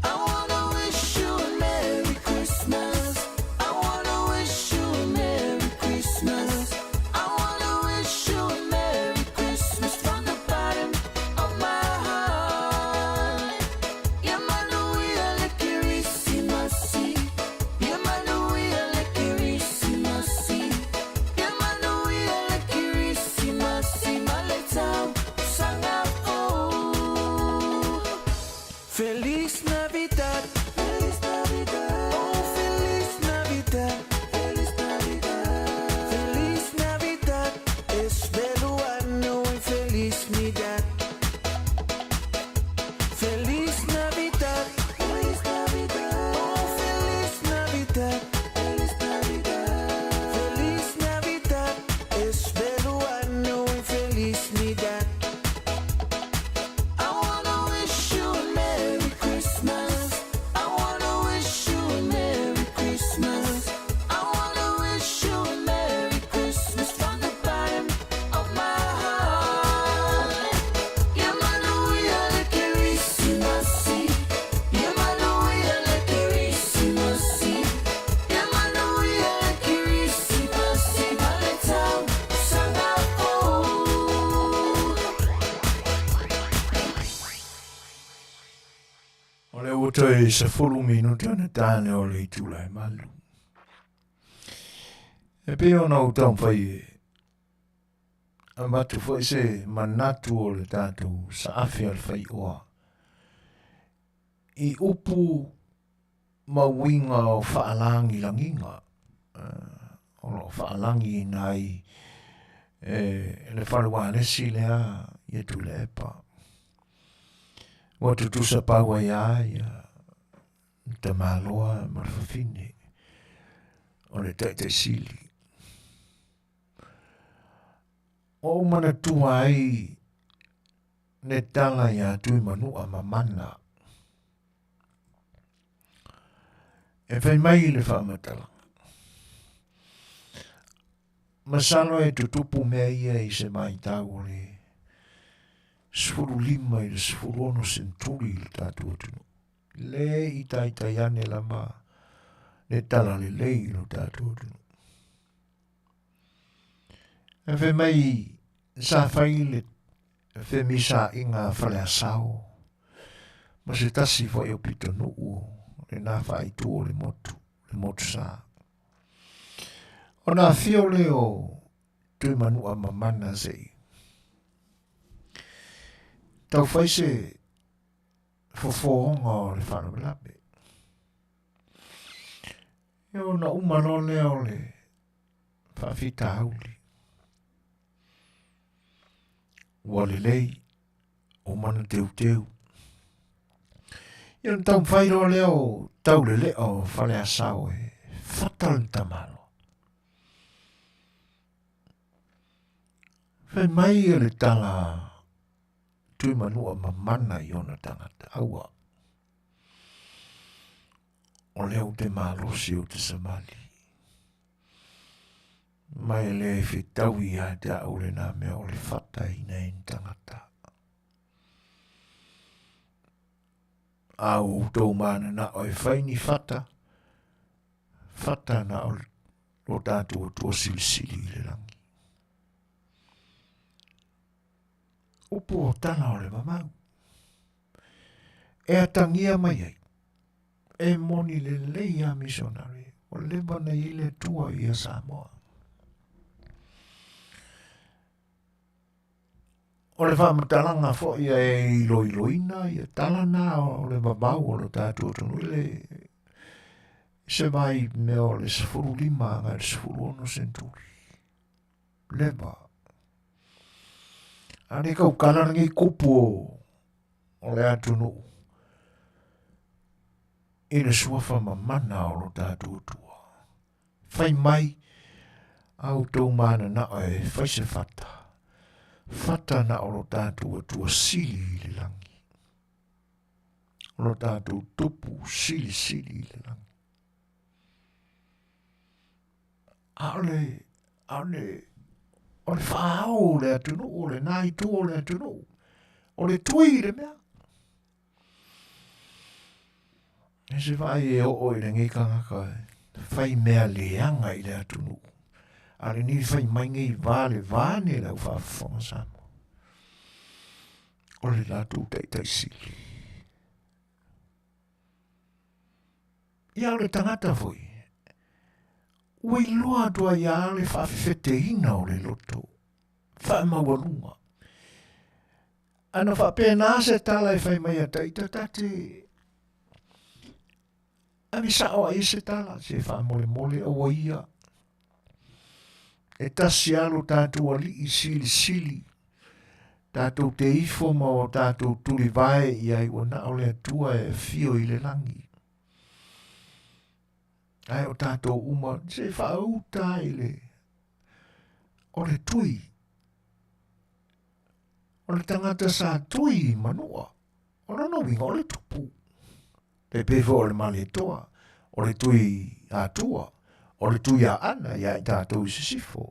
I wanna wish you a Merry Christmas. I wanna wish you a Merry Christmas. I wanna wish you a Merry Christmas from the bottom of my heart. Yeah, Manuia, le Christmas. Yeah, Manuia, le Christmas. Yeah, Manuia, le Christmas. Maletao, sanga oh. Feliz Navidad, Feliz Navidad, oh Feliz Navidad, Feliz Navidad, Feliz Navidad, espero ano y Feliz Navidad. Feliz Navidad, Feliz Navidad, oh Feliz Navidad, Feliz Navidad, Feliz Navidad, espero ano y Feliz Navidad. I wanna wish you a Merry Christmas. I wanna wish you a Merry Christmas. I wanna wish you a Merry Christmas from the bottom of my heart. Yeah, Manuia, le Christmas. Yeah, Manuia, le Christmas. Yeah, Manuia, le Christmas. Maletao, sanga oh. O le utoi se fulu minuti ana tāne o le itulai malu. E pe ona utau whai Matu foi se manatu o le tātou sa afi a le Fai'oa. I upu mawinga o whaalangi langinga. O lo whaalangi nai le whaluanesi lea i tu le epa. Watu tu sa paua ia te maloa marfafine. O le te sili. O mana tua ai ne tala ia tui manua mamana. E whai mai le whaamatala. Masalo e tutupu mea ia i se mai tau le sfuru lima i le sfuru ono senturi i le tatu atunu. Le i taitaiane lama le tala le lei i lo tatu atunu. E whai mai sa whai le whai misa inga whale asao. Ma se tasi whai o pito nuu le nā whai tuo le motu sa. O nā whio leo tui manua mamana zei. Tau whai se fofoonga o le whanawelape. Eo na umano leo le whawhita hauli. Wale lei o mana teu. Eo tau whairo leo tau le leo whale asao e whatalan tamalo. Whai mai e le tala tui manua mamana i ona tangata aua. O leo te malosi o te samali. Mai le whitaui a te au le nā mea o le whata i nei tangata. Au tau mana na o e whaini whata. Whata na o tātua tua silisili i le rangi. Upo o tana o le mamau. E atangia mai ai. E moni le leia missionary. O leba na i le tua i a Samoa. O le whamatalanga fo ia e iloiloina, ia talana o le babau o le tātua tonu le se mai me o le sifuru lima ngai le sifuru ono senturi. Leba. Ane kau kalangi kupu o le atunu. I le suafa mamana o lo tātua tua. Whai mai au tau mana na e whaise whata. Whata na o lo tātua tua sili i le langi. O lo tātua tupu sili i le langi. O le whaao le atunu, o le nai tu o le atunu. O le tui le mea. E se vai e o i le ngikanga kai. Whai mea leanga i le atunu. Ale ni whai mainga i vāne lau whaafonga Samoa. O le lātou teitai sili. Ia le tangata foi. Ui loa tua ia le whaafeteina o le loto. Whaamawalunga. Ana whaapena se tala e whai mai a taita tate. Ami sao a se tala se whaamole o ia. E tasi alo tātou ali i sili. Tātou te ifo ma o tātou tuli vai i ai o na o le atua e fio i le langi. Ai o tātou uma se whauta i le. O le tui. O le tangata sa tui manua. O le winga o le tupu. Pe pefo o le male toa. O le tui atua. O le tui a ana ia i tātou sisifo.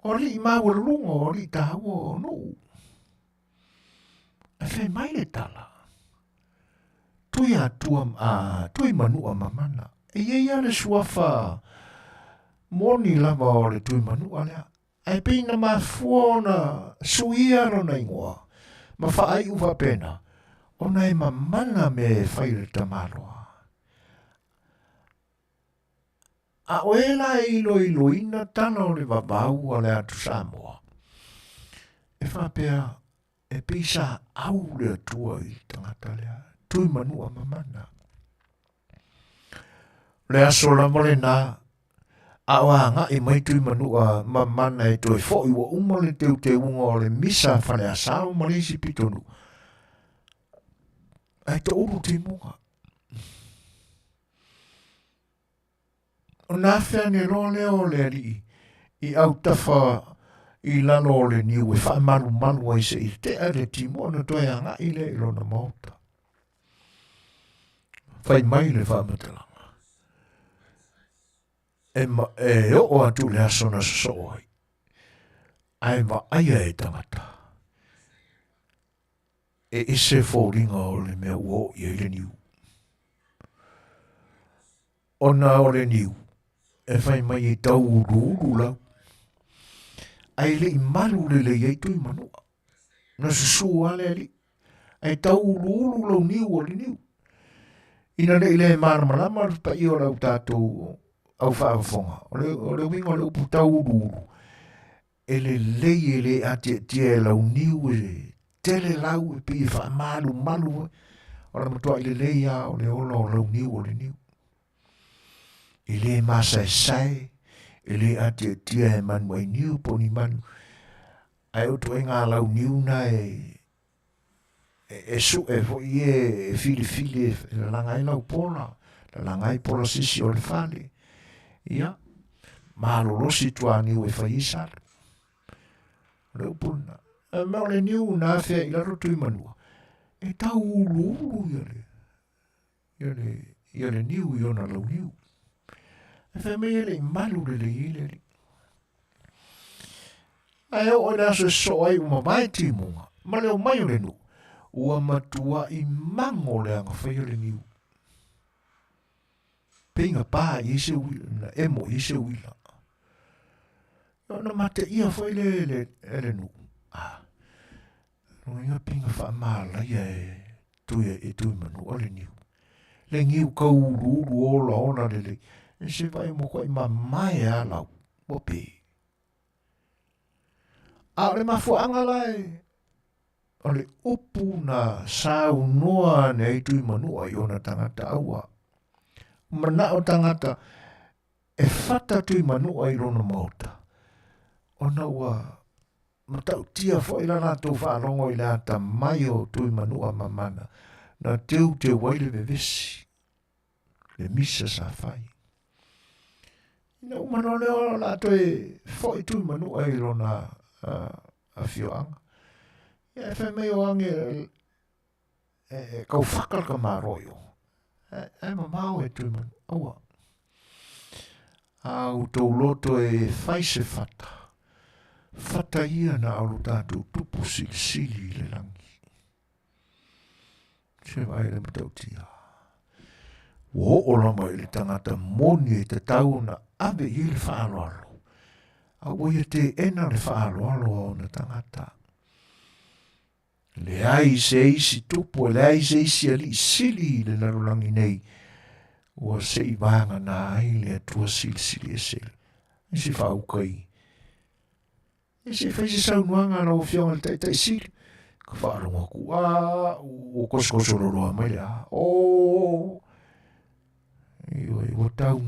O li mawalunga o li tāua o no. E whai mai le tala. Tui tui manua mamana. E ia le suafa moni lava o le tui manua lea. E pina mafuona suia no na ingoa. Ma whaai uwa pena. O nei mamana me whai le tamaloa. A oela iloina tana o le vavau o le atu Samoa. E whapea e pisa au le atua i tangata lea. Tui manua mamana. Le aso la mole na a wanga i mai tui manua mamana e toi fo i wa uma le teu te unga o le misa whale asao malisi pitonu. Ai to uru te munga. O nā whea ne roa leo le ali i au tawha i lano o le niu e wha maru maru ai se i te are timo na toi anga i le ilona mauta. Whai mai le wha matalanga. E o atu le asona soai. Ai wa aia e tangata. E ise fōringa o le mea uo i le niu. Ona o le niu. E whai mai e tau uru lau. Ai le i maru le le iei tui manua. Na susua le ali. Ai tau uru lau niu o le niu. Ina le i le maramalama pa i o lau tātou au whaafonga. O le wingo le upu tau uru. E le lei e le ate tia e lau niu e tele lau e pi e wha malu malu. O le matua i le lei a o le ola o lau niu o le niu. I le masa e sai. I le ate tia e manu ai niu po ni manu. Ai o tu e ngā lau niu na e su e fo i e fili e langai lau pola. Langai pola sisi o le fale. Ia. Malo losi tua niu e whai isar. Le upuna. Meo le niu na fea i laro tui manua. E tau ulu i le. I le niu i ona lau niu. E whai mea le malu le i le. Ai o ina so so ai uma mai timunga. Ma leo mai o le nu. Ua matua i mango le anga whai o le niu. Pinga pā i se wila, emo i se wila. Ona mate ia whai le nu. No inga pinga wha mala ia e tui manu o le niu. Le ngiu ka uru ola ona le. E se vai mo koi ma mai a lau. Mope. A le mafu angalai. O le upu na sau noa ne tui manu a iona tangata aua. Mana o tangata e whata tui manu a irona mauta. Ona ua matau tia fo ila na tau whaarongo i le ata mai o tui manu a mamana. Na teu te waile vevesi. Le misa sa whai. Ina umano leo la toi fo i tui manu a irona Afiafi. Ia e whai mei o ange kau whakar ka maroio. E mamau e tui manu. Aua. Au tau loto e whai se whata. Whata ia na alu tātou tupu sili le langi. Se vai le matau tia. Wo o lama i le tangata moni e te tau na ave i le whaaloalo. Awa ia te ena le whaaloalo o na tangata. Le ai se isi tupu, le ai se isi ali sili le narulangi nei. Ua se i vanga na ai le atua sili e sili. E se whaukai. E se whai se saunuanga na o fionga le tai sili. Ka whaaronga ku o koskoso roa mai le a. Ioi, o tau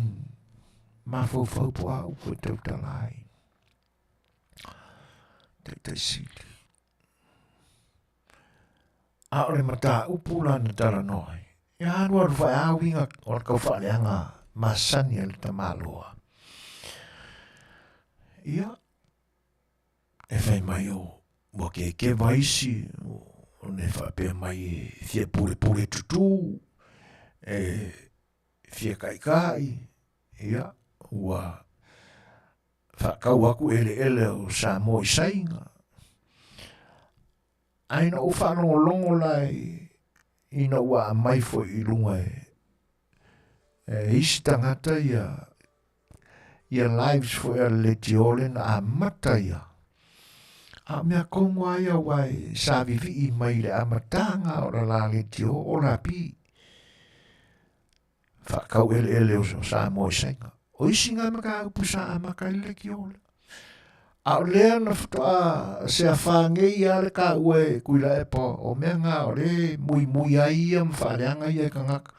mawhau po a upo tau talai. Tai sili. A ore mata upula na tara noi. Ia hanua ruwhai awinga o la kau whaaleanga masani al tamaloa. Ia. E whai mai o. Wa ke vaisi. O ne whapea mai fie pure tutu. Fie kai. Ia. Ua. Whakau aku ele o Samoa i sainga. Aina o whanongo longo lai ina ua mai fo i lunga isi tangata ia lives fo ia le tiole na a mata ia. A mea kongwa ia wai sa vivi i mai le amatanga o la le tio o la pi. Whakau ele o Samoa i sainga. o isi ngā maka upusa a maka ile ki ole. A o lea na whatoa se a whāngei a le ka ue kuila e po o mea ngā o le mui a ia mwhareanga ia ka ngaka.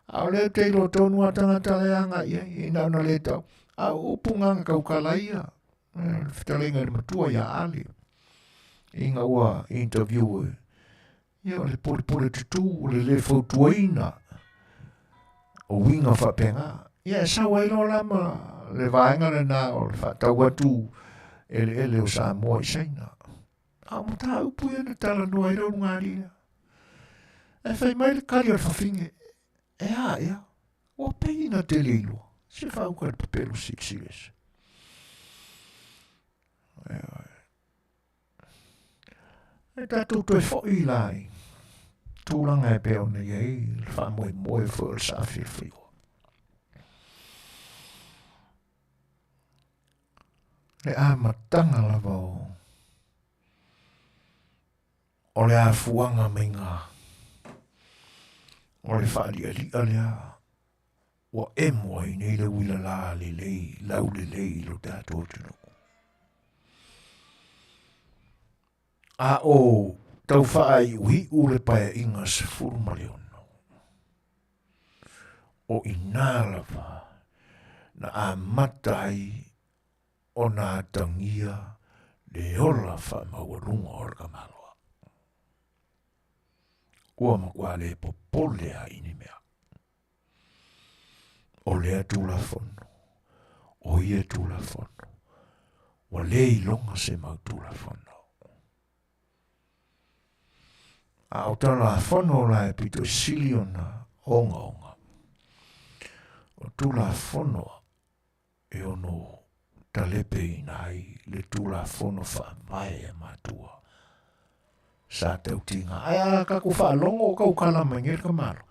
A o lea te ilo tonu a tangata leanga ia i nao na le tau. A upunganga kaukala ia. Fetalaiga le matua ia ali. Inga ua interview e. Ia o le pole tutu, le fautuaina. O winga whapenga. Ia e sawa ilo lama le vaenga le nā o le whatau atu ele o Samoa i saina. A mata upu ia na tala noa i rau ngā ria. E whai mai le kari ar whawhinge. E a ia. O pei na te leilo. Se whauka le papelo siksiles. E tātou toi fōi lai. Tūranga e peo na iei. Le whamoe moe fōl sa Afiafi. Le a matanga lava o le a fuanga me ngā o le whaalialia lea wa e moe nei le wila la le lei lau le lei lo tātou tino a o tau whaai ui u le pae inga se furu maleono o ina lava na a matai o nā tangia le ola wha mawarunga o raka maloa. Ua makua le popole a ini mea. O lea tūla fono. O ia tūla fono. Wa le ilonga se mau tūla fono. A o tala fono la e pito sili o na onga onga. O tūla fono e ono talepe inai le tūla fono wha mai e matua. Sa tau tinga. Ai ka ku wha longo o kau kala mangir ka maro.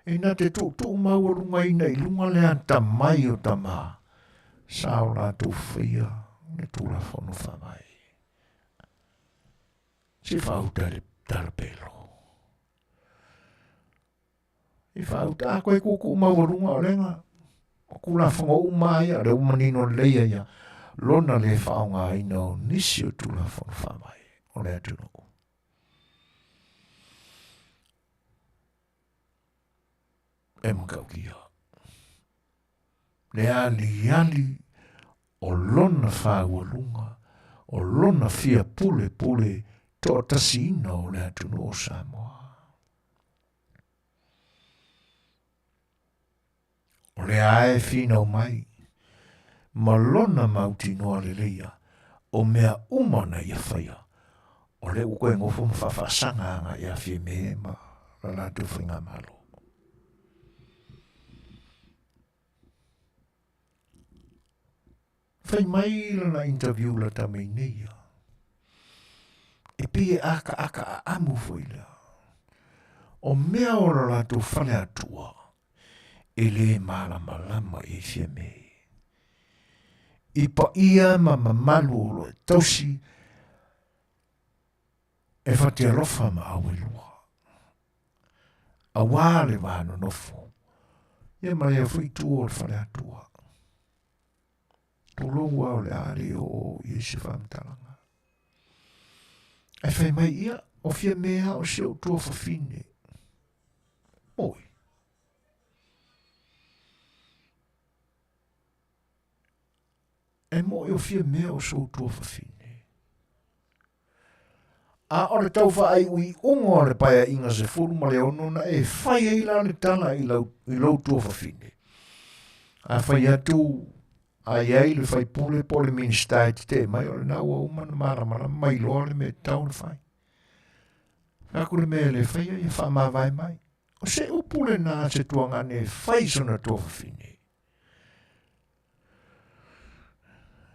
E na te tū maurunga ina i lunga lea ta mai o ta maa. Sa o la tū whia le tūla fono wha mai. Si whau tarapelo. I whau ta koe kuku maurunga o lenga. Kula whanga umai a re umanino leia ia. Lona le whaonga ina o nisi o tūla fono wha mai. O lea tūno. E makau kia. Le ali o lona whāualunga, o lona fia pule tō tasi ina o lea tūno o Samoa. O le ae whina o mai, ma lona mauti noa le leia, o mea umana ia whaia, o le ukoe ngofo mwhawhasanga anga ia whie mehema, la la tu whinga malo. Whai mai lana interview la ta mei neia. E pie aka a amu whoila. O mea ora la tu whale atua. E le malama e whia mei. I pa ia ma malu olo e tausi. E whati alofa ma awe lua. A wale wano nofo. Ia mai e whuitu o le whale atua. Tolonga o le are o Iesi whamtalanga. E whai mai ia, o whia mea o se o tua whawhine. Moi. E moi o whia mea o se o tua whawhine. A o le tau whaai ui ungo o le paia inga se furu ma le ono na e whai eila le tala i lau tua whawhine. A whai atu ai ai le fai pule po le ministai te mai o le na ua umana maramara mai loa le me tau le fai. Aku le me le fai ia wha mawai mai. O se upule na se tuanga ne fai sona tua whawhine.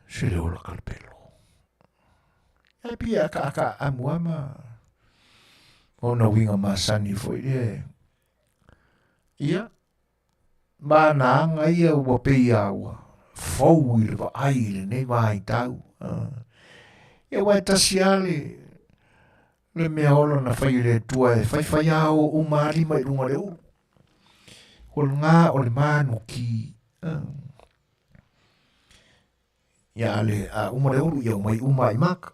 Se le ola kalpelo. E pia aka amuama. O na winga masani foi le. Ia. Ma na anga ia ua pei aua. Fau i le wa ai le nei mai tau. E wai tasiale le mea ola na whai le tua e whai au o maari mai runga le uru. O le ngā o le mānu ki. Ia le a umare uru ia umai umai maka.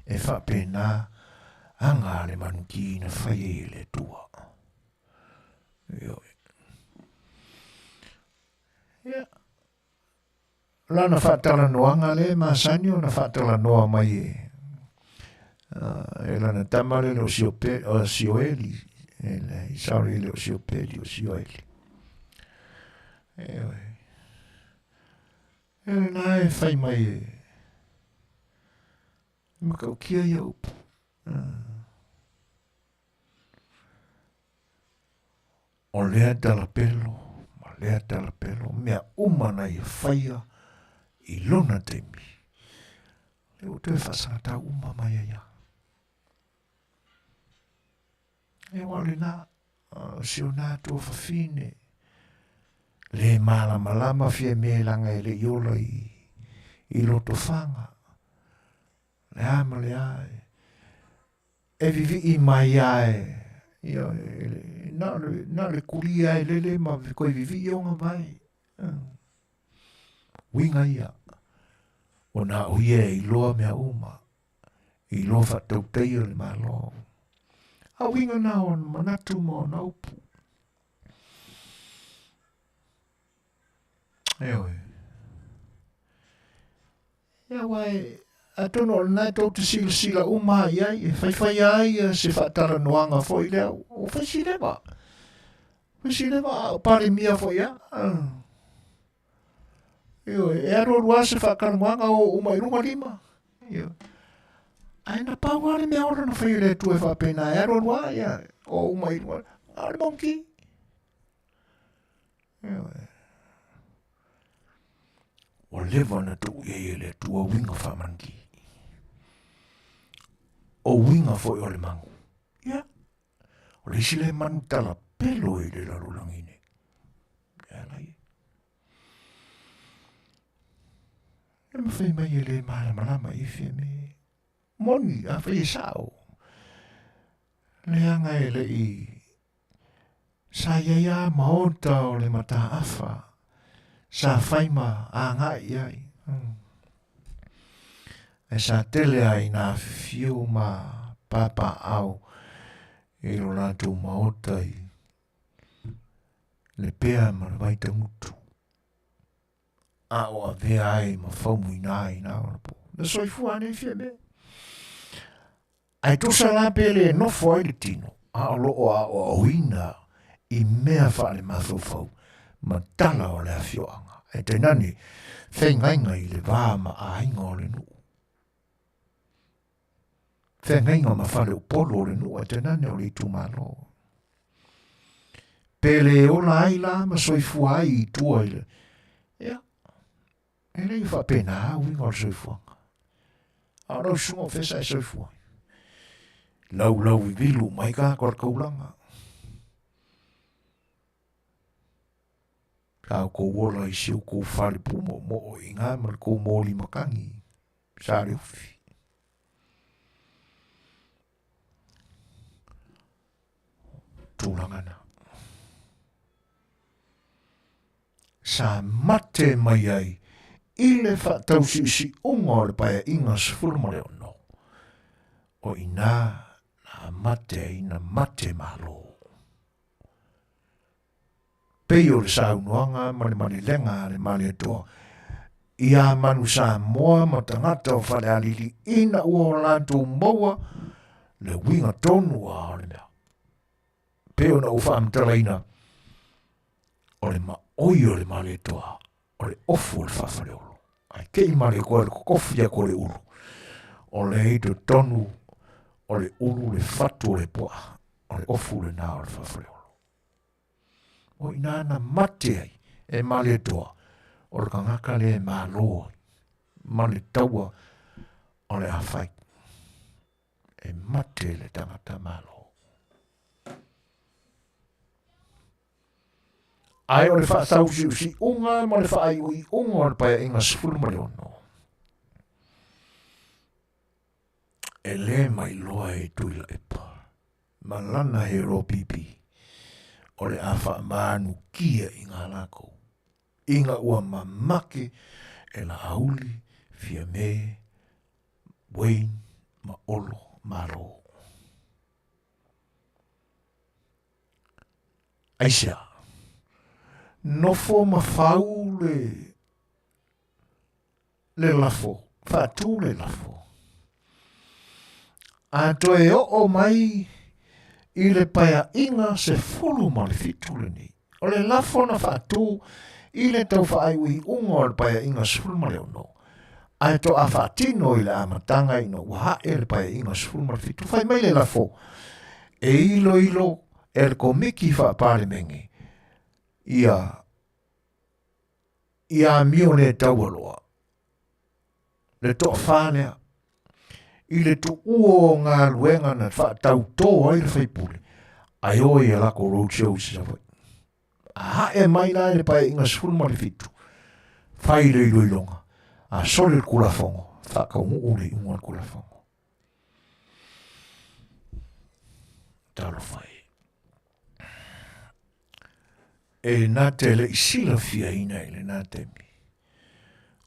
E whapena anga le manuki na whai le tua. Ia. Lana whatala noanga le masani o na whatala noa mai e. E lana tamale le o sioeli. E le isauri le o siopeli o sioeli. E na e whai mai e. Makau kia ia upu. O lea tala pelo. Ma lea tala pelo. Mea umana i whaia. I lona teimi. Leo te whasangata uma mai ia. E wale na. Sio nā tua whawhine. Le malama fie me langa e le iola i loto whanga. Le ama le ae. E vivi i mai ae. Ia na le kulia e lele ma koe vivi i onga mai. Winga ia. O na uie i loa mea uma. I loa whatautei o le malo. A winga na on manatu mo na upu. Ewe. Ia wai. A tono o nai tau te sila uma iai. E whai ai se whatara noanga foi leo. O whai silema. Whai silema. Pare mia foi ia. E aro rua se whakara noanga o uma irunga lima. Ai na pauare mea ora na whai le tu e whapena. E aro rua ia. O uma irunga. Are monki. O lewa na tu e le tua winga whamangi. O winga foi o le mangu. Ia. O le sile manu tala pelo e le larulangine. Ia lai. E mawhai mai e le malama i fia me. Moni a whai sao. Le anga e le i. Sa ia maota o le mata afa. Sa whaima a ngai ai. E sa tele ai nā whiu ma papa au. E lo rātou maota i. Le pēa ma le waita ngutu. A o a vea ai ma whaumu i nā ora po. Na soifu ane fia me. Ai tosa la pele no foi le tino. A o loo a o oina i mea whaale mathofau. Ma tala o le Afioanga. E te nani, whengainga i le vāma a inga o le nuu. Whengainga ma whale o polo o le nuu, e te nani o le tumalo. Pele o la aila ma soifu ai i tua i le. Ia. E le i whapena au inga o le soifuanga. A rau sunga whesa e soifuanga. Lau i vilu mai ka kor kaulanga. Kau ko wola i siu ko whare pumo mo i ngā mara ko mōli makangi. Sāre uwhi. Tūrangana. Sa mate mai ai. I le whatau si unga o le paia inga sifurumare o no. O i nā mate ina mate malo. Pei o le saunuanga, mani lenga, le mani atoa. Ia manu Samoa, ma tangata o whare alili, ina ua o lantou maua, le winga tonu a o le mea. Pei o na uwhaamtalaina, o le maoi o le mani atoa, o le ofu o le whawhare olo. Ai kei mani koe le kokofia ko le uru. O le heito tonu, o le uru, le fatu o le poa, o le ofu le nā o le whawhare olo. O inana mate ai, e male toa, o le kangaka le malo, male taua, o le hawhai. E mate le tangata malo. Ai o le whaatau si unga, ma le whaai ui unga o le paia inga sifuru mare ono. E le mai loa e tuila epa, ma lana he ro pipi. O le awha manu kia i ngā lako. Inga ua mamake e la auli fia me, Wayne, ma olo, maro. Aisea, nofo mafau le lafo, fatu le lafo. A toe o mai i le paia inga se fulu ma le fitu le ni. O le lafo na fatu i le tau whaaiwi ungo o le paia inga se fulu ma le ono. A to a whaatino i le amatanga ino waha e le paia inga se fulu ma le fitu. Whai mai le lafo. E ilo e le komiki whaapare mengi. Ia mio ne taualoa. Le toa whanea. I le tu uo ngā luenga na whaatau tō ai le whaipule. Ai oi e lako roadshow si sa whai. A e mai nā le pae inga sifuru ma le fitu. Whai le ilo ilonga. A sole le kula whongo. Whakau mu ule unga le kula whongo. Talo whai. E nā te le isila fia ina ele nā temi.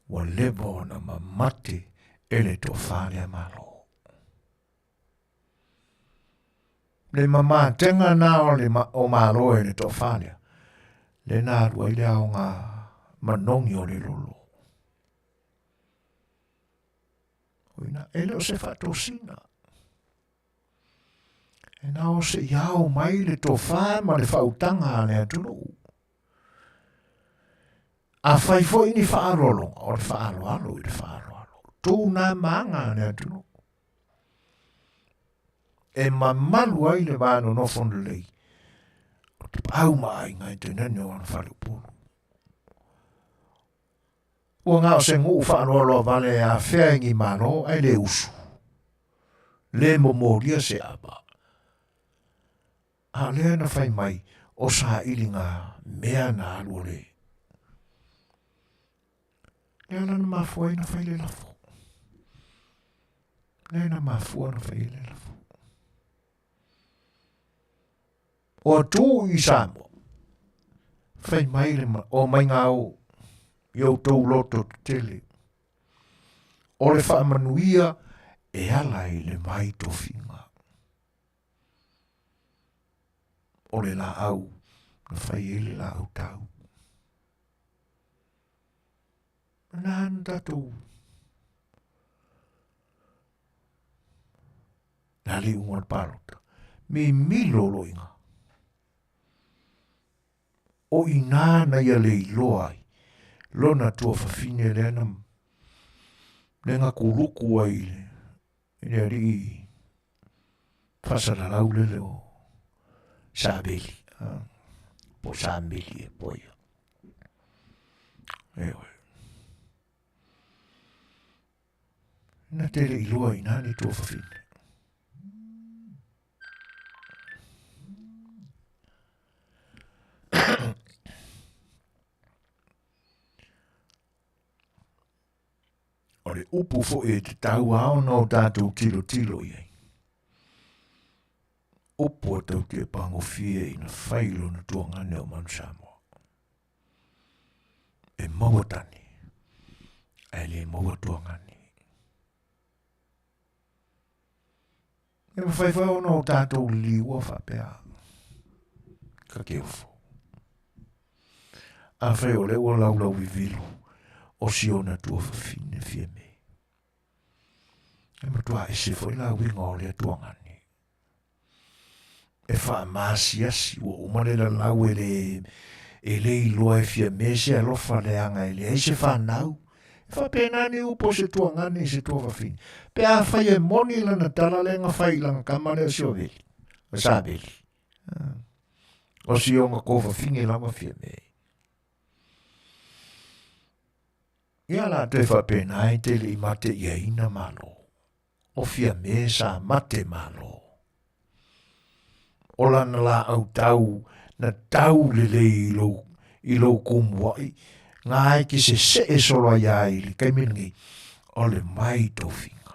Wa levo na mamate ele to whārea malo. Le mama tenga nā o malo ele to whārea. Le nā rua ile au ngā manongi o le lolo. Oina ele o se whato sina. E nā o se iau mai le to whā ma le whautanga le atunu. A whai fo ini whaarolo, o le whaarolo i le whaarolo. Tū nā maanga le atunu. E mamalu ai le wāno no fondu lei. O te pau mai ngai te nene o ana whare upuru. Ua ngā o se ngu whaarolo vale a whea ingi mano ai le usu. Le momoria se aba. A lea na whai mai o sa ilinga mea na alu le. Lea na mafua ina whai le lafo. Lea na mafua na whai le lafo. O tū i Samoa. Whai mai le o mai ngā o. Iau tau loto tele. O le wha Manuia e ala i le mai tofinga. O le la au. Na whai e le la au tau. Nān tatou. Nali unga parota. Me milo loinga. O inana ia le iloa ai. Lona tua whawhine lena. Lenga kuruku ai le. Ine ari whasara laule le o. Sābeli. Po sābeli e poia. Ewe. Na tele iloa inani tua whawhine. O le upu fo e te tau ao no tātou tilo iei. Upu a tau te pango fie i na whailo na tuangane o Manu Samoa. E maua tani. E le maua tuangane. E ma whaiwhao no tātou liwa whapea. Ka keufo. A whai o le ua laulau i vilu. O si ona tua whawhine fie me. E matua e se foi la winga o lea tuangani. E wha maasi asi ua umane la lau e le iloa e fie me se alofa le anga e le e se whanau. E wha penani upo se tuangani se tua whawhine. Pe a whai e moni lana tala le nga whai langa kamane o si o veli. O sa veli. O si o nga ko whawhine lama fie me. Ia la te whapenai te li mate ia ina malo. O fia me sa mate malo. O lana la au tau, na tau le ilo kumwai. Ngā ki se e solo ai li kaimingi o le mai tofinga.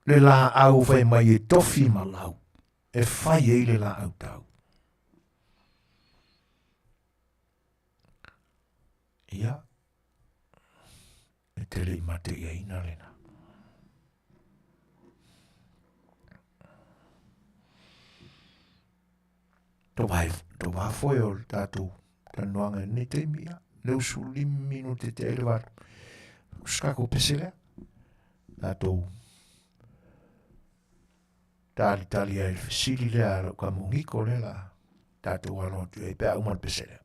Le la au vai mai e tofi malau. E fai e le la au tau. Ia. E tele I mate ia ina lena. To va foi o tātou tanuanga ni te mia. Leu su 5 minute te elevar. Skako pesele. Tātou tali ai fasili lea ka mongiko le la. Tātou alo tu e pea uman pesele.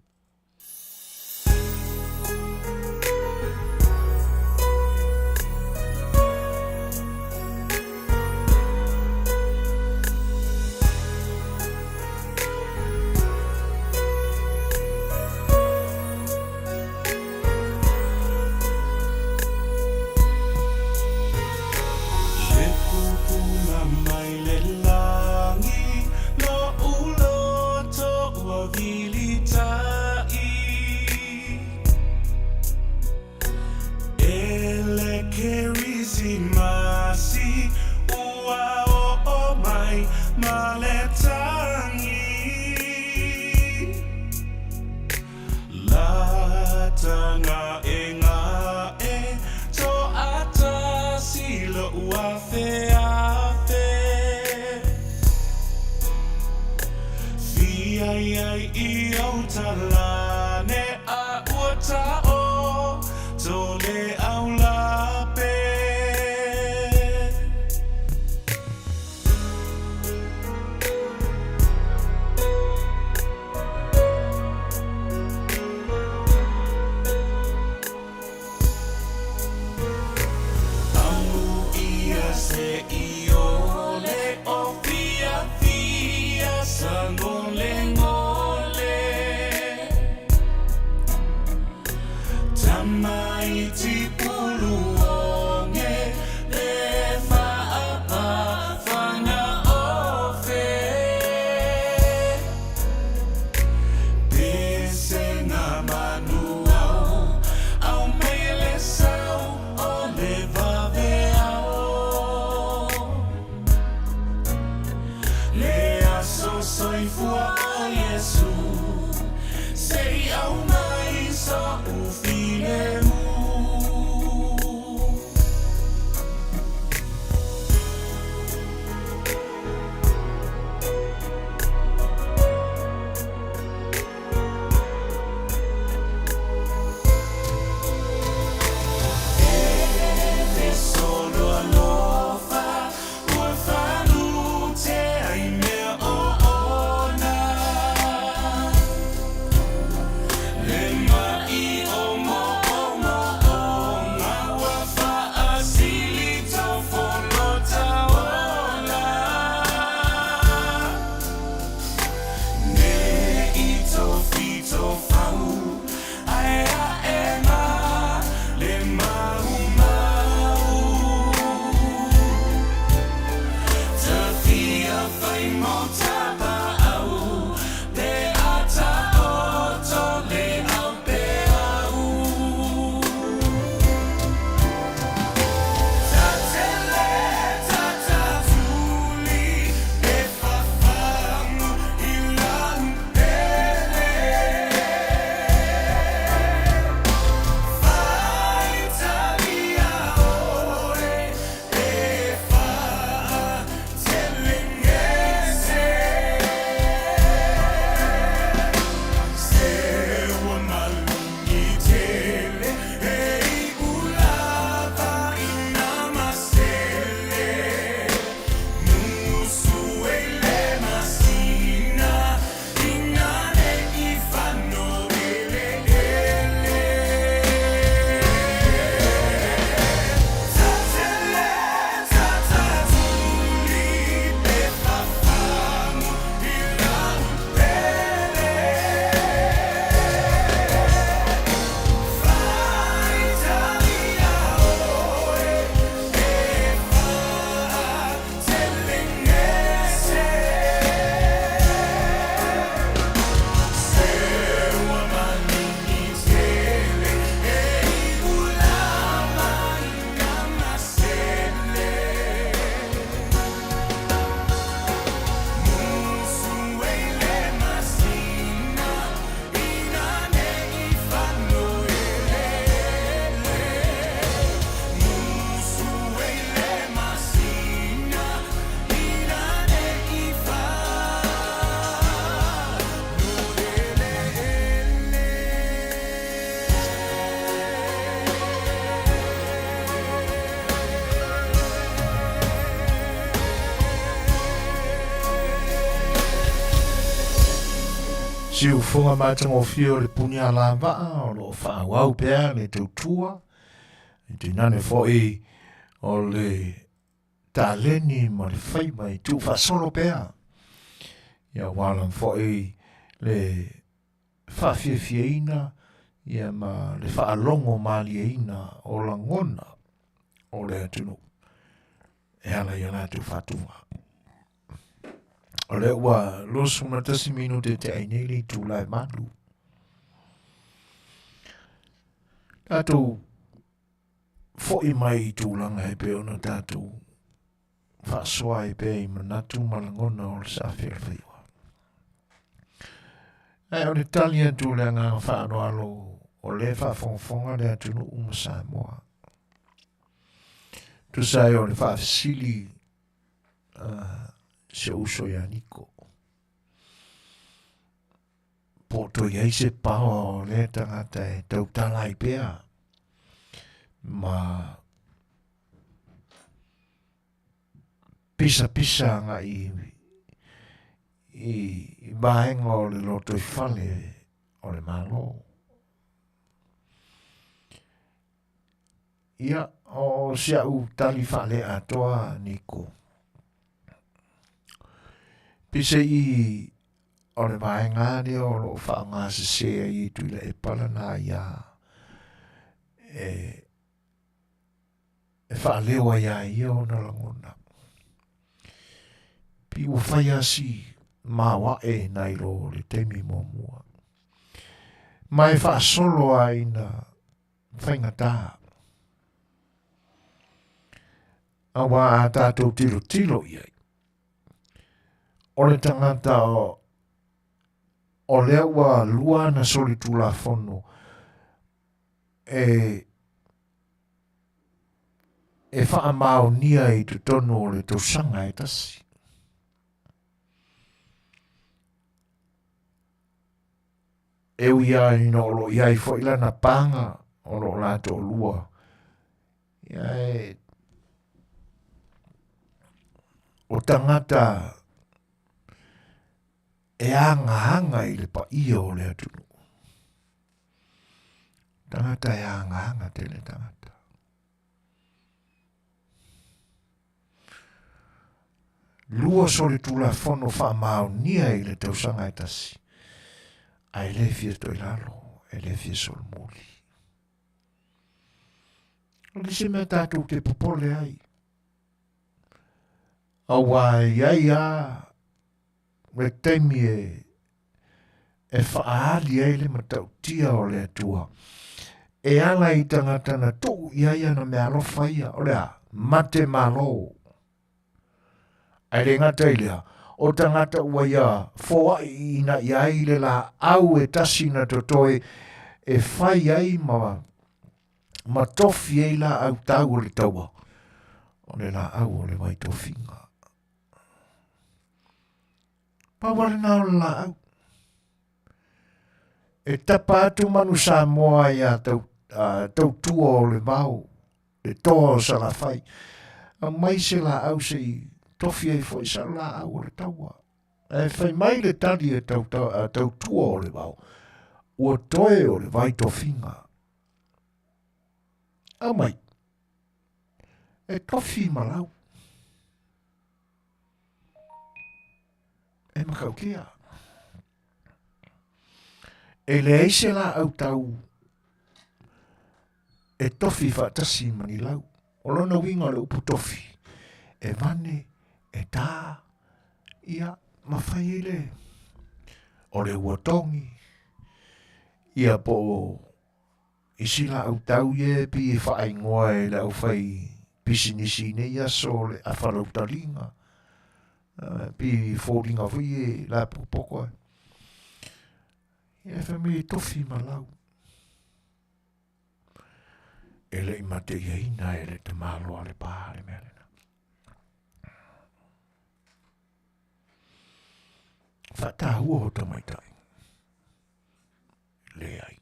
siu fonga matango fio le punia lava o lo fa wau pea le tautua. Te nane fo o le taleni ma le fai mai tu fa solo pea. Ia walan fo le Faafofoga'aga ia ma le whaalongo malieina o langona o le atunu. E ala ia nātu whatunga. O le ua losu matasi minute te aineli tu lai manu. Tātou fo'i mai i tūlanga e pe ona tātou whaasoa e pe i manatu malangona o le sa A Le Fai'oa. Ai o le talia tu le ngā whaanoalo o le whaafonga le atunu Samoa. Tu sai o le whaafisili se uso ya niko. Po to iei se pao o le tangata e tautala i pea. Ma pisa nga i maenga o le loto i fale o le malo. Ia o sia u tali fale atoa niko. Pisa i o le maenga ni o lo whaanga se sea i tu le e palana ia e whaalewa ia i o na langona. Pi u whaia si mawa e nai lo le temi momua. Mai whaasolo ai na whaingata. Awa a tātou tilo iai. O le tangata o le awa lua na soli tula fono e whaamao nia i tu tono o le tausanga e tasi. E uia i no lo iai fo ila na panga o lo lato lua. Iai o tangata e anga i le pa ia o le atunu. Tangata e anga te le tangata. Lua soli tula fono whaamao nia i le tausanga e tasi. Ai le fia toi lalo, e le fia sol muli. O le se mea tātou te popole ai. Awa iai a me teimi e whaali ai le matau tia o le atua. E ala i tangata na tō iai ana me alofa ia, o lea, mate malo. Ai le ngata i lea, o tangata ua ia, foa ina iai le la au e tasina totoe, e whai ai ma tofi ei la au tau o le taua. O le la au o le mai tofinga. Pawale na o la au. E tapa atu manu Samoa ia tau tua o le mau. Le toa o salafai. A mai se la au se i tofi ei fo i sa la au o le taua. E whai mai le tali e tau tua o le mau. Ua toe o le vai tofinga. A mai. E tofi malau. E makau kia. E le eise la au tau. E tofi whaatasi mani lau. O lona winga le upu tofi. E vane, e tā. Ia, mawhai ele. O le uatongi. Ia po isi la au tau ye pi e whaai ngoa e la au whai pisinisi ne ia so le a whalau talinga. Pi fōringa fui e la pupoko. Ia whame tofi malau. E le i mate iaina e le te malo ale pāre mea lena. Whatahua ho tamaitai. Le ai.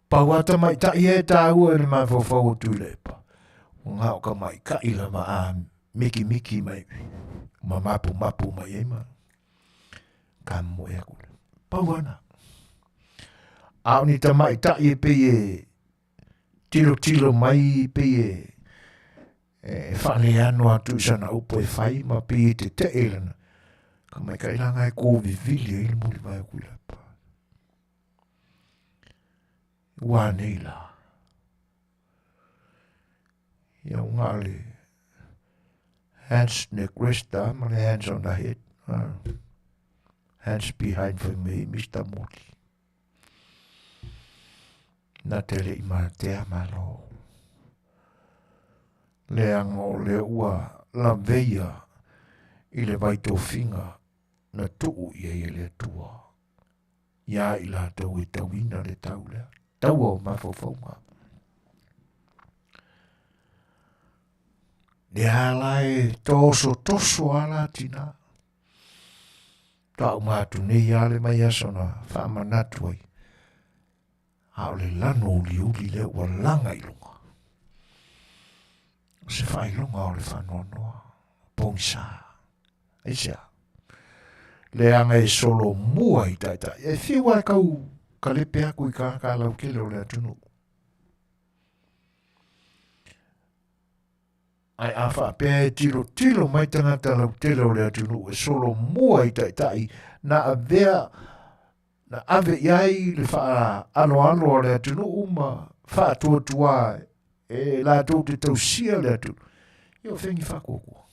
Paua tamaitai e tāhua e le mawhawhau tu lepa. Ngā o ka mai ka ila ma a miki mai. Ma mapu mai e ma. Ka mo e akule. pauana. Au ni tamai ta e pe e tilo mai pe e whane anu atu sana upo e whai ma pe e te elana. Ka mai ka ilanga e kōwi vili e ili muri mai o kuila pa. Ua neila. Ia ngale hands neck rest down, my hands on the head. Hands behind for me, Mr. Moti. Na tele I mana te amalo. Le ango le ua la veia I le vaito finga na tuu I le tua. Ia I la tau e tauina le tau lea. Tau o mafofonga. Le alae toso ala tina. Tau matu nei ale mai asona whamanatu ai. Hao le lano uli le ua langa ilunga. Se wha ilunga o le whanonoa. Pongsa. Eisea. Le anga e solo mua I taita. E whiwa kau ka lepe aku I ka lau kele o le atunu. Ai awha pe tilo mai tangata lau tele o le atunu e solo mua I taitai na avea na ave iai le wha alo o le atunu uma wha tuatua e la tau te tausia le atunu. Io whengi whakoko.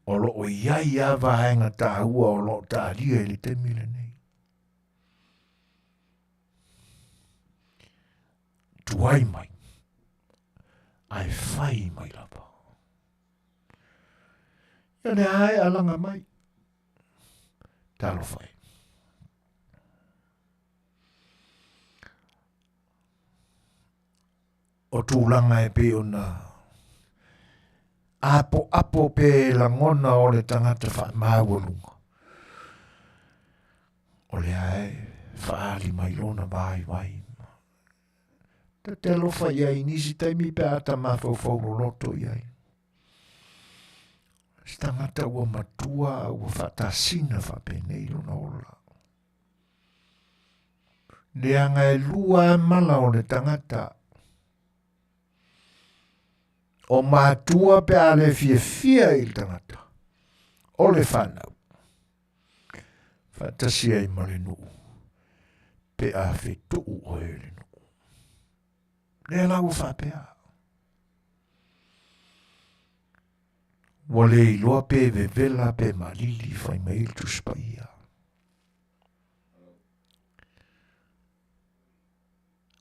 O loo iai awa hainga tā ua o loo tā lia le te mile nei. Tuai mai. Ai whai mai lapa. Ia ne hae alanga mai. Talo whai. O tūlanga e pe o na apo pe la ngona o le tangata wha māwalunga. O le hae whaali mai lona vai. Te lofa iai nisi taimi pe ata mawhauwhauno loto iai. Stangata ua matua ua whatasina whapenei lona ola. Leanga e lua mala o le tangata. O matua pe a le fia I tangata. O le whanau. Whatasia I malenu. Pe a Fetu o e le nu. Le lau whapea. Wale I loa pe vela pe malili whai mail tu spaia.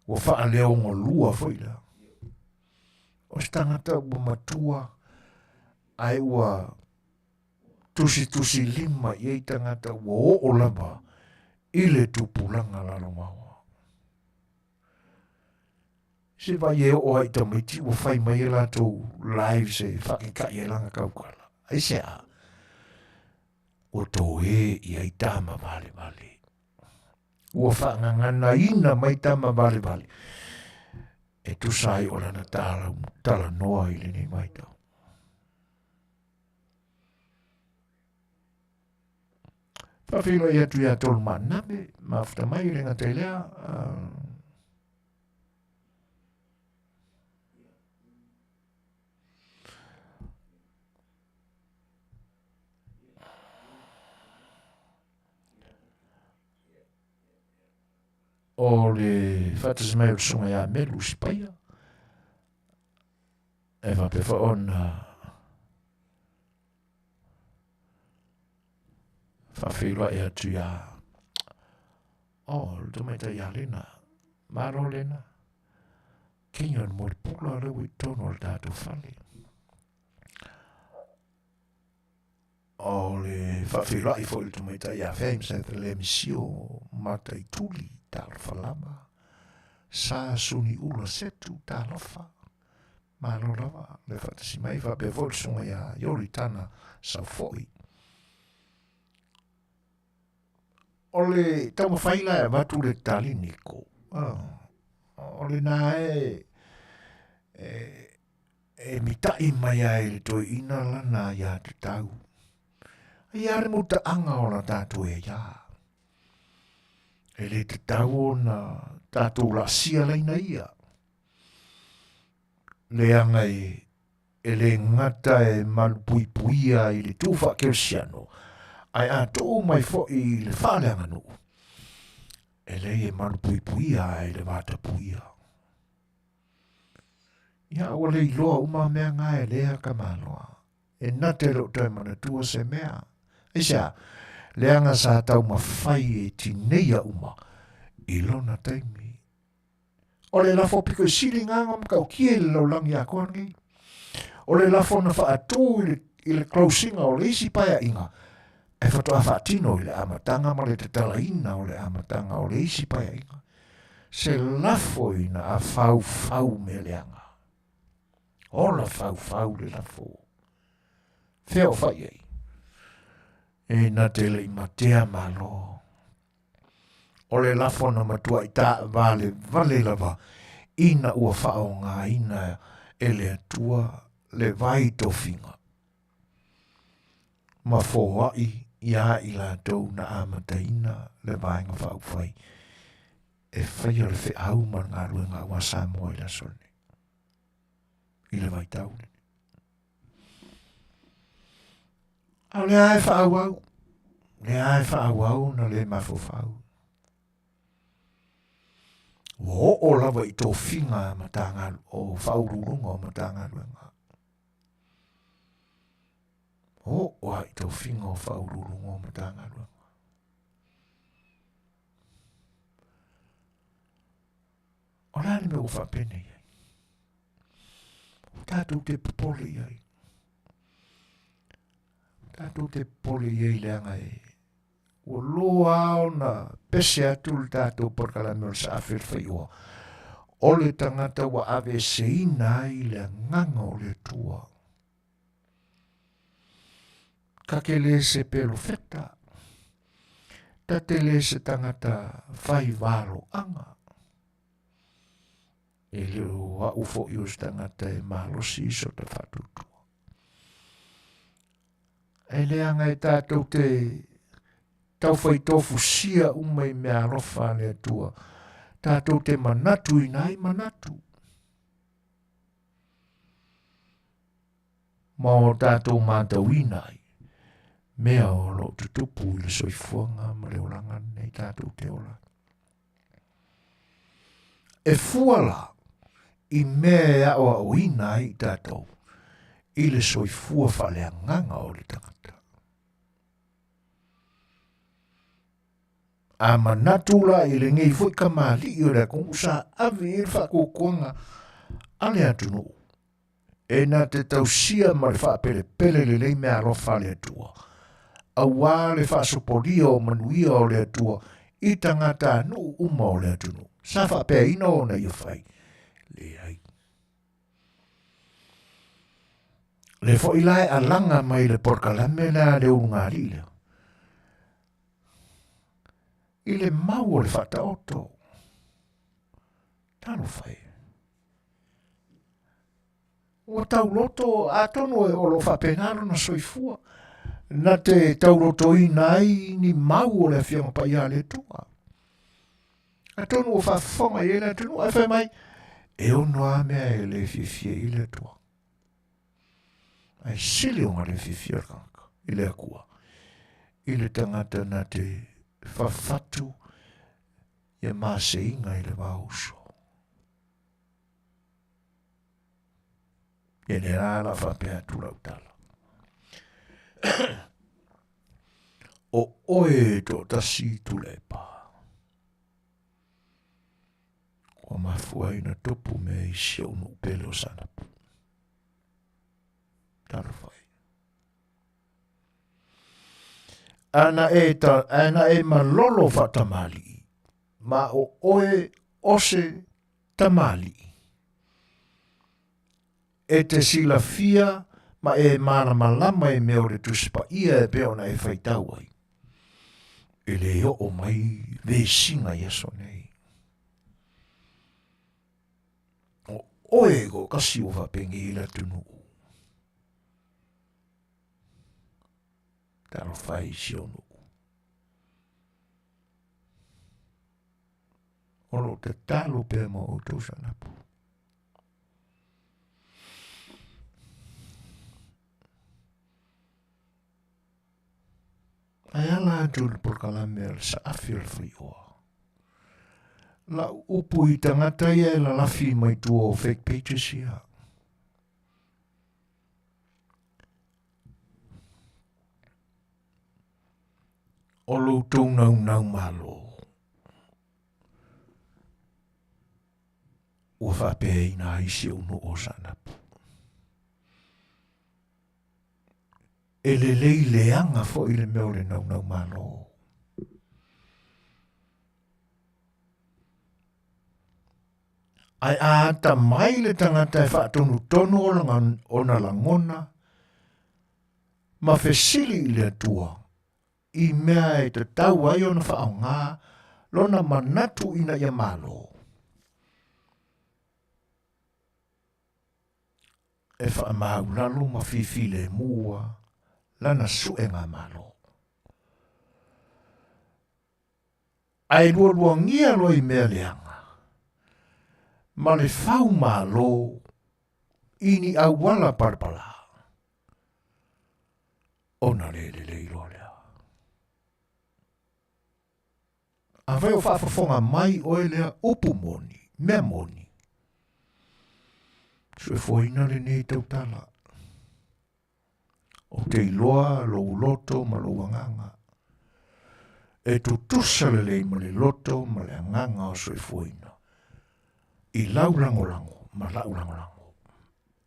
Wa wha leo ngo lua whaila. O stangata ua matua ai ua tusi lima I tangata ua o lava I le tupulanga lalo maua. Se vai e o ai tamiti o fai mai la to live se fucking ka e langa kaukala. Ai se a. O to I ai tama vale. O fa ngana ina mai tama vale. E tu sai o lana tala noa I le nei mai tau. Whawhilo I atu ia tolu manabe, mawhita mai I renga te lea. O le whatas mai o sunga ia melu sipaia. E whapewa ona whawhila e atu ia. O, tu mai ta ia lena. Maro lena. Kinga ni mori pula rewi tono o tātou whale. O le whawhila I fo tu mai ta ia whaim sa le misio mata I tuli. Talfalama sa suni ula setu talofa malorava le fatasi mai va pe volsunga ya yoritana sa foi ole tamo faila va tu le taliniko ole na e mita I mai ai to ina lana ya te tau Ia re muta anga o la tātou e ia. E le te tau o na tātou la sia leina ia. Le anga e le ngata e malupuipuia i le tūwha kersiano. Ai a tō mai fo i le whāleanga no. E le e malupuipuia e le wātapuia. Ia o le iloa uma mea ngā e lea ka manoa. E nate lo tau mana tua se mea. Isa, le anga sa tau mawhai e tineia uma i lona taimi. O le lafo piko i sili nganga mkau kie le laulangi a koangi. O le lafo na wha atu i le closinga o le isi paya inga. E whatoa whaatino i le amatanga ma le te talaina o le amatanga o le isi paya inga. Se lafo ina a fau me le anga. O la fau le lafo. Feo whai ei. E na te le imatea malo. O le lafo na matua i tā vale lava. Ina ua whao ngā ina e le atua le vai tofinga. Ma fōai ia i la tau na amataina le vaenga whao whai. E whai o le Fai'oa ma ngā ruenga wa Samoa i la sone. I le vai tau. A le ae whaau. Le ae whaau na le mafofau. O lava i tō whinga matanga o whaururunga o matanga ruenga. O i tō whinga o whaururunga o matanga ruenga. O lani me o whapene iai. Tātou te popole iai. Tātou te popole iai leanga e. O loa o na pese atu le tātou porkalame o le sa A Le Fai'oa. O le tangata wa ave seina i le nganga o le tua. Ka ke le se pelo feta. Ta te le se tangata whai walo anga. E le wa ufo i os tangata e mahalosi iso te whatutua. E le anga e tātou te tau whai tofu sia umai mea rofa le atua. Tātou te manatu i nai manatu. Ma o tātou mātau i nai. Mea o lo tutupu i le soifuanga ma le oranga nei tātou te ola. E fuala i mea o au i nai tātou. I le soifua whale nganga o le tangata. A manatula i le ngei fwoi ka mali i o le kong sa awe i le whakokuanga ale atunu. E na te tausia ma le whapele pele le lei mea rofa le atua. A wā le whasoporia o Manuia o le atua i tangata anu uma o le atunu. Sa whapea ina o na i whai. Le ai. Le fwoi a langa mai le porkalame la le unga lila. I le mau o le whataoto. Tano whai. Ua tauloto a tono e olo whapenaro na soifua. Na te tauloto i nai ni mau o le whianga pa ia le tua. A tono o whafonga i le tunu. A whai mai. E ono a mea e le fifia i le tua. Ai sili o ngare fifia kanka. I le akua. I le tangata na te whawhatu e maase inga i le wauso. E ne rāla whapea tulau tala. O oe to tasi tule pa. O mafua ina topu me i sionu pele o sanapu. Tarwhai. Ana e malolo whatamali. Ma o oe ose tamali. E te sila fia, ma e mana malama e meo le tusipa ia e peo na e whaitau ai. E le o mai ve singa yeso nei. O oe go kasi o wapengi i la tunu. Talo fai sionu. Olo te talo pe mo o tau sanapu. Ai ala atu le porkalame al sa afi le Fai'oa. La upu I tangata ia la lafi mai tua o fake pages ia. O loutou nau malo. Ua whapea ina isi unu o sanapu. E le lei leanga fo I le meo le nau malo. Ai ata mai le tangata e whaatonu tono o na langona. Ma fesili I le atua. I mea e te tau ai o na whaao ngā. Lona manatu ina ia malo. E wha mau lalo ma fifile mua. Lana sue ngā malo. Ai lua ngia lo I mea leanga. Ma le whau malo. Ini au wala parpala. Ona le ilo lea. A vai o whaafafonga mai o lea upu moni. Mea moni. Sue foina le nei tau tala. O te iloa, lo loto, ma lo wanganga. E tu tusa le lei ma le loto, ma le anganga o sue foina. I lau langolango, ma lau langolango.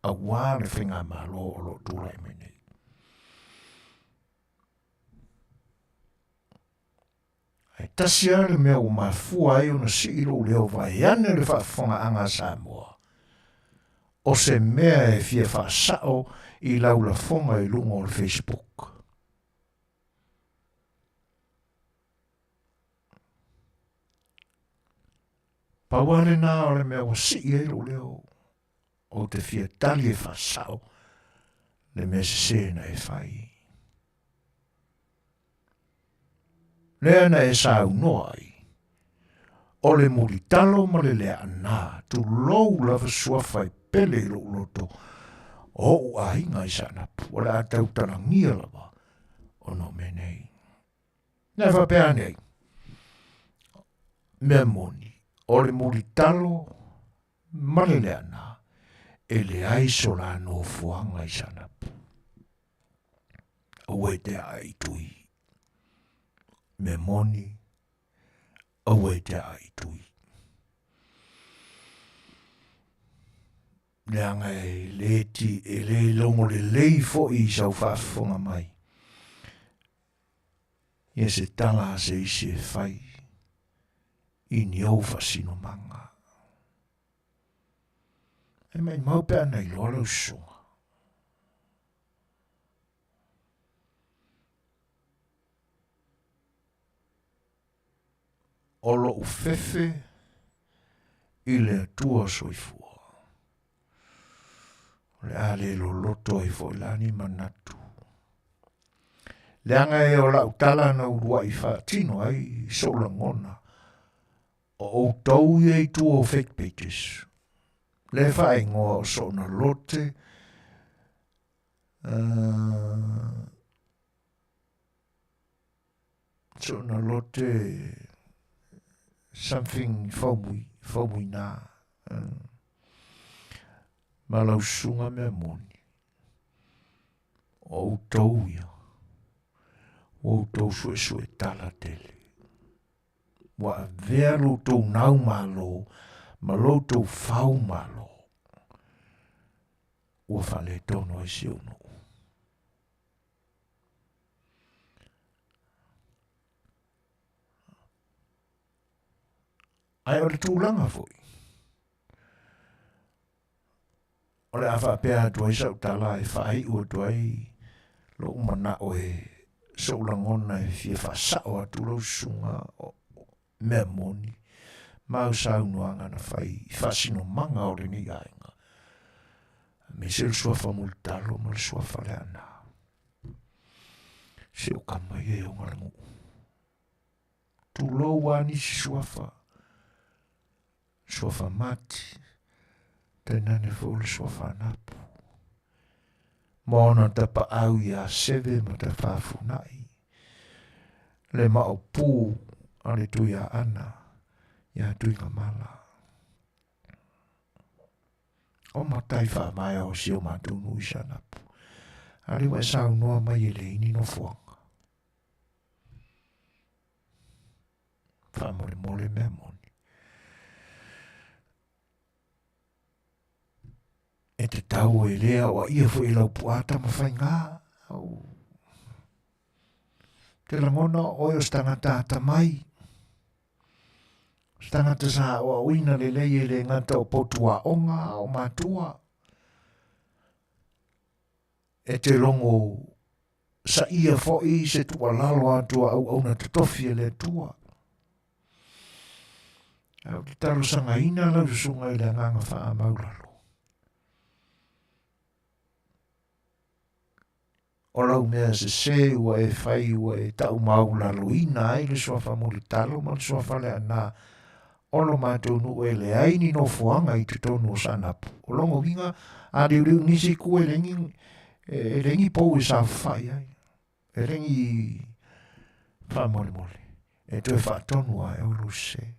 A wā le whenga ma lo o lo tūra I menei. Ai tasia le mea o mafua ai o na si ilo leo vai ane le Faafofoga'aga Samoa. O se mea e fia whaasao I lau la fonga I lunga o le Facebook. Pawale nā o le mea o si e ilo leo o te fia tali e whaasao le mea se sena e whai. Lea na e sa unoa ai. O le mulitalo ma le lea ana, tu lou lava suafa I pele I loto. O a inga I sanapu, o le atau tarangia lava, o no menei. Nea whapea nei. Mea moni, o le mulitalo ma le lea ana, e le aiso la no fuanga I sanapu. O e te ai tui. Me moni, awe te ai tui. Leanga e leti, e le longo le lei fo I sau whaafonga mai. Ia se tala se I se whai. I ni au whasino manga. E mai maupea nei loa sunga. O lo ufefe I le atua soifua. O le ale lo loto I foilani manatu. Le anga e o la utala na urua I whaatino ai sola ngona. O tau I tu o fake pages. Le whae ngoa o so na lote. So na lote... something faumui nā. Malau sunga mea moni. O tau ia. O tau sue tala tele. Wa vea lo tau nau malo, ma lo tau fau malo. Ua whale tono I se unu. Ai o le tūlanga foi. O le awha pēa tuai sau tala e whai ua tuai lo umana o e saulangona e fia whasao atu lau sunga o mea moni. Mau saunuanga na whai whasino manga o le ni ainga. Me se le suafa multalo ma le suafa le ana. Se o kamai e o ngarangu. Tu lo wani si suafa. Suafa mati. Tainane fōle suafa napu. Mōna tapa au ia seve ma te whaafunai. Le mao pū ale tui a ana. Ia tui kamala. O matai wha mai o si o matunu i sanapu. Ale wa sau noa mai ele ini no fuanga. Wha mole mole mea moni. E te tau e lea o ia fo i lau puata ma whai ngā. Te langona o e o stangata ata mai. Stangata sa o uina le lei e le ngata o potua onga o matua. E te longo sa ia fo i se tua lalo atua au na te tofi e le tua. Au te taro sanga ina lau sunga i le nganga wha maulalo. O lau mea se ua e whai ua e tau maulalo ina ai le soafa muli talo ma le soafa le ana olo mātou nu e le aini no fuanga i te tonu o sanapu. O longo winga a riu nisi ku e rengi pou e sa whai ai. E rengi wha mole mole. E tue wha tonu a e ulu se.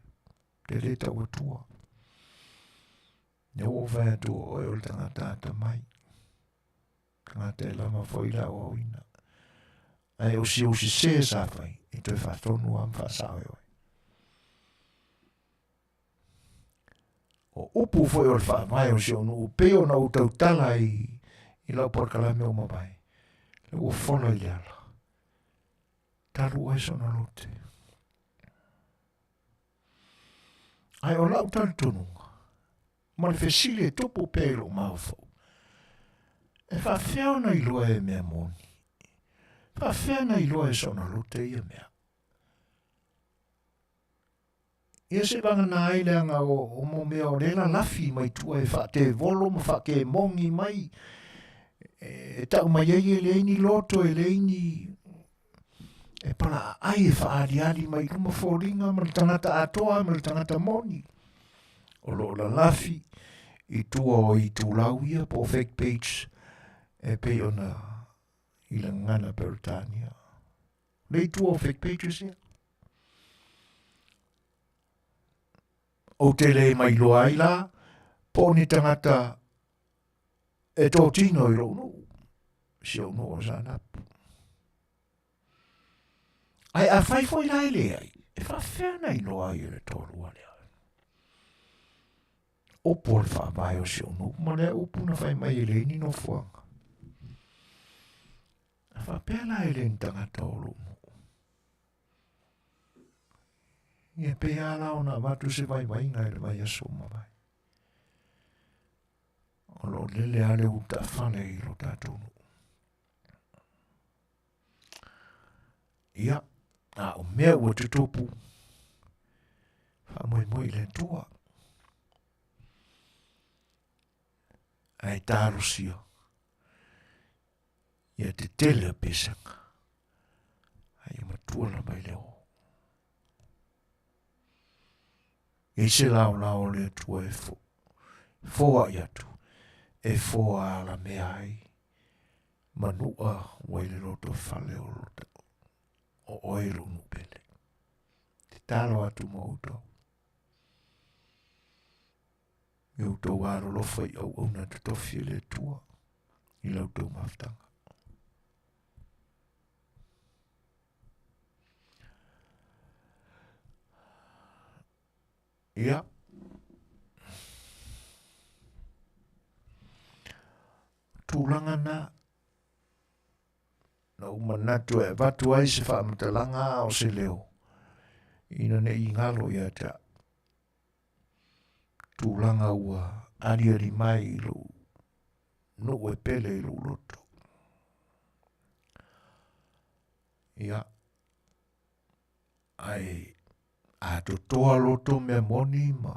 Te le tau atua. Ne o whai atua o e ulu tangata ata mai. Tangata e lama whaila o awina. E o si se sa whai. E tue wha tonu a mwha sao e oi. O upu foi o wha mai o si onu upeo na utau tala i lau porkalame o mawai. Le ua whono i leala. Taru ai sona lote. Ai o lau taru tununga. Ma le fesile e tupu pēlo maufo. E whawhia na i lua e mea moni. Whawhia na i lua e sona lote i a mea. Ia se vanga na aileanga o mo mea o lela lafi mai tua e wha te volo ma wha ke mongi mai. E tau mai e leini loto e leini e pala ai e wha ali mai luma fōringa ma le tangata atoa ma le tangata moni. O lo la lafi i tua o i tūlau ia po fake page e pe ona i la ngana Peritania. Le i tua o fake pages ia. O te le mai loa ai la, po ni tangata e tō tino i rono, si au no o sanapu. Ai a whai foi lai le ai, e whawhena i loa ai e tōrua le ai. O por wha mai o si au no, ma le upu na whai mai e le ni no fuanga. A whapela e le ni tangata o rono. Ia pe ala o na watu se vai mai ngai le mai aso ma vai. O lo lele ale uta whane i lo tātunu. Ia, a o mea ua te topu. Wha moi moi le tua. Ai tārosia. Ia te tele a pesanga. Ai matua la mai leo. E se lao le tua e fo. Foa i atu. E foa ala mea ai. Manua waile roto fale o roto. O oiru nupele. Te talo atu mo uto. I uto waro lofa i au una te tofi le tua. I lau tau maftanga. Ia. Tūlanga na. Na umanatu e watu ai se whamatalanga o se leo. Ina ne i ngalo ia ta. Tūlanga ua ariari mai i lo. No e pele i lo loto. Ia. Ai. A to toa loto mea moni ma.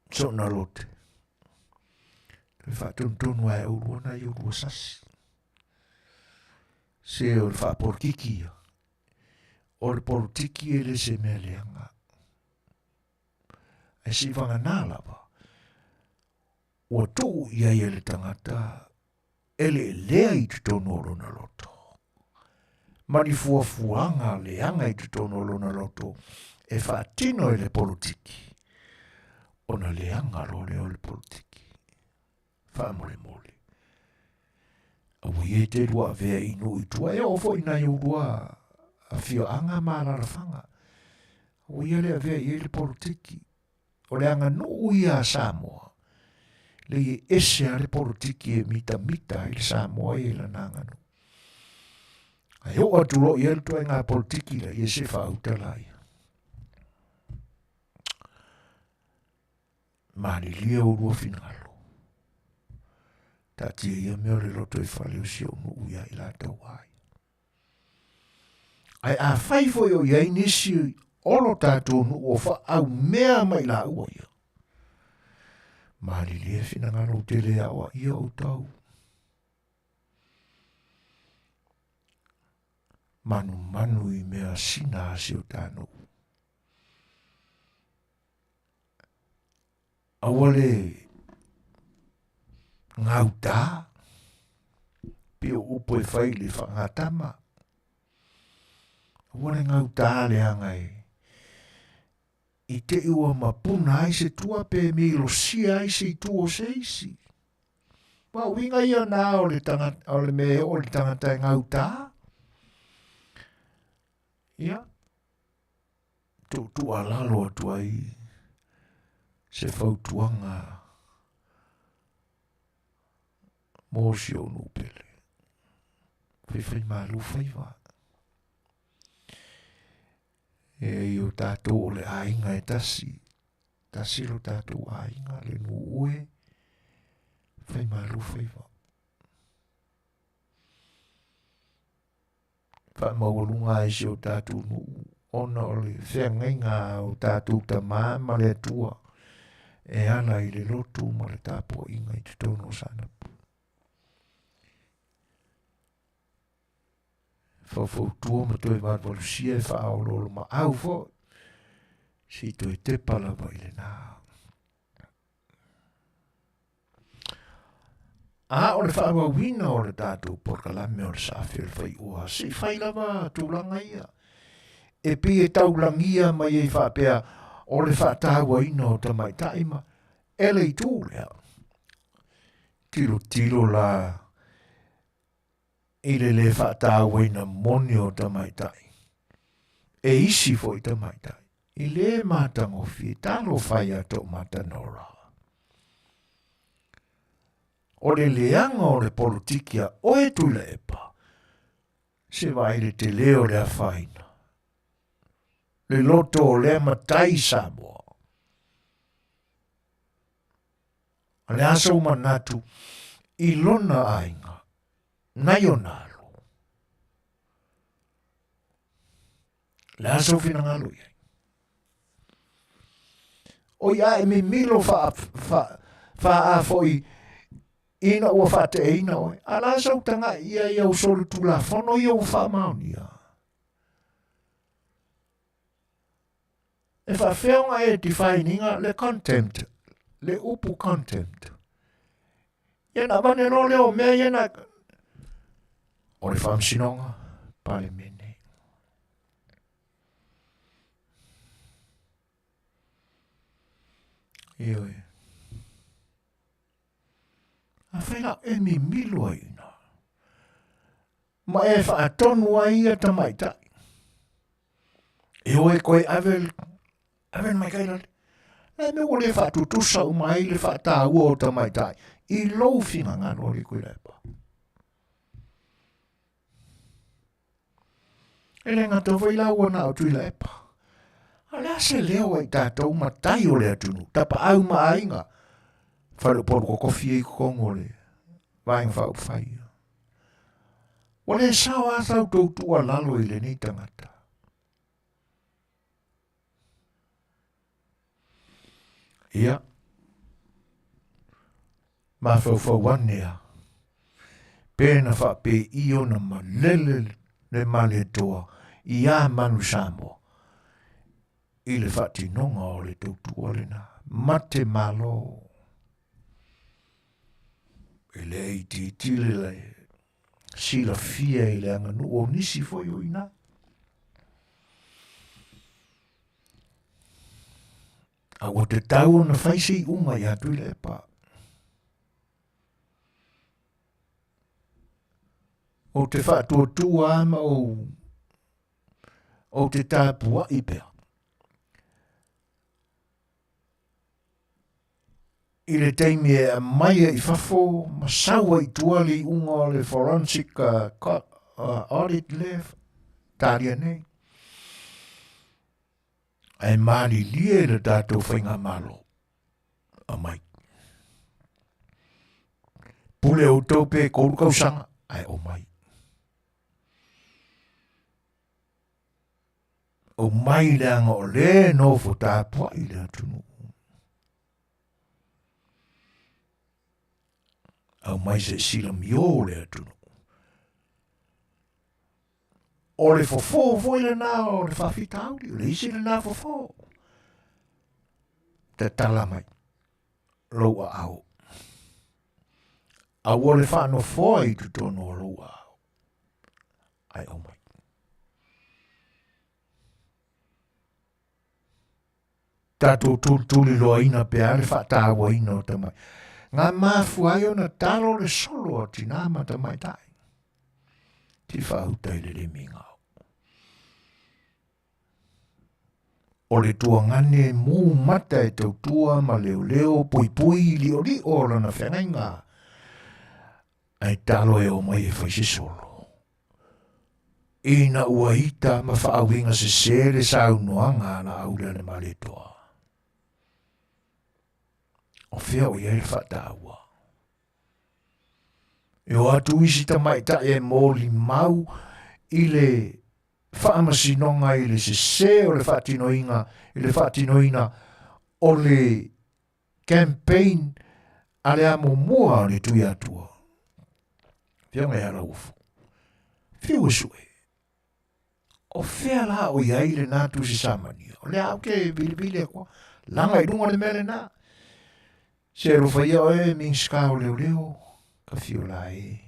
So na lote. Te whatuntunu ai urua na i urua sasi. Se o le whaaporkiki ia. O le politiki e le se mea leanga. E si wanga nālawa. Ua tō ia ia le tangata e le lea i te tono lona loto. Mani fuafuanga leanga i te tono lona loto e whaatino e le politiki. Ona leanga lo leo le politiki. Whaamole mole. Awa ie te rua vea inu i tua e ofo ina i urua Afiaanga malarafanga. O ia le vea ie le politiki. O le anga no ia Samoa. Le ie ese a le politiki e mita i le Samoa i le nanganu. Ai o atulo ia le tua ngā politiki la ie se whautalai. Mani lia urua finalo. Tatia ia mea le loto e whale o si o nu uia i la tau ai. Ai a whaifo o iai nisi olo tātou nu o wha au mea mai la ua ia. Mari lia fina ngano te lea o ia o tau. Manu i mea sina asi o tānou. Awale ngau tā. Pio upo e whai le whangatama. Wane ngau tāle angai. I te ua mapuna ai se tua pe me ilo sia ai se tua seisi. Wa winga ia nā o le tangata, o le me o le tangata e ngau tā. Ia. Tu alalo atu ai. Se fautuanga. Mosi o nupele. Whai malu whai wā. E o tātou o le ainga e tasi. Tasi lo tātou ainga le nu ue. Whai malu whai wā. Wha maurunga e se o tātou nu. Ona o le whengainga o tātou ta maa ma le atua. E ana i le lotu ma le tāpua inga i te tono sanapu. Whawhautua ma toi wātwalu sia e whaololo ma au fo. Si toi te palawa i le nā. O le whaua wina o le tātou porkalame o le Safi A Le Fai'oa. Si whailawa tūlanga ia. E pi e taulangia mai e whapea o le whataua ina o tamai taima. E le i tūlea. Tilo la i le whataua ina moni o tamai tai. E isi fo i tamai tai. I le mātangofi, talo whai ato matanora. O le leanga o le politikia o e tula epa. Se vai le te leo le awhaina. Le loto o le matai Samoa. Le asa umanatu i lona ainga. Nai o nalo. Le asa ufina ngalo iai. O ia e me milo fa a foi ina ua fa te ina oi. Ala asa utanga ia usolu tula fono ia ufa maunia. E fa feonga e defininga le contempt. Le upu contempt. Iena vane no leo mea iena. O le whamsinonga, pale mene. Ioi. A whaina e mi milo ina. Ma e wha tonu a ia tamaitai. E oe koe avel mai kaila. E me o le wha tutusa umai le wha tā ua o tamaitai. I lou finga ngano le koe lepa. E le ngata whaila ua na o tui lepa. Ala se leo ai tātou matai o le atunu. Tapa au maainga. Whalu poru ko kofi e kongo le. Vainga whau whai. Wale sawa thau tautua lalo i le ni tangata. Ia. Ma whau wanea. Pena wha pe io na malele le male toa i a manu Samoa. I le whati nonga o le tautua le na. Mate malo. E le i titile le sila fia i le anganu o nisi foi o ina. A o te tau na whaise i unga i atu i le pa. O te whaatua tua ama o te tāpua i pea. I le teimi e a maia i whafo, masaua i tuali unga o le forensic audit le tāria nei. Ai maari lie le tātou whainga malo. A mai. Pule o taupe kourukau sanga, ai o mai. O mai le anga o le nofo tāpua i le atunu. Au mai se sila mio le atunu. O le fofo le na o le whawhitauri, o le isi le na fofo. Te tala mai. Loa au. Au o le whano foa i tu tono o loa au. Ai o mai. Tato tuli loa ina pea le whatawa ina o tamai. Ngā mafu ai o na talo le solo o tinama tamai tai. Ti whautai le minga. O le tua ngane mū mata e tau tua ma leo pui pui li o lana whengainga. Ai talo e o mai e whaise solo. Ina ua hita ma whaawinga se sere sa unuanga na aula le maletoa. O whea o iei whataua. E o atu isi tamai ta e mōli mau i le whaamasinoga i le sese o le whaatinoinga, i le whaatinoina o le campaign a le amo mua o le tui atua. Whia ngai ala ufo. Whiu sue. O whea la o iai le nātu si samani. O le au ke bilibili e kwa. Langa i runga le mele nā. Se rufa ia o e min ska o leo leo. Ka whiu la e.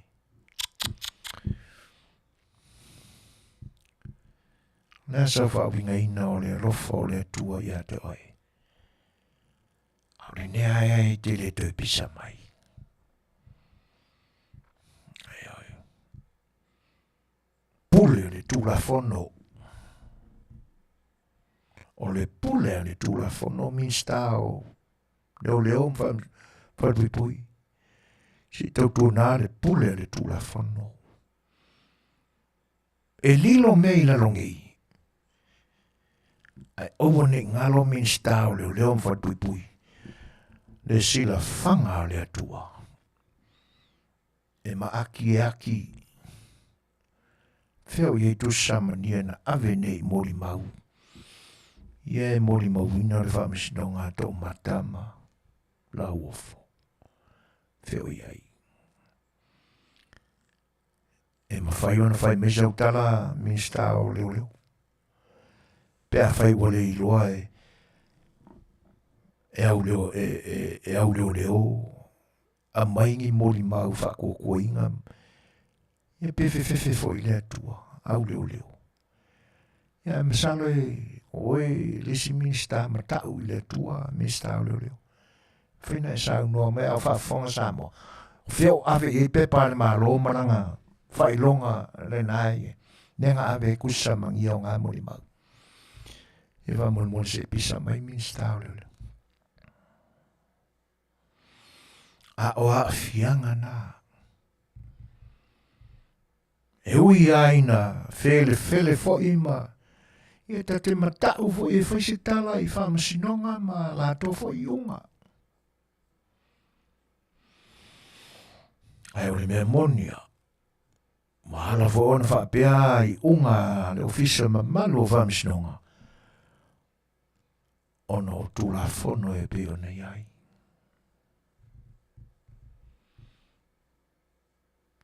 Nā sa whaapinga ina o le rofa o le atua ia te oe. Au le nea e te le tau pisa mai. Ai oi. Pule le tūla fono. O le pule le tūla fono min sta o leo leo whadui pui. Si tau tū nā le pule le tūla fono. E lilo mei la longi. Ai owa ne ngalo min stau leo leo mfatui pui. Le sila fanga le atua. E ma aki e aki. Feo ye tu samania na ave nei moli mau. Ye moli mau ina le whamisinonga tau matama. La uofo. Feo yei. E ma whai ona whai mesa utala min stau leo leo. Pea whai wale i loa e au leo leo a maingi mori mau whako kua inga e pewhewhewe fo i lea tua au leo leo ia masalo e oe lesi minsta matau i lea tua minsta au leo leo whina e sau noa mea au whaafonga Samoa whio ave e pepa le malo maranga whailonga le nai nenga ave kusa mangia o ngā mori mau e va mon se pisa mai minsta au leo leo a o a fianga na. E ui aina, fele fo ima. E ta te matau fo e whaise tala i whamasinonga ma lato fo i unga. Ai o le mea Manuia. Mahala fo ona whapea i unga le ofisa ma malo whamasinonga. Ono o tūla fono e peo nei ai.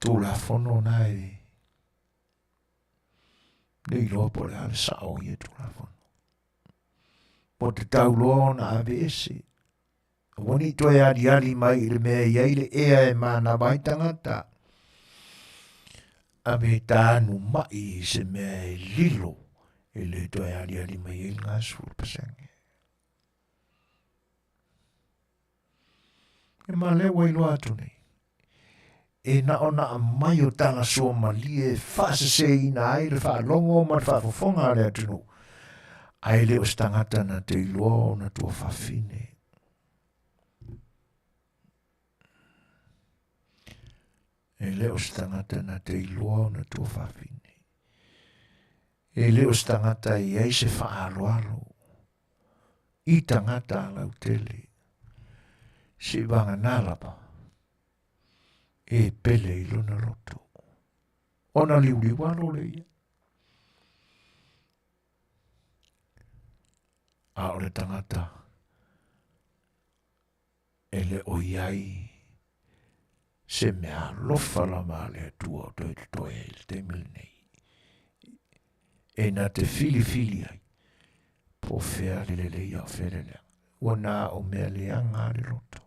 tō la whono nai. Nei loa po le ale sao i e tō la whono. Po te tau loa na ave ese. Wani toi ari mai le mea iei le ea e mana mai tangata. A me tānu mai se mea e lilo e le toi ari mai e ngā sura pasange. E ma le wai loa atu nei. E na ona a mai o tala soa mali e whaase se ina ai le wha longo ma le whaafofonga le atu no. Ai le o stangata na te iloa o na tua whawhine. E le o stangata na te iloa o na tua whawhine. E le o stangata i eise whaaloalo. I tangata lau tele. Si vanga nalapa. E pele i lona roto. Ona liuri wano le ia. A o le tangata. E le o iai. Se mea lofa la maa le atua o toi te toi e te mili nei. E na te fili ai. Po fea le ia o wherelea. Wana o mea le anga le roto.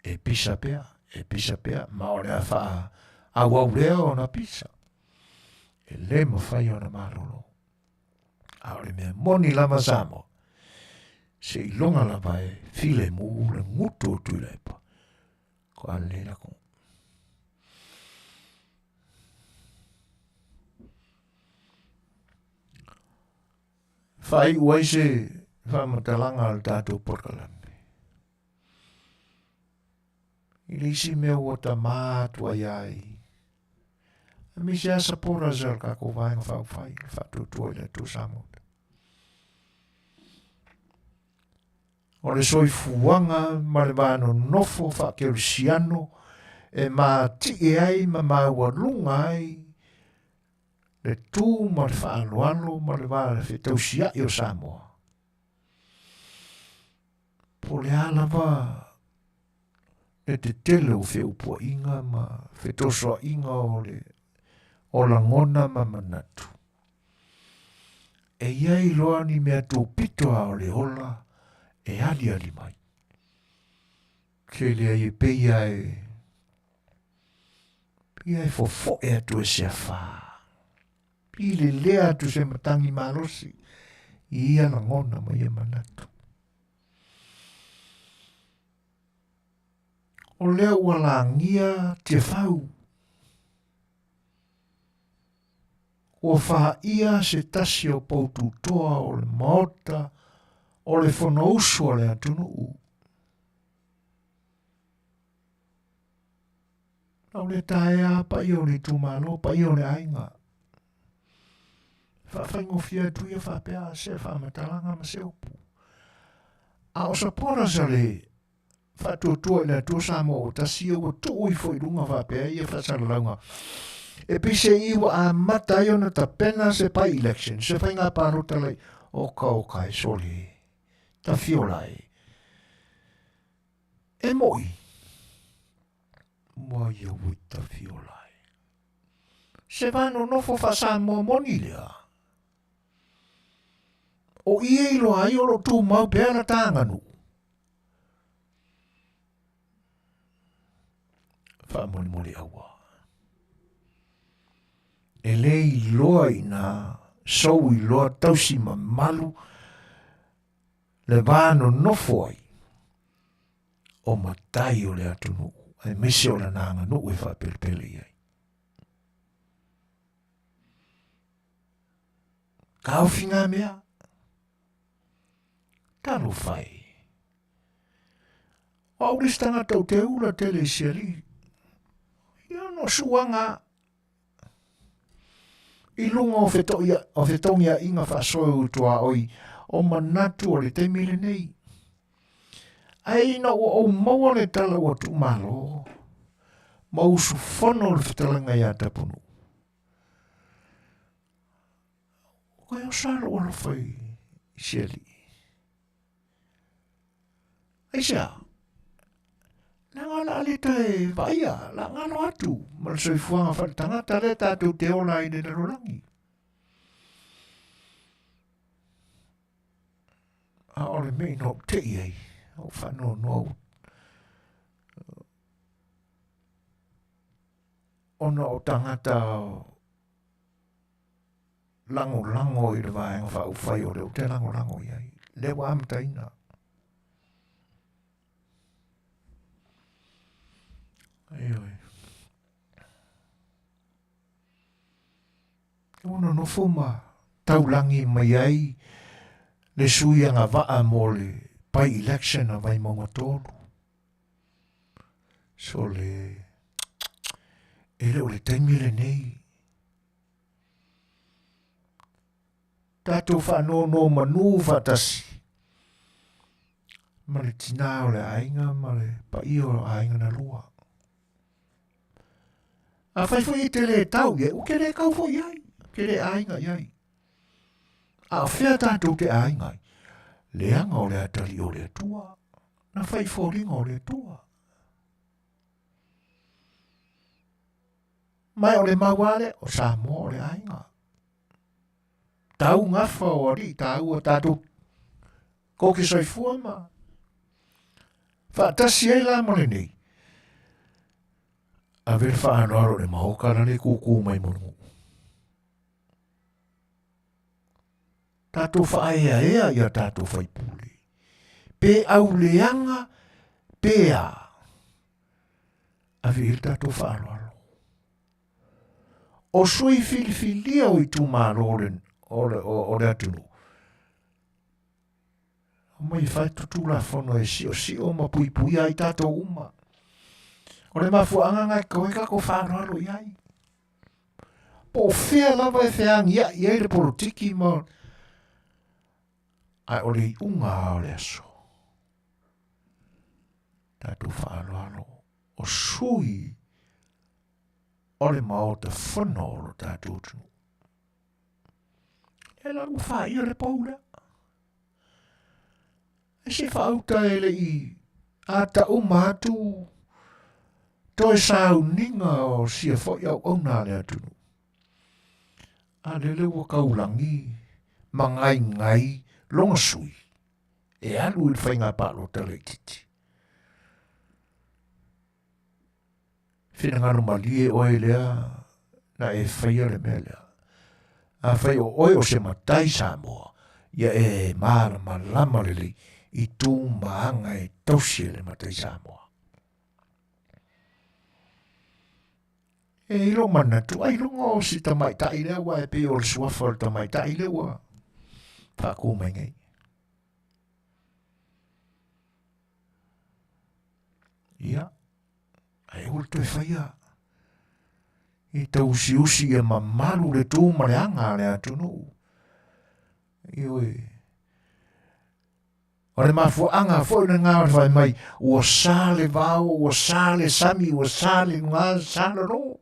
E pisa pea, ma o le a wha a waurea o na pisa. E le mawhai o na marolo. A o le mea moni lama Samoa. Se ilonga lama e file mu le ngutu o tuilepa. Ko a le na ko. Whai uaise whamatalanga al tātou porkalambe. I lisi mea ua ta mātua iai. A misi a sapora zel ka ko vaenga whai, whatutua i le tu Samoa. O le soifuanga ma le vāno nofo whakeo siano e mā ti e ai ma māua lunga ai le tū ma le whaanoano ma le vāna whetausia i o Samoa. Po le alawa e te tele o wheupua inga ma whetosoa inga o la ngona ma manatu. E iai loa ni mea tō pitoa o le hola e ali mai. Ke lea i peia e fofo e atu e se awha. Pi le lea atu se matangi malosi i ia la ngona ma ia manatu. O lea ua langia te whau. O wha ia se tasi o poutu toa o le maota o le whono usu o le atunu u. Nau le taea pa i o le tumalo, pa i o le ainga. Whawhaingo fia tuia whapea se whamatalanga ma se upu. A o sapora sa le whatuatua i le atua Samoa o tasi o tui fo i runga whapea i a whasaralaunga. E pise iwa a mata i ona ta pena se pai election, se whainga parota lei o kai soli. Ta fiolai. E moi. Moi ia wita fiolai. Se vano nofo fa Samoa moni lea. O ie ilo ai o lo tū mau pēr na tānganu. Wha moni awa. E le i loa i nā, sou i loa tausi ma malu, le vāno nofo ai, o matai o le atunu, ai mese o le nanga nu e wha pelepele ai. Ka awhinga mea, talo whai. O auristanga tau te ula tele siari, ia no suanga, I lunga o whetongia inga whasoe utua oi o manatu o le teimile nei. Ai na o maua le tala o tu malo. Mausu whono le whetalanga ia tapunu. Koe o saro o la whai siali. Ai sia, nanga la le te vaia, la ngano atu, ma le soifuanga whare tangata le tātou te ola i le rolangi. A ole mei no te iei, o whanau no. Ona o tangata lango i le vaenga wha uwhai o leo te lango iei. Le wa amtaina. Aioi. Ona no fuma taulangi mai ai le suianga waa mo le pai election a vai monga tolu. So le ele o le taimile nei. Tato whanau no manu whatasi. Ma le tina o le ainga, ma le pai o ainga na lua. A whai fwoi te le tau ye, o ke le kau fwoi ai, ke le ainga iai. A whea tātou te ainga, le anga o le atari o le tua, na whai fōringa o le tua. Mai o le mawale, o Samoa o le ainga. Tau ngafa o ari, tau o tātou, ko ke soifua ma. Whaatasi ei la mole nei. A ver whaanoaro le mahokara le kuku mai monu. Tātou whaea ea ia tātou whaipule. Pe au leanga, pe a. A ver tātou whaanoaro. O sui filifilia o i tu māroren o le atunu. Mai whai tutu la whono e si o ma pui ai tātou uma. O le mafuanga ngai koe kako whanaro iai. Po whea lava e wheang iai le politiki ma. Ai o le unga o le aso. Tātou whanaro. O sui. O le mao te whono o tātou tunu. E la uwha i le paula. E se whauta e le i. A ta umatu. Toi sau ninga o sia foi au ona le atunu. A le lewa kaulangi, mangai longa sui. E alu il whainga palo tala i titi. Whina nganu malie oe lea, na e whaia le mea lea. A whai o oe o se matai Samoa, ia e maara malama le lei, i tū maanga e tausia le matai Samoa. E ilo mana tu ai longa o si tamai tai lewa e pe o le suafa tamai tai lewa. Whaku mai ngai. Ia. Ai ul te whaia. I tau usi e mamalu le tū ma le anga le atunu. Ioi. O le mafu anga fo le ngā whai mai. Ua sā le vau, ua sā le sami, ua sā le ngā sā le ro.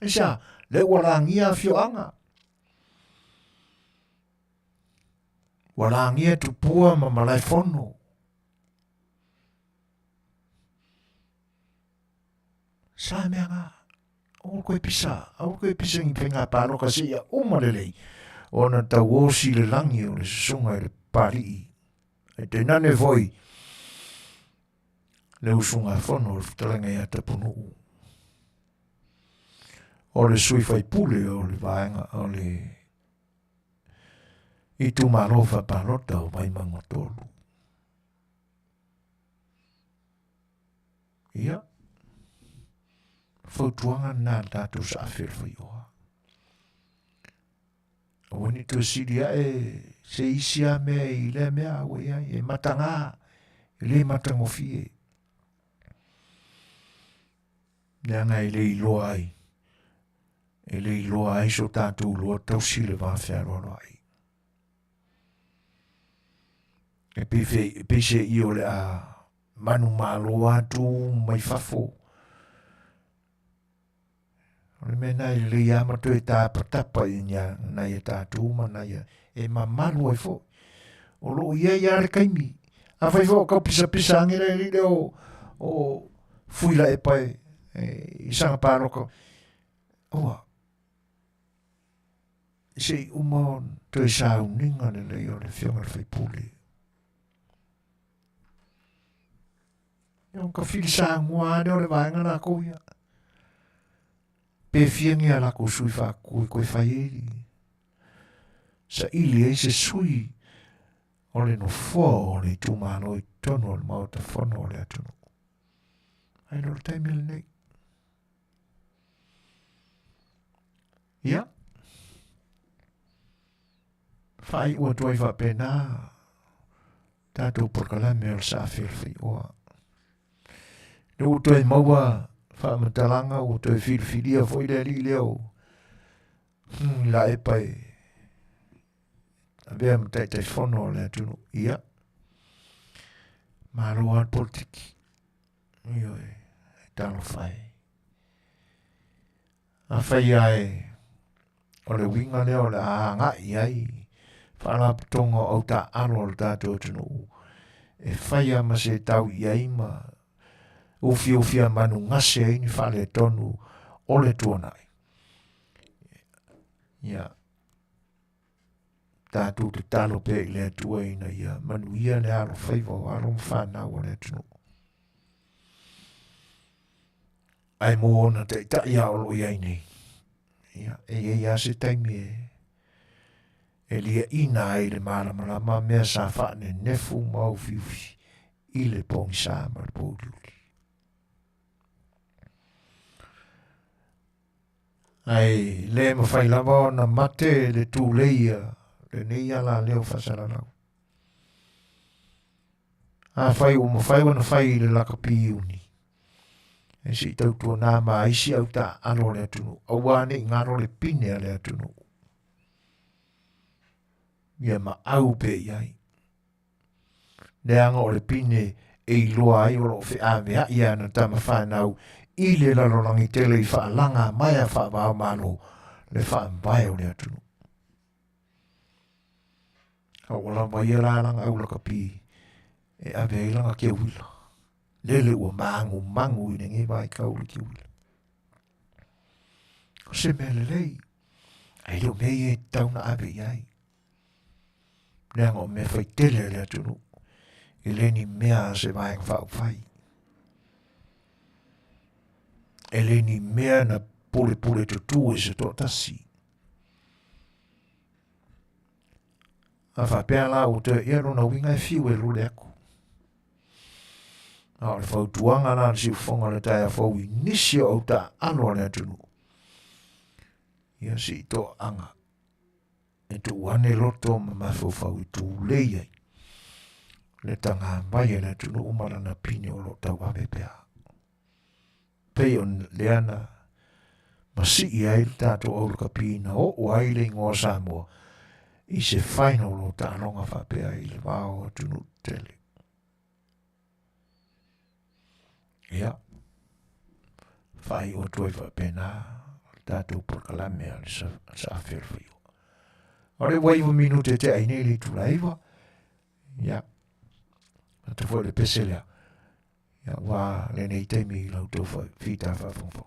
Esa, le warangia fioanga. Warangia tupua ma malai fono. Sa mea ngā. O koe pisa ngi penga pāno kasi ia umarelei. O na tau osi le langi o le sunga le pari. E te nane voi. Le usunga fono le Fetalaiga ia tapunu. O le sui fai pule o le vaenga o le i tu marofa palota o mai mangotolu. Ia. Fautuanga nā tātou sa A Le Fai'oa. O wani tu siria e se isia mea i le mea awe ia e matanga i le matangofie. Neanga i le iloa ai. E le iloa ai so tātou loa tau sile wā whēroa ai. E pese i o le a manu māloa tu mai fafo. O le mena i le ia mato e tā patapa i nia nai e tātou ma nai e mamalu ai fo. O lo ia ia le kaimi. A whai fo kau pisa angere i le o fuila e pai I sanga pāroko oa se umon to I sa uninga le lei o le whionga le whaipuli Ion ka whili sa ngua ne o le vaenga na kouia pe whiengi ala ko sui wha koe whaieri sa ili e se sui o le no fo o le tūmano I tono o le mauta whono o le atunu ai no le taimi le nei ia whai ua tuai wha pena tātou porkalame o le sa whilwhi oa ne u tuai maua wha matalanga u tuai whilwhiria fwoi le li leo la e pai a vea mtai tai whono o le atunu ia maroa politiki ioi talo whai a whai ai o le winga leo le aanga ai whala pitonga o ta alo le tātou tunu e whai ama se tau iai ma ufi manu ngase ai ni whale tonu o le tuanai ia tātou te talo pe I le atua ina ia Manuia le alo whaiva o alo mwhanau o le tunu ai mo ona te ta ia o lo iai nei ia ia se taimi e lia ina ai le malama mea sa whaane nefu mau fiufi I le pong sa ma le pōluli ai le mawhai lava o na mate le tū leia le nei ala leo whasaranau a whai o mawhai wana whai le lakapi uni e si tau tua nā ma isi au ta alo le atunu awane I ngaro le pine le atunu ia ma au pe iai le anga o le pine e iloa ai o lo whi ame a ia na tama whanau I le lalorangi tele I whaalanga mai a whaavao malo le whaambai o le atunu au ola mai e la langa au laka pi e ave I langa kia wila lele ua mangu I nge vai kauli kia wila ko se mele lei ai leo mei e tauna ave iai le anga o me whai tele le atunu I le ni mea se vai ngwhau whai e le ni mea na pule tutu e se tō tasi a whapea la o te ero na winga e fiu e lule aku a le whautuanga la si ufonga le taia whau I nisi o ta alo le atunu ia si tō anga e tu wane loto ma mawhau I tū leia le tanga mai e le atunu umara na pini o lo tau ame pea pei on leana masi I ai tātou au laka pina o ai le ingoa Samoa I se whaino lo ta anonga whapea I le wāo atunu tele. Ia, whai o tuai whapena tātou porkalame a le sa Afiafi Fai'oa. Ore waiwa minute te aine li tu laiva. Ia, te fo le peselea. Ia, wā le nei teimi I lau tau whita whafonga.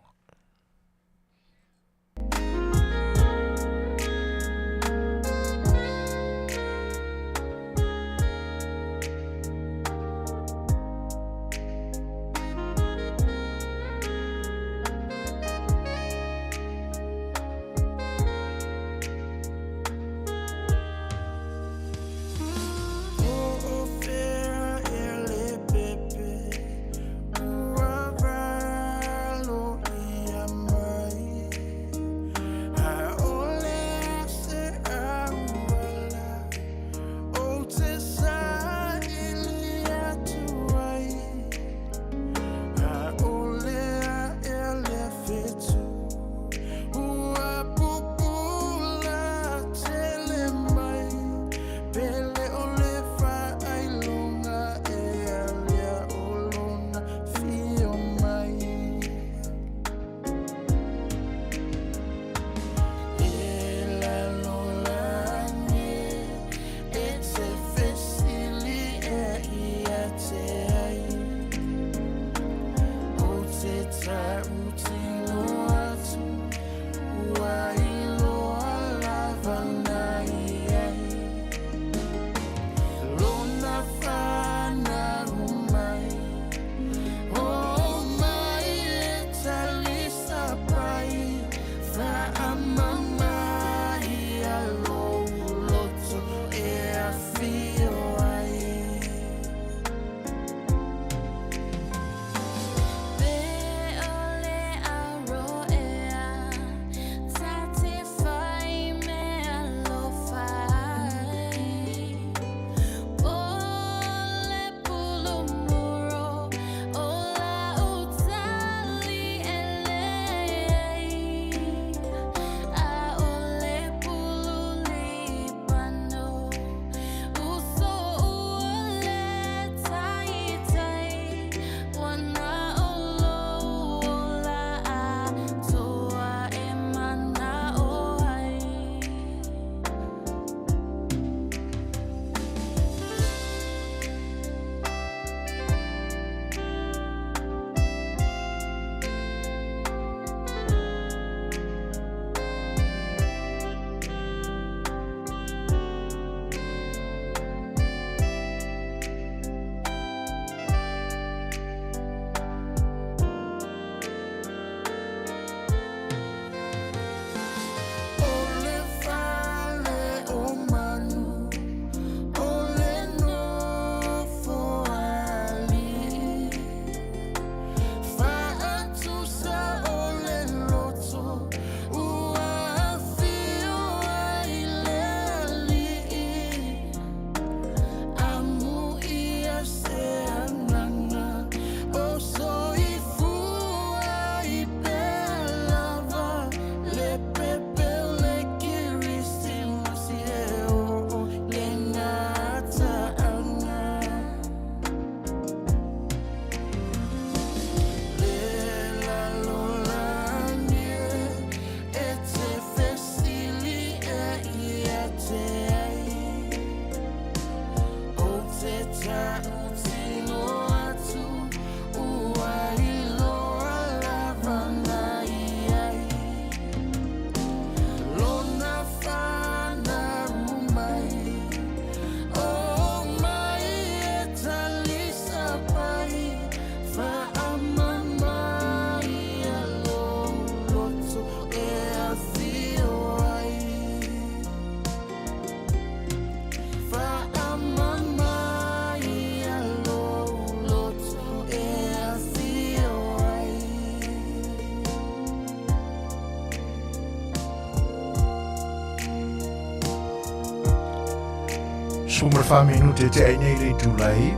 Sommer 5 minute te ai nei le tūlai.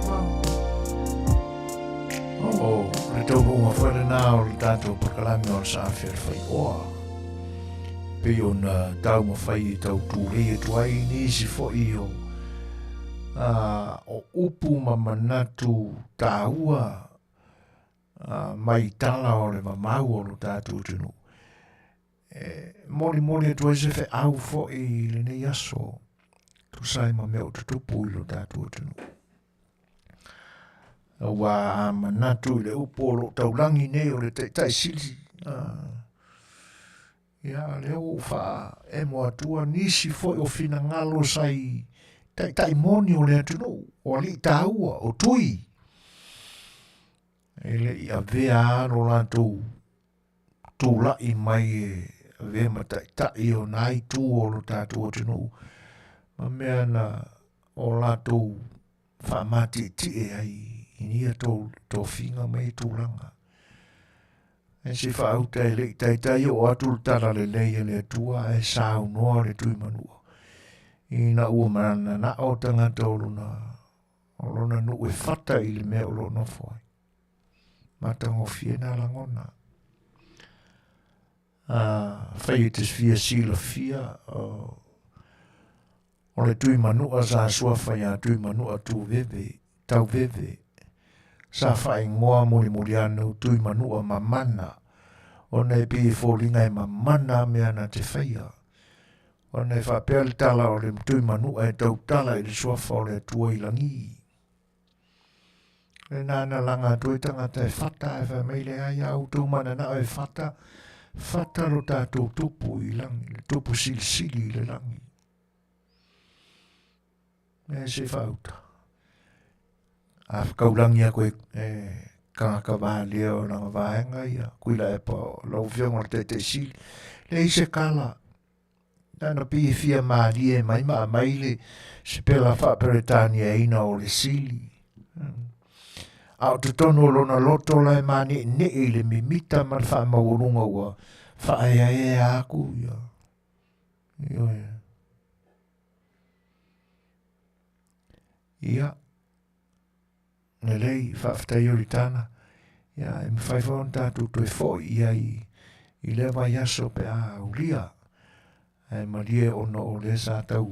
Le tau runga whare nā o le tātou pakalami o le sa A Le Fai'oa. Pei o na tau mawhai e tau tūlei e tuai ni si fwoi o upu ma manatu tāua mai tala o le mamau o le tātou tunu. Mori e tuai se fe au fwoi le nei aso. Tu sai ma meo tutupu i lo tātou tunu. Wa manatu i le upo o lo taulangi nei o le tai sili. Ia leo wha e moa tua nisi fwoi o fina ngalo sai tai moni o le atunu o li tāua o tui. Ele i a vea aro lātou tūlai mai e vea matai o nai tū o lo tātou atunu. Ma mea na o lātou whaamati tie ai inia tō whinga mai tūlanga. E se whaauta e le tai o atul tara le leia le atua e sāu noa le tui manua. I na ua marana na o tangata o lona nu e whata i le mea o lo nofoi. Matango fie na langona. Whai e tes fia sila fia o le tui manua sa sua whai a tui manua tau veve. Sa whai ngoa mori anu tui manua mamana. O nei pi fōringa e mamana mea na te whaia. O nei whapea le tala o le tui manua e tau tala i le suafa o le tua i langi. Le nana langa tui tangata e whata e whamele ai au tau mana na e whata. Whata lo tātou tupu i langi, le tupu sili i le langi. E se whauta. A whakaulangi a koe kanga wālea o nanga wāenga ia. Kuila e pa lau whionga o te sili. Le se kala. Tana pi fia maari e mai maa maile se pela whaperetani e ina o le sili. Au te tono lona loto lai mani ne e le mimita man wha maurunga ua wha e aku ia. Ia. Ne lei whaftai ori tana. Ia, e mwhaiwhaon tātou toi fōi ia i le mai aso pe a ulia. E marie ono o le sa tau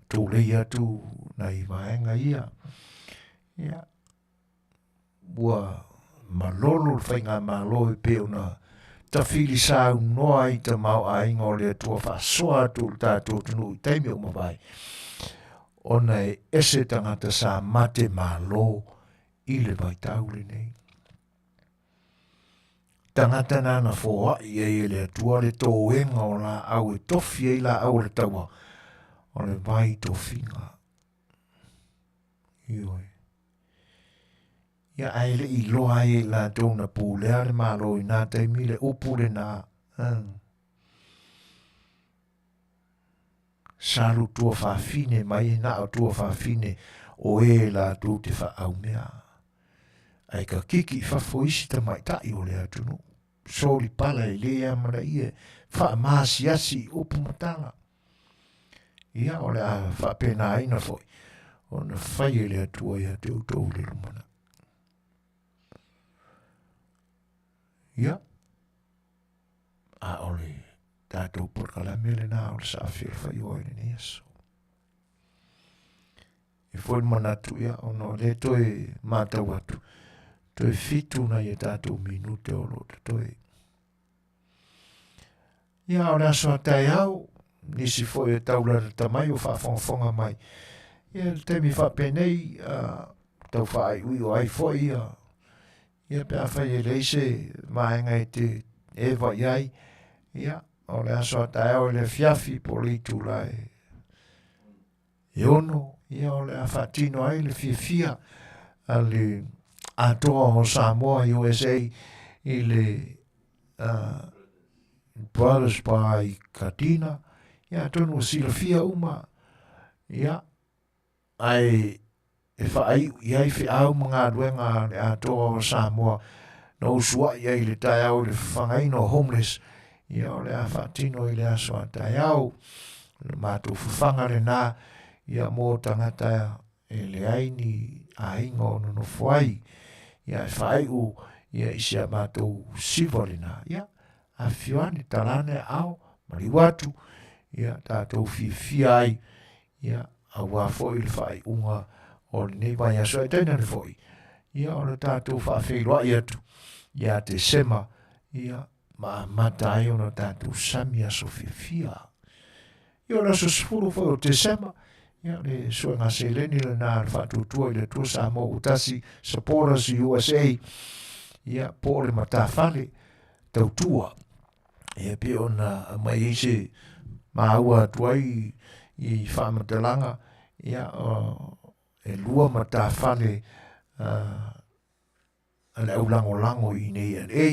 tō lei atu nei vaenga ia. Ia. Ua malolo whainga malo e pe ona tawhiri sa unoa i ta mau a inga o le atua whasoa atu tātou tunu i teimi o mawai. Ona e ese tangata sa mate malo i le vai taule nei. Tangata nana fōa i e le atua le tō enga o la au e tofi e la au le taua o le vai tō whinga. Ioi. Ia aile i loa e la tōna pūlea le malo i nā teimi le upu le nā. Saru tua whawhine mai na o tua whawhine o e la tū te whaau mea. Ai ka kiki whawhoisi ta mai tai o le atunu. Sori pala e lea mara ie wha maasi asi upu matala. Ia o le a whapena aina foi. O na whai e le atua ia te utou le rumana. Ia. A ole. Tātou porkala mele nā o le sa A Le Fai'oa i ni aso. E foi manatu ia ono le toi mātau atu. Toi fitu na i tātou minute o lo te toi. Ia o le aso a tai au, nisi foi e taula le tamai o whaafonga mai. Ia le temi whapenei, tau whaai ui o ai foi ia. Ia pe a whai e leise, maenga e te ewa iai. Ia. O le aso atae o le Afiafi po le itula e ono, ia o le awhatino ai le fia a le atoa o Samoa i USA i le Brothers by Katina, ia tonu o sila fia uma, ia ai e whaai iai fi au mga ruenga le atoa o Samoa no usua iai le tae au le whangaino homeless. Ia o le a whaatino i le aso a tai au, le mātou fuwhanga le nā, ia mō tangata e le aini a inga o no fuai, ia e whaiu, ia isia mātou sivarina, ia a whiwani tarane au, mari watu, ia tātou fia ai, ia a wafo i le whai unga o le nei vai aso e tēnā le foi, ia o le tātou whawheiroa i atu, ia te sema, ia ma matai o na tātou sami aso fia. Ia o laso sifuru foi o te sema, ia le sua ngā seileni le nā le whatutua i le tua Samoa utasi, supporters USA, ia po le matawhale, tautua, ia pe o na mai eise maua tuai i whamatalanga, ia e lua matawhale le au lango i nei LA,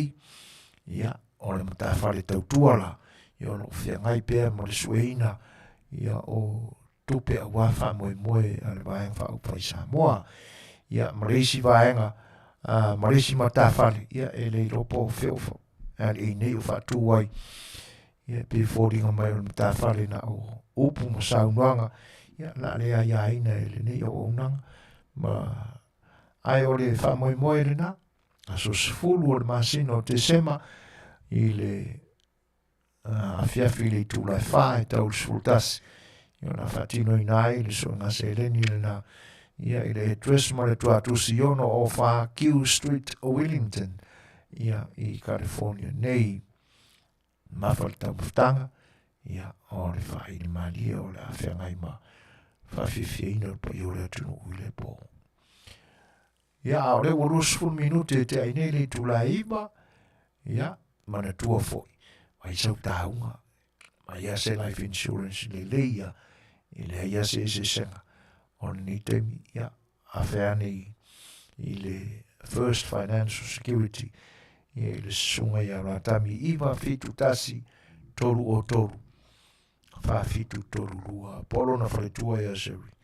ia o le matawhale tautua la, ia o whiangai pēr mo le sueina, ia o tupe a wafa moe a le vaenga whaupai Samoa, ia Malaysi vaenga, Malaysi matawhale, ia e le ropo o whiofo, a le nei o whatuai, ia pe fōringa mai o le matawhale na o upu ma saunuanga, ia la le a iaina e le nei o unanga, ma ai o le whamoe le na, aso sifulu o le masina o te sema, i le Afiafi le tūlai whae tau le sifultasi, ia na whatino i nai, le so ngā sereni le na, ia i le address ma le tuatusi ono o wha Q Street o Wellington, ia i California nei, mawhal tau mawhtanga, ia o le whae ni malia o le awhiangai ma whawhiwhiaina pa i o le atunu ui le po. Ia o le warusful minute te aine le tūlai ima, ia mana tua foi. Mai sau taunga, mai ia se life insurance le leia, i le ia se senga, o ni temi, ia, a wheane i le First Financial Security, ia i le sunga ia ratami, iwa fitu tasi, toru o toru, wha fitu toru rua, polo na whaletua ia sewi,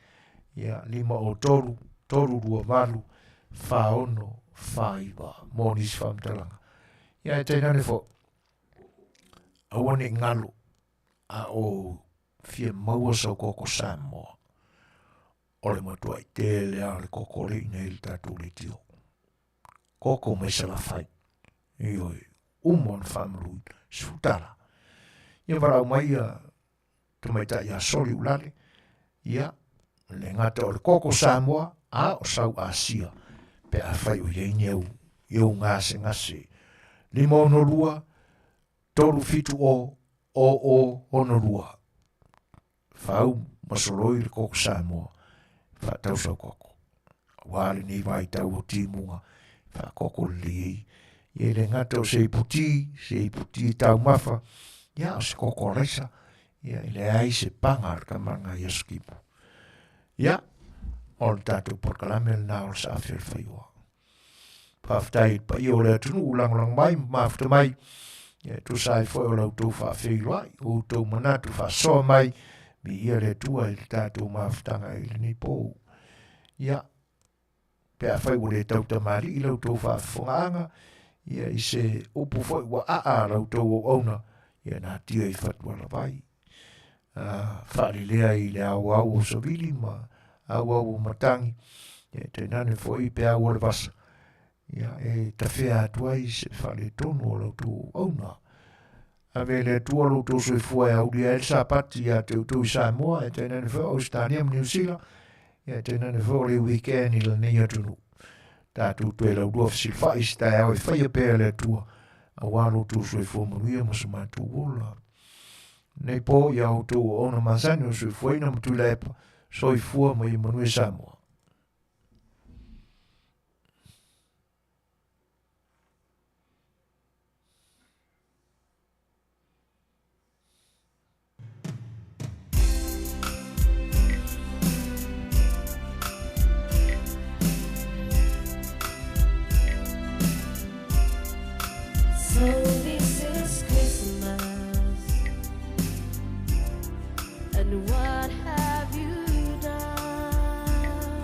ia lima o toru, toru rua malu, wha ono, wha iwa, monis whamtalanga. Ia e teinane fo, awane ngalo a o fia maua sau koko Samoa. O le matua i tele a le koko le ina il tatu le tio. Koko me se la fai. Ioi, umon whamrui, sutara. Ia varau mai a tumaita ia soli ulale. Ia, le ngata o le koko Samoa a o sau Asia. Pe a fai o yeini au, iau ngase ngase. Lima ono lua, toru fitu o onorua. Whau masoloi le koko Samoa. Wha tau sau koko. Wale ni vai tau o timunga. Wha koko li. Ie le ngata o se iputi tau mafa. Ia o se koko reisa. Ia le ai se pangar kamanga ia skipu. Ia, o le tatu porkalame le nao le sa A Le Fai'oa. Paftai pa i o le atunu ulang mai, mafta mai. Ia tu sai foi o lau tau whawhiroai, o tau manatu whasoa mai, mi ia le tua i le tātou maftanga i le nei pō. Ia, pēr whai o le tau tamari i lau tau Faafofoga'aga, ia i se upu foi wa lau tau o auna, ia nā tia i whatua la vai. Whaari lea i le au o savili, ma au o matangi, ia te nane foi pe au o le vasa. Ia e tawhea atuai se whare tonu o lau tau auna. Ave le tua lo to se foi au dia el sapati ya te to Samoa e tenen fo Australia New Zealand e tenen fo le weekend il nei atunu ta tu to le do si fa sta e fa pe le tua a wano to se fo Manuia mo se matu wola nei po ya to ona manzano se foi na tu le so I fu mo I Manuia Samoa. So this is Christmas, and what have you done?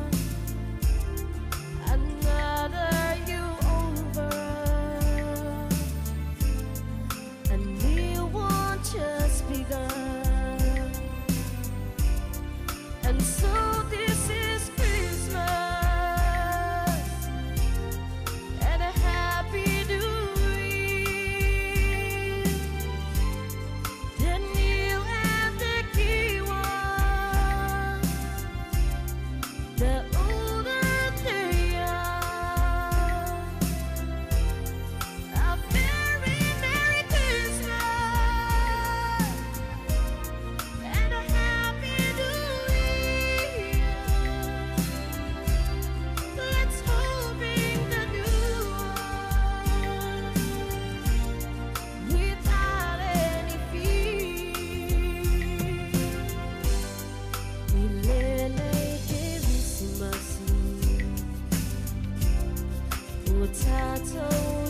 tātou